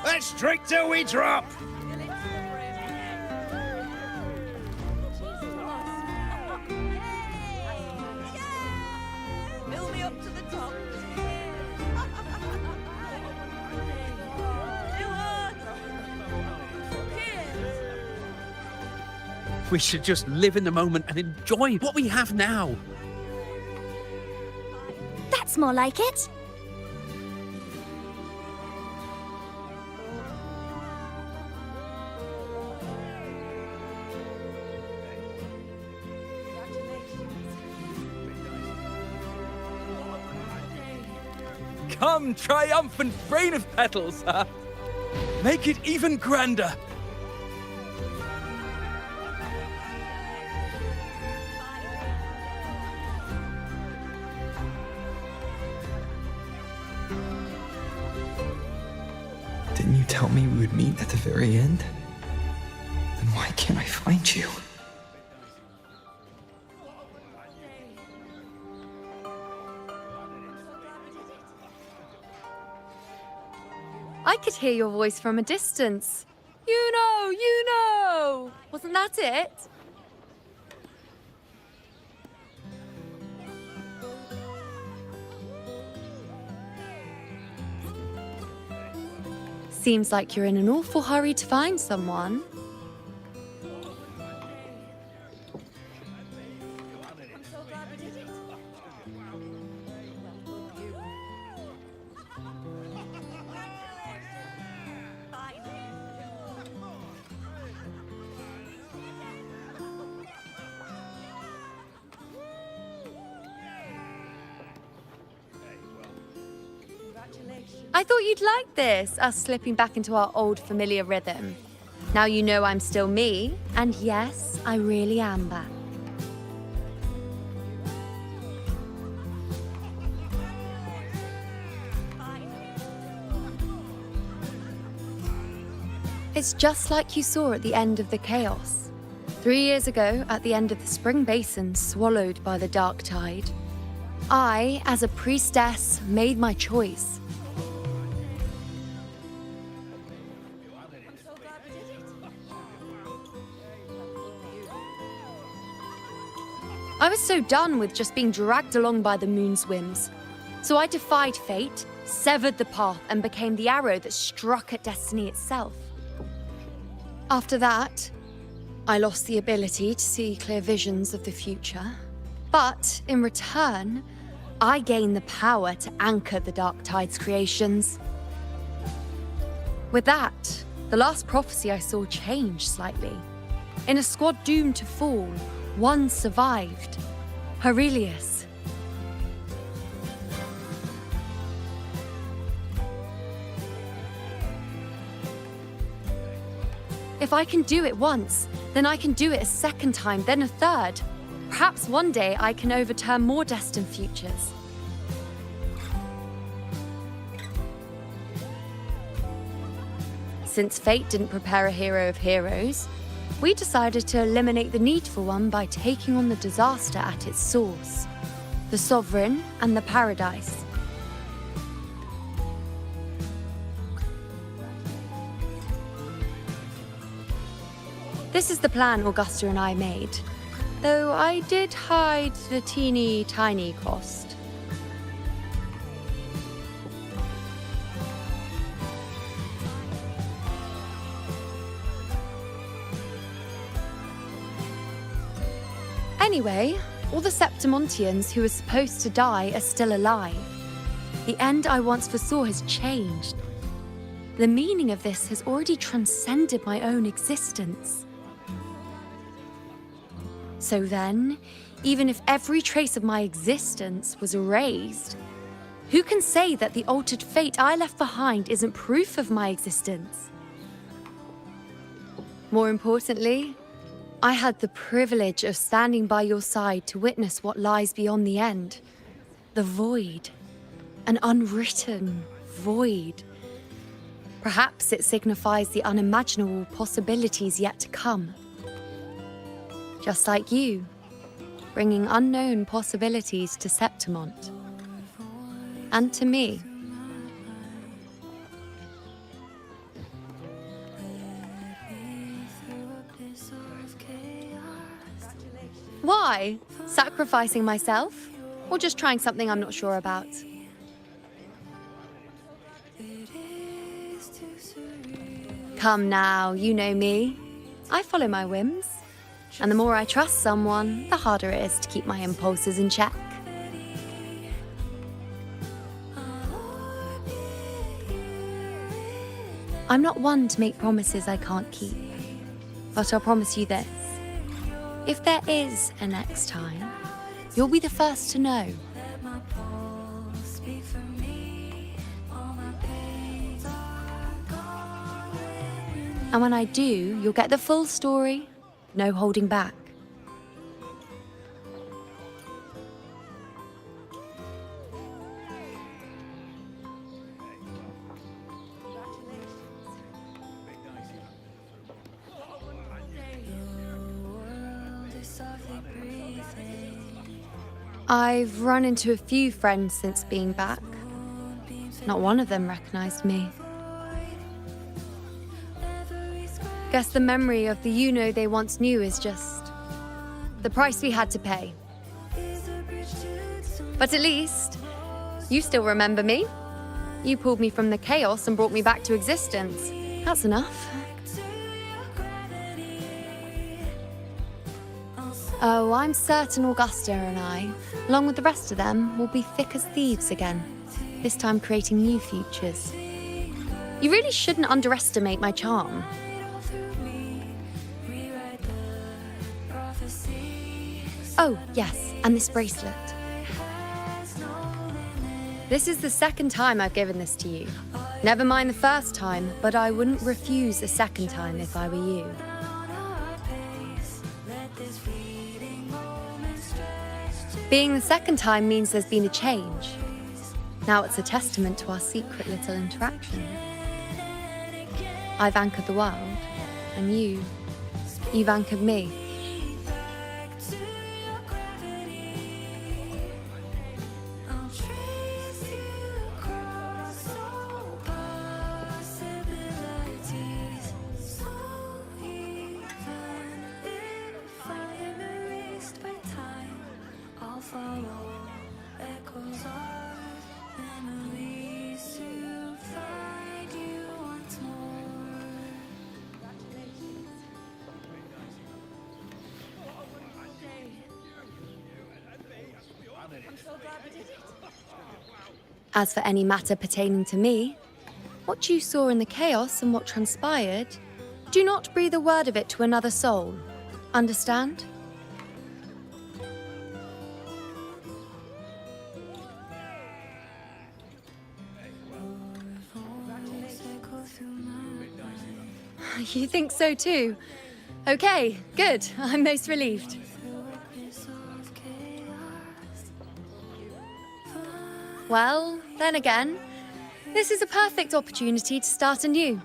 Let's drink till we drop! We should just live in the moment and enjoy what we have now. That's more like it. Come, triumphant brain of petals! Make it even grander! Didn't you tell me we would meet at the very end? Then why can't I find you? I could hear your voice from a distance. Iuno! Iuno! Wasn't that it? Seems like you're in an awful hurry to find someone. I thought you'd like this, us slipping back into our old familiar rhythm. Now you know I'm still me, and yes, I really am back. It's just like you saw at the end of the chaos. 3 years ago, at the end of the spring basin swallowed by the dark tide, I, as a priestess, made my choice. I was so done with just being dragged along by the moon's whims. So I defied fate, severed the path, and became the arrow that struck at destiny itself. After that, I lost the ability to see clear visions of the future. But in return, I gained the power to anchor the Dark Tide's creations. With that, the last prophecy I saw changed slightly. In a squad doomed to fall, one survived. Aurelius. If I can do it once, then I can do it a second time, then a third. Perhaps one day I can overturn more destined futures. Since fate didn't prepare a hero of heroes, we decided to eliminate the need for one by taking on the disaster at its source, the Sovereign and the Paradise. This is the plan Augusta and I made, though I did hide the teeny tiny cost. Anyway, all the Septimontians who were supposed to die are still alive. The end I once foresaw has changed. The meaning of this has already transcended my own existence. So then, even if every trace of my existence was erased, who can say that the altered fate I left behind isn't proof of my existence? More importantly, I had the privilege of standing by your side to witness what lies beyond the end. The void. An unwritten void. Perhaps it signifies the unimaginable possibilities yet to come. Just like you, bringing unknown possibilities to Septimont. And to me. Why? Sacrificing myself? Or just trying something I'm not sure about? Come now, you know me. I follow my whims. And the more I trust someone, the harder it is to keep my impulses in check. I'm not one to make promises I can't keep. But I'll promise you this. If there is a next time, you'll be the first to know. And when I do, you'll get the full story, no holding back. I've run into a few friends since being back. Not one of them recognized me. Guess the memory of the Iuno they once knew is just the price we had to pay. But at least, you still remember me. You pulled me from the chaos and brought me back to existence. That's enough. Oh, I'm certain Augusta and I, along with the rest of them, will be thick as thieves again, this time creating new futures. You really shouldn't underestimate my charm. Oh, yes, and this bracelet. This is the second time I've given this to you. Never mind the first time, but I wouldn't refuse a second time if I were you. Being the second time means there's been a change. Now it's a testament to our secret little interaction. I've anchored the world, and you've anchored me. As for any matter pertaining to me, what you saw in the chaos and what transpired, do not breathe a word of it to another soul. Understand? You think so too? Okay, good. I'm most relieved. Well, then again, this is a perfect opportunity to start anew.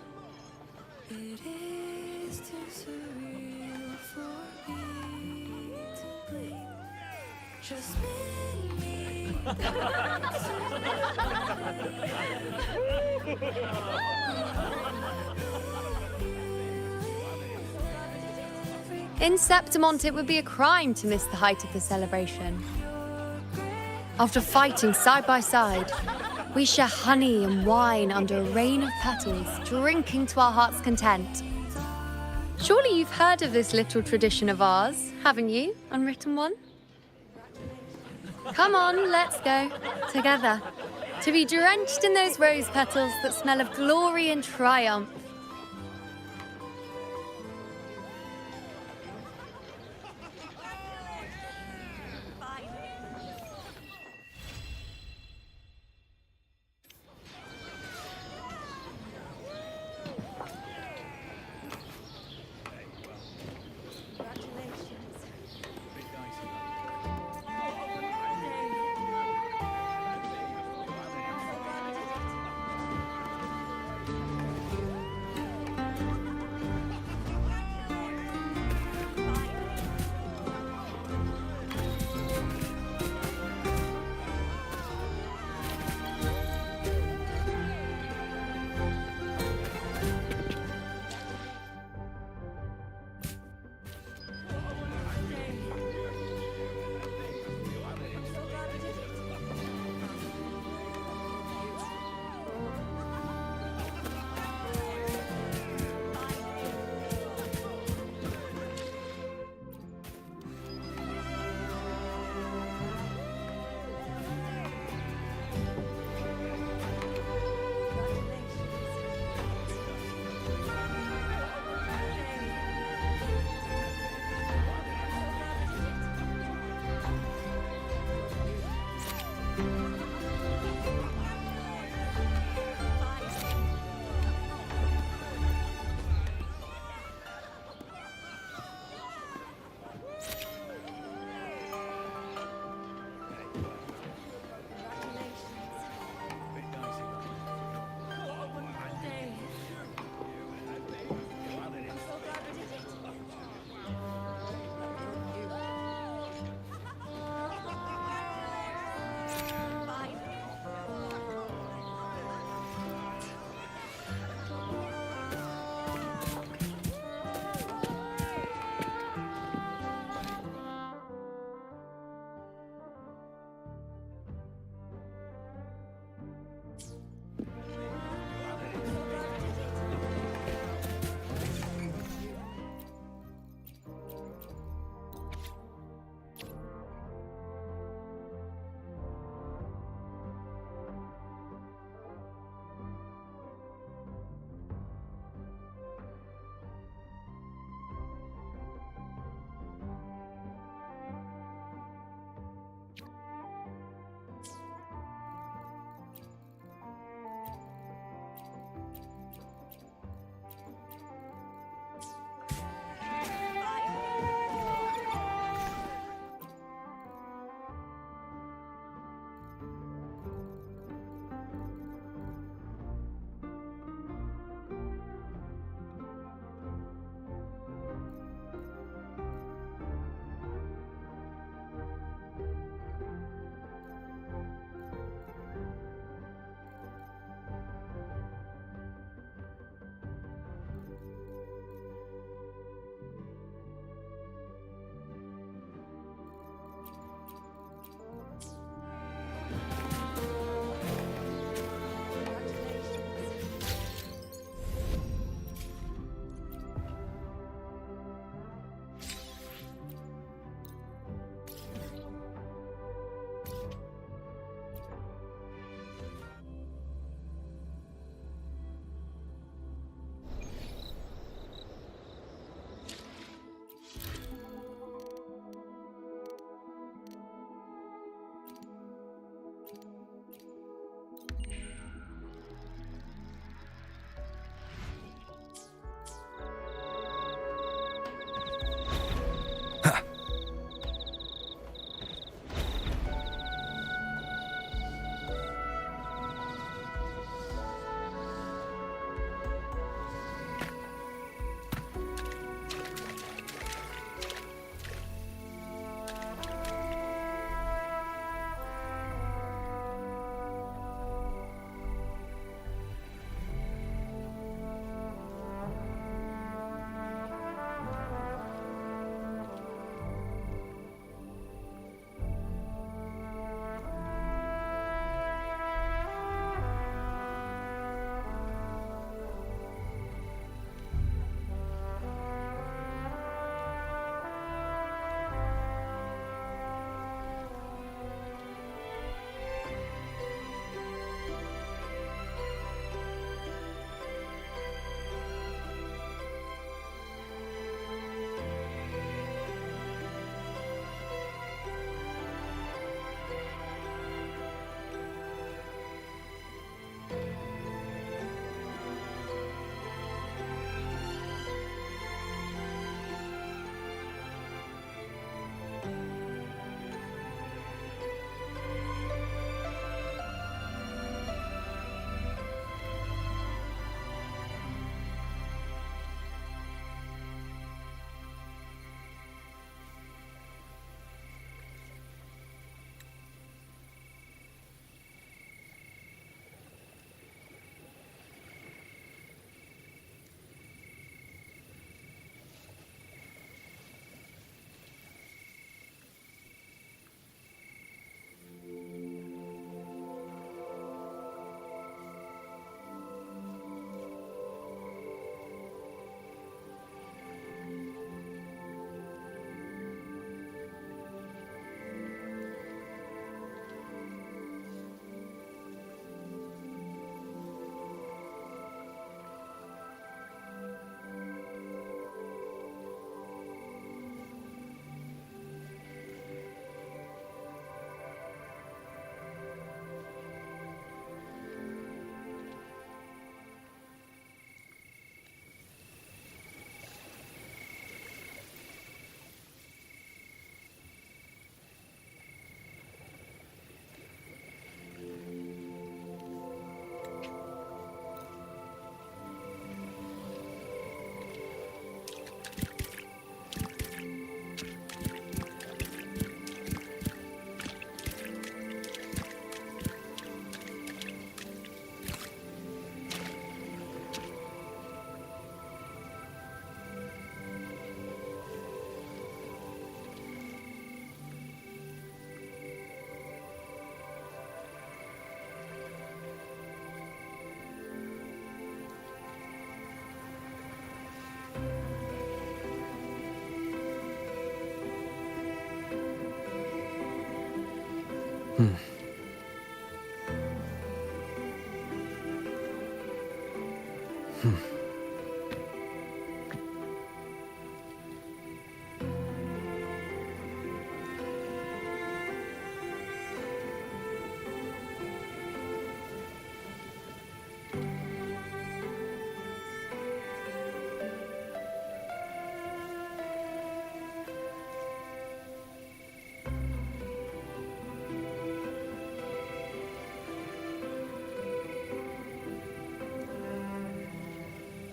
In Septimont, it would be a crime to miss the height of the celebration. After fighting side by side, we share honey and wine under a rain of petals, drinking to our heart's content. Surely you've heard of this little tradition of ours, haven't you, Unwritten One? Come on, let's go. Together. To be drenched in those rose petals that smell of glory and triumph.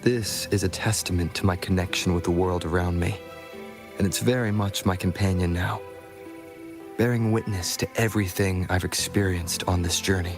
This is a testament to my connection with the world around me, and it's very much my companion now, bearing witness to everything I've experienced on this journey.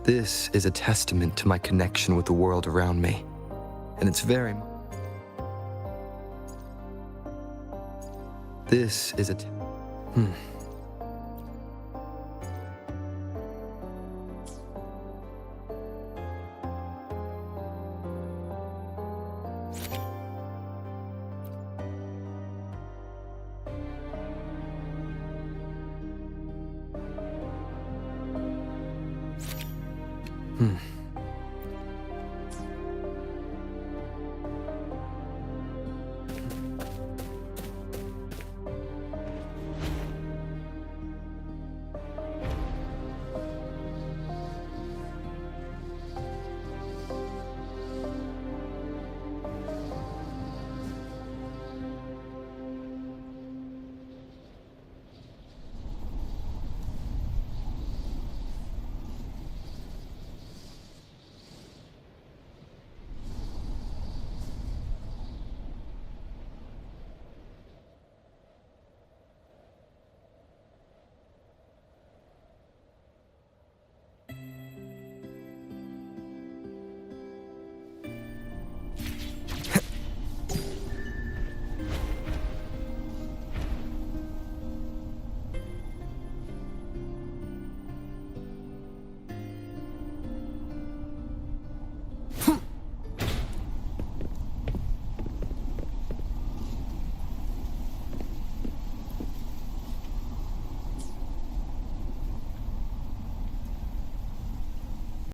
This is a testament to my connection with the world around me. And it's very... This is a...